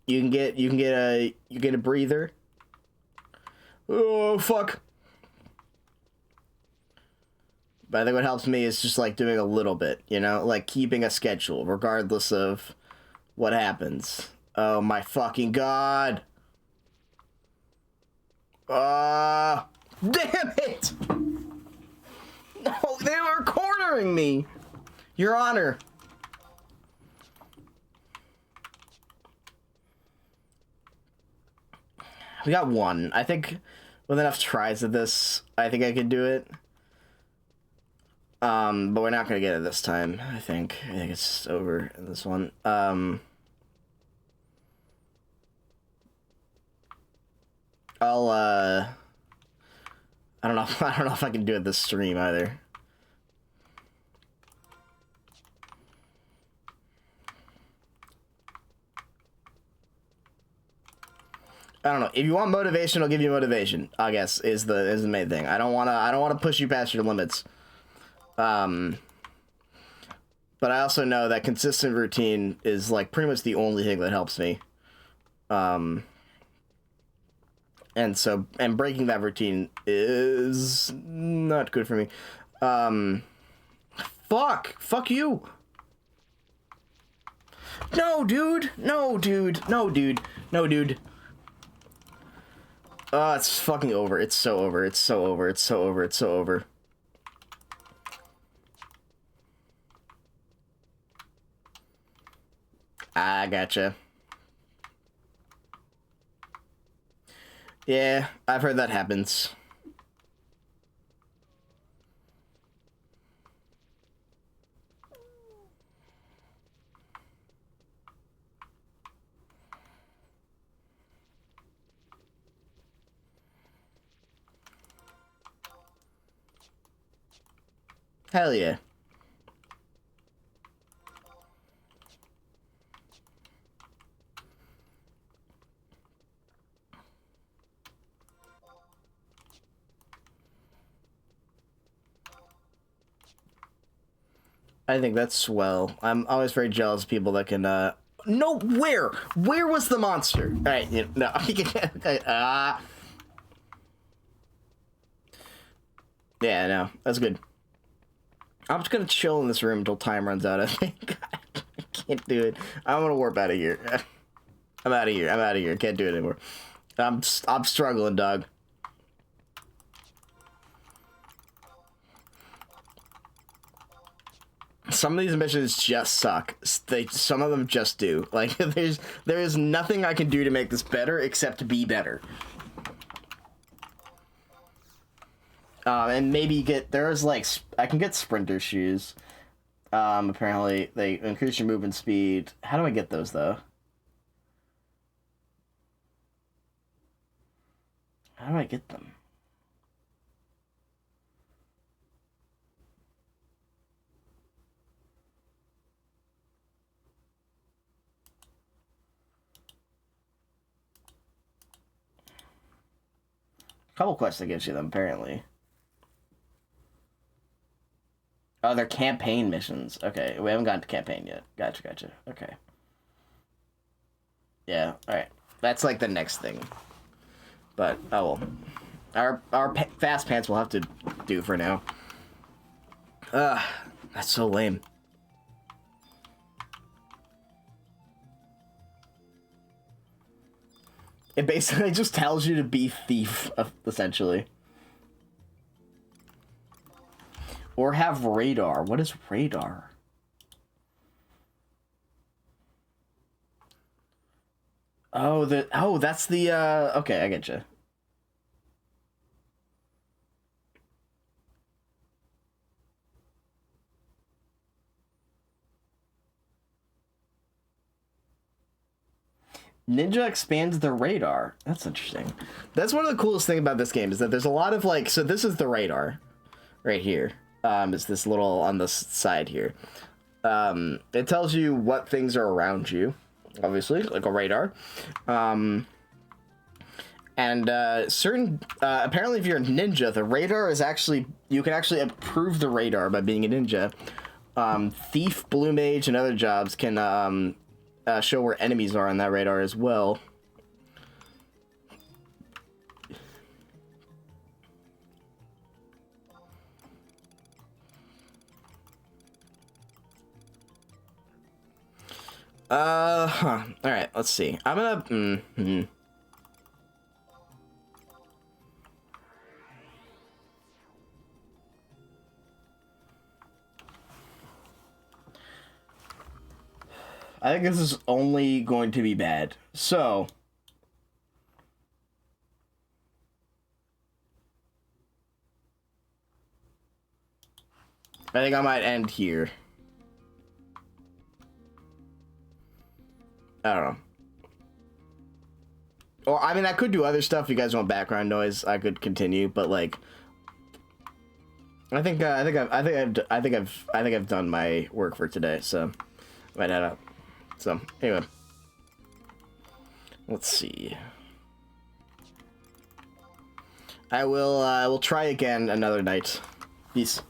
S1: You can get a breather. Oh, fuck. But I think what helps me is just, like, doing a little bit, you know? Like, keeping a schedule, regardless of what happens. Oh, my fucking God. Damn it! No, they were cornering me! Your Honor. We got one. I think with enough tries of this, I think I could do it. But we're not gonna get it this time, I think. I think it's just over in this one. I don't know. I don't know if I can do it this stream either. I don't know. If you want motivation, I'll give you motivation. I guess is the main thing. I don't wanna push you past your limits. But I also know that consistent routine is like pretty much the only thing that helps me. And breaking that routine is not good for me. Fuck you. No, dude. No, dude. No, dude. No, dude. Oh, it's fucking over. It's so over. It's so over. It's so over. It's so over. I gotcha. Yeah, I've heard that happens. Hell yeah. I think that's swell. I'm always very jealous of people that can, No, where? Where was the monster? Alright, no. Yeah, no. That's good. I'm just gonna chill in this room until time runs out, I think. I can't do it. I'm gonna warp out of here. I'm out of here. I'm out of here. Can't do it anymore. I'm struggling, dog. Some of these missions just suck. Some of them just do. Like, there is nothing I can do to make this better except be better. And maybe I can get sprinter shoes. Apparently they increase your movement speed. How do I get those though? How do I get them? Couple quests that gives you them, apparently. Oh, they're campaign missions. Okay, we haven't gotten to campaign yet. Gotcha. Okay. Yeah, alright. That's like the next thing. But, oh well. Our fast pants will have to do for now. That's so lame. It basically just tells you to be thief, essentially. Or have radar. What is radar? Oh, that's the, okay, I get you. Ninja expands the radar. That's interesting. That's one of the coolest things about this game is that there's a lot of like, so this is the radar right here. It's this little on the side here. It tells you what things are around you, obviously, like a radar. And certain apparently, if you're a ninja, the radar is actually you can actually improve the radar by being a ninja. Thief, blue mage, and other jobs can show where enemies are on that radar as well. All right, let's see. I'm gonna. I think this is only going to be bad. So. I think I might end here. I don't know. Or I mean, I could do other stuff. If you guys want background noise, I could continue. But like, I think I've done my work for today. So I might head out. So anyway, let's see. I will try again another night. Peace.